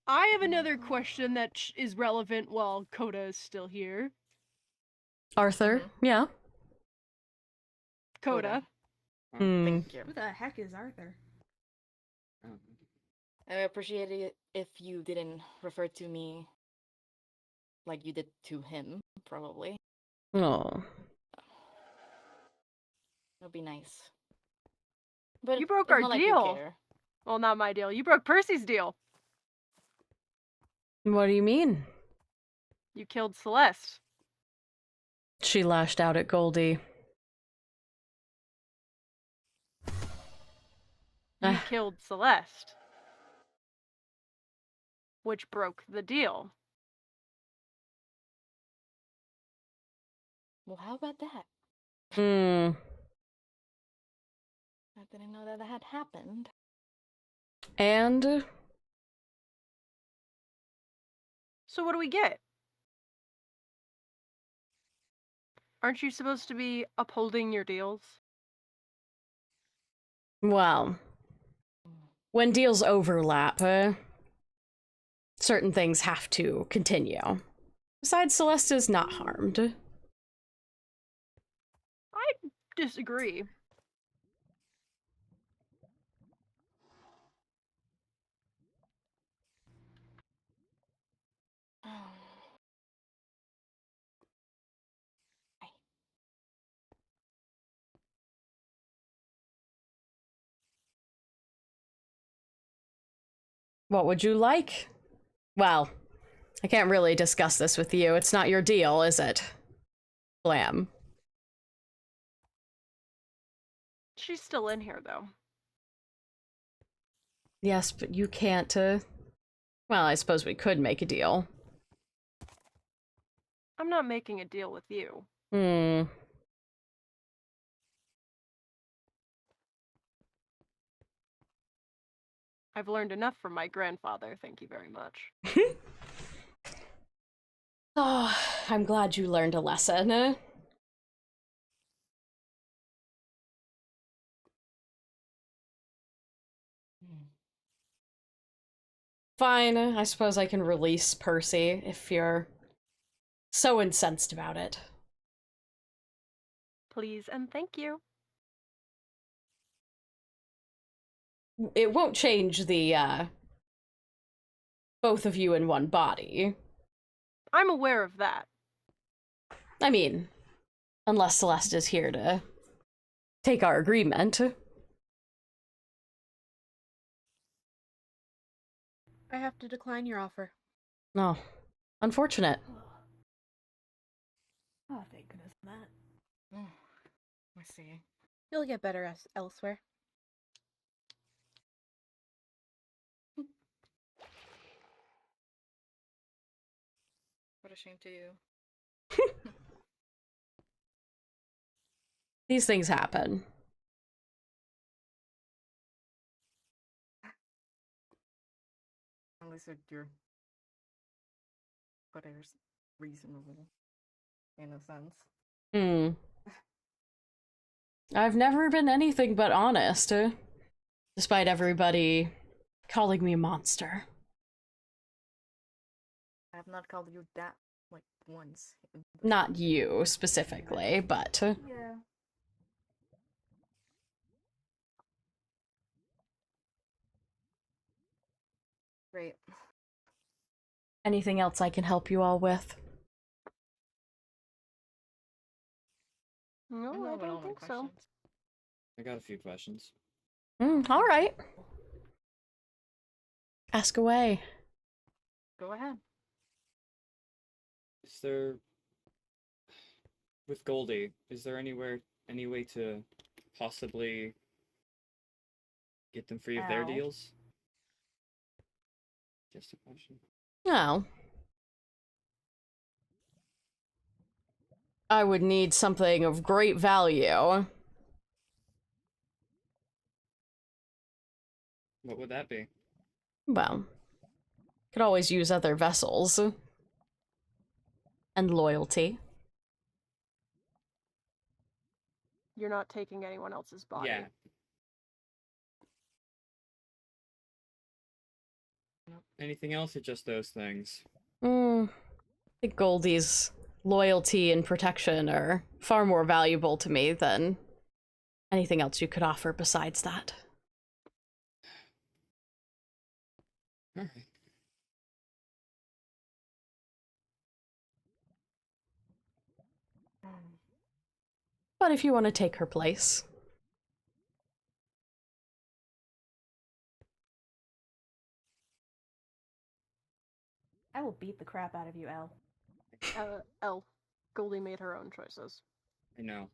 I have another question that is relevant while Coda is still here. Arthur, yeah? Coda. Thank you. Who the heck is Arthur? I would appreciate it if you didn't refer to me like you did to him, probably. Oh. That'd be nice. But You broke it's our not like you deal. care. Well, not my deal. You broke Percy's deal. What do you mean? You killed Celeste. She lashed out at Goldie. You killed Celeste. Which broke the deal. Well, how about that? Hmm. I didn't know that had happened. And? So what do we get? Aren't you supposed to be upholding your deals? Well, when deals overlap, certain things have to continue. Besides, Celeste is not harmed. I disagree. What would you like? Well, I can't really discuss this with you. It's not your deal, is it? Blam. She's still in here, though. Yes, but you can't, Well, I suppose we could make a deal. I'm not making a deal with you. Hmm. I've learned enough from my grandfather, thank you very much. Oh, I'm glad you learned a lesson. Fine, I suppose I can release Percy if you're so incensed about it. Please and thank you. It won't change the, both of you in one body. I'm aware of that. I mean, unless Celeste is here to take our agreement. I have to decline your offer. No. Unfortunate. Oh, thank goodness for that. I see. You'll get better elsewhere. What a shame to you. These things happen. At least your whatever's reasonable, in a sense. Hmm. I've never been anything but honest, despite everybody calling me a monster. I have not called you that, like, once. Not you, specifically, but... Yeah. Great. Anything else I can help you all with? No, I don't think so. I got a few questions. All right. Ask away. Go ahead. Is there, with Goldie, is there any way to possibly get them free of their Ow. deals? Just a question. No. I would need something of great value. What would that be? Well, could always use other vessels. And loyalty. You're not taking anyone else's body. Yeah. Anything else or just those things? I think Goldie's loyalty and protection are far more valuable to me than anything else you could offer besides that. Alright. But if you want to take her place. I will beat the crap out of you, Elle. Elle. Goldie made her own choices. I know.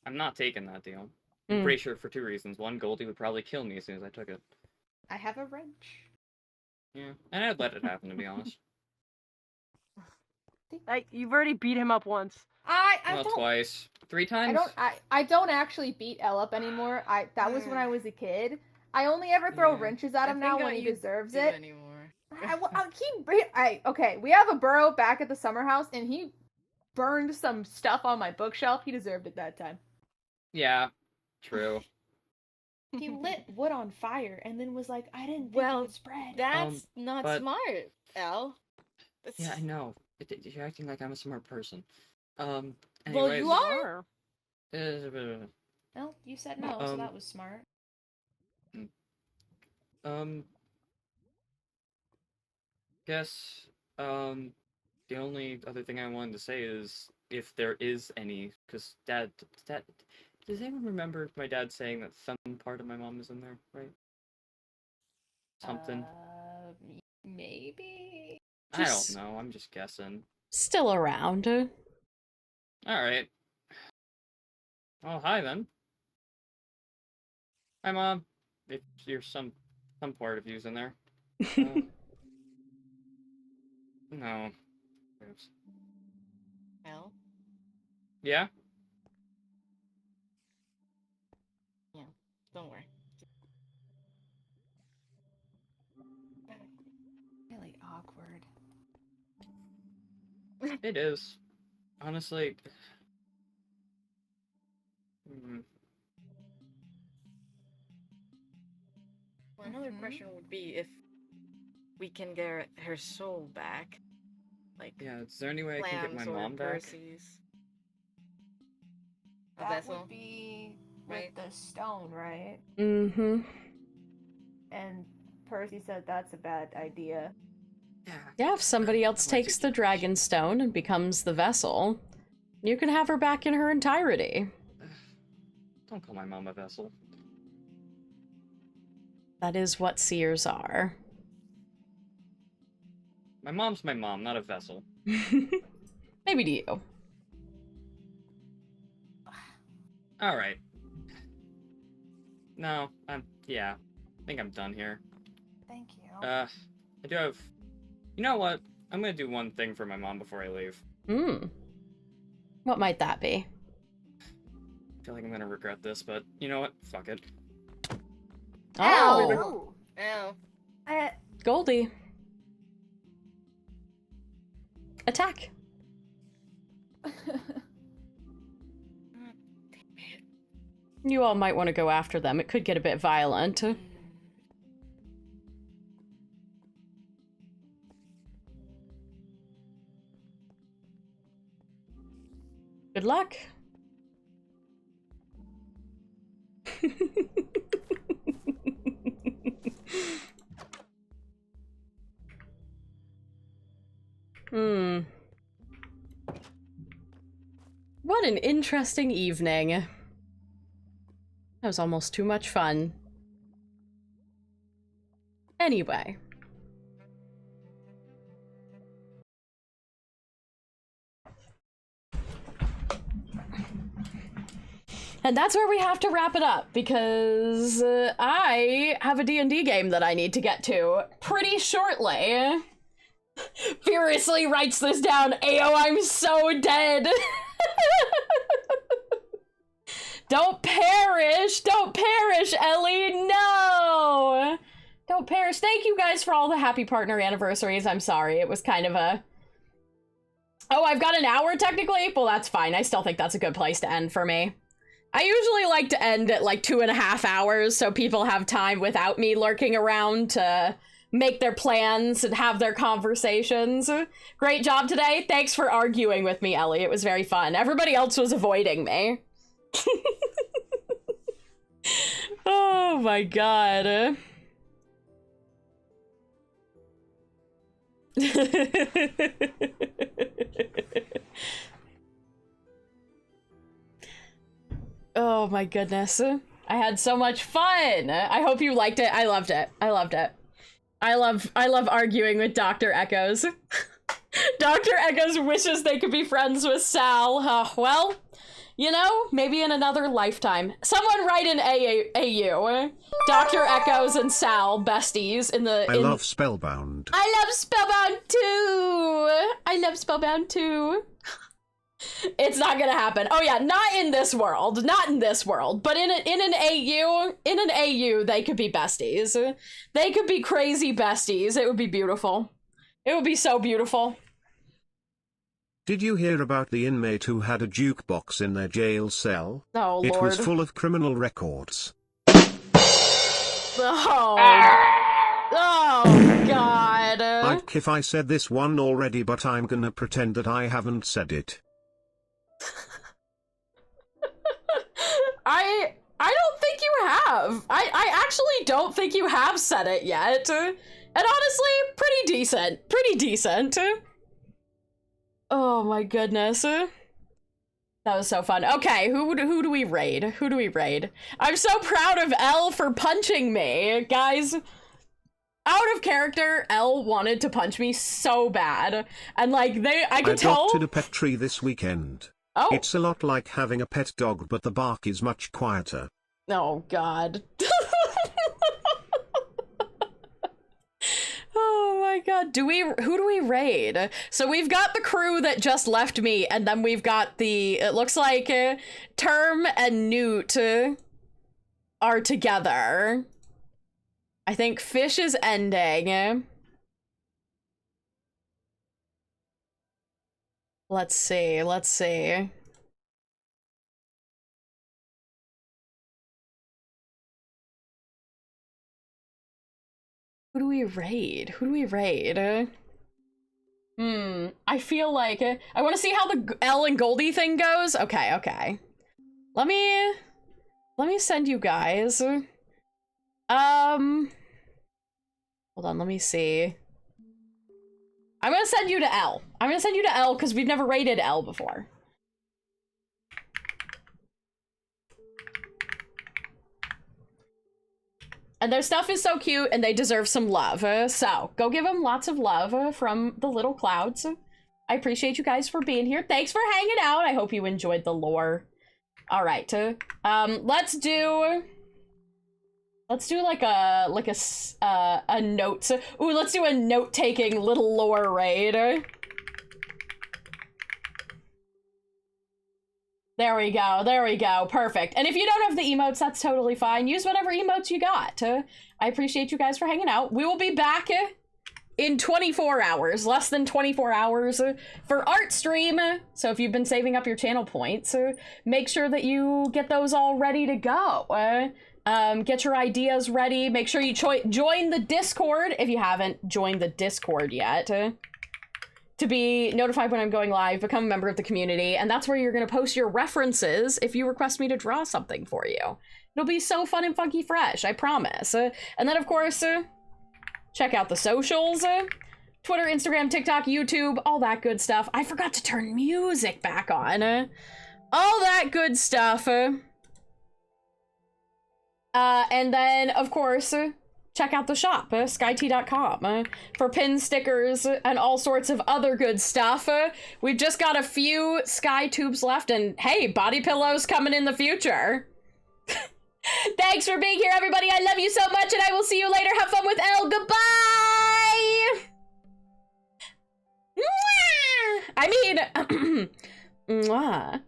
I'm not taking that deal. I'm pretty sure for two reasons. One, Goldie would probably kill me as soon as I took it. I have a wrench. Yeah, and I'd let it happen, to be honest. You've already beat him up once. I Well, don't. twice. 3 times? I don't actually beat Elle up anymore. That was when I was a kid. I only ever throw wrenches at him now when he deserves it. Okay, we have a burrow back at the summer house, and he burned some stuff on my bookshelf. He deserved it that time. Yeah, true. He lit wood on fire and then was like, I didn't think it would spread. That's not but- smart, Elle. Yeah, I know. You're acting like I'm a smart person. Well, Anyways, you are. uh, No, you said no, so that was smart. Guess, the only other thing I wanted to say is if there is any, because Dad, does anyone remember my dad saying that some part of my mom is in there, right? Something? Maybe. I don't know, I'm just guessing. Still around. Alright. Oh, hi then. Hi, Mom. If you're some part of you's in there. No. Oops. Elle? Yeah? Yeah, don't worry. Really awkward. It is. Honestly. Well, another question would be if we can get her soul back. Like, Yeah, is there any way I can get my Lamb's or mom back? Percy's. A That vessel? would be with Right. the stone, right? Mm-hmm. And Percy said that's a bad idea. Yeah, if somebody else takes the dragon stone and becomes the vessel, you can have her back in her entirety. Don't call my mom a vessel. That is what seers are. My mom's my mom, not a vessel. Maybe to you. Alright. No, yeah. I think I'm done here. Thank you. I do have... You know what? I'm gonna do one thing for my mom before I leave. What might that be? I feel like I'm gonna regret this, but you know what? Fuck it. Oh! Ow. Goldie. Attack. You all might want to go after them. It could get a bit violent. Good luck. What an interesting evening. That was almost too much fun. Anyway. And that's where we have to wrap it up, because I have a D&D game that I need to get to pretty shortly. Furiously writes this down. Ayo, I'm so dead. Don't perish, Ellie, no! Don't perish. Thank you guys for all the happy partner anniversaries. I'm sorry, it was kind of a... Oh, I've got an hour technically? Well, that's fine. I still think that's a good place to end for me. I usually like to end at like 2.5 hours so people have time without me lurking around to make their plans and have their conversations. Great job today. Thanks for arguing with me, Ellie. It was very fun. Everybody else was avoiding me. Oh my god. Oh my goodness. I had so much fun. I hope you liked it. I loved it. I loved it. I love arguing with Dr. Echoes. Dr. Echoes wishes they could be friends with Sal. Well, you know, maybe in another lifetime. Someone write an AU. Dr. Echoes and Sal, besties in the... I love Spellbound. I love Spellbound too. I love Spellbound too. It's not gonna happen. Oh yeah, not in this world. Not in this world. But in an AU, they could be besties. They could be crazy besties. It would be beautiful. It would be so beautiful. Did you hear about the inmate who had a jukebox in their jail cell? Oh, It was Lord. full of criminal records. Oh. Oh, God. Like if I said this one already, but I'm gonna pretend that I haven't said it. I don't think you have. I actually don't think you have said it yet. And honestly, pretty decent. Pretty decent. Oh my goodness. That was so fun. Okay, who do we raid? Who do we raid? I'm so proud of Elle for punching me, guys. Out of character, Elle wanted to punch me so bad. And like, I could tell... adopted a pet tree this weekend. Oh. It's a lot like having a pet dog, but the bark is much quieter. Oh, God. Oh my god, who do we raid? So we've got the crew that just left me, and then we've got it looks like Term and Newt are together. I think Fish is ending. Let's see. Who do we raid? I feel like I want to see how the Elle and Goldie thing goes. Okay. Let me send you guys. Hold on, let me see. I'm gonna send you to Elle. Because we've never raided Elle before. And their stuff is so cute, and they deserve some love. So, go give them lots of love from the little clouds. I appreciate you guys for being here. Thanks for hanging out. I hope you enjoyed the lore. All right. Let's do like a note. Ooh, let's do a note-taking little lore raid. There we go, perfect. And if you don't have the emotes, that's totally fine. Use whatever emotes you got. I appreciate you guys for hanging out. We will be back in 24 hours, less than 24 hours for art stream. So if you've been saving up your channel points, make sure that you get those all ready to go. Get your ideas ready. Make sure you join the Discord if you haven't joined the Discord yet. To be notified when I'm going live, become a member of the community, and that's where you're going to post your references if you request me to draw something for you. It'll be so fun and funky fresh, I promise. And then, of course, check out the socials. Twitter, Instagram, TikTok, YouTube, all that good stuff. I forgot to turn music back on. All that good stuff. And then, of course, check out the shop, skyt.com, for pins, stickers, and all sorts of other good stuff. We've just got a few Sky tubes left, and hey, body pillows coming in the future. Thanks for being here, everybody. I love you so much, and I will see you later. Have fun with Elle. Goodbye! Mwah! I mean, mwah.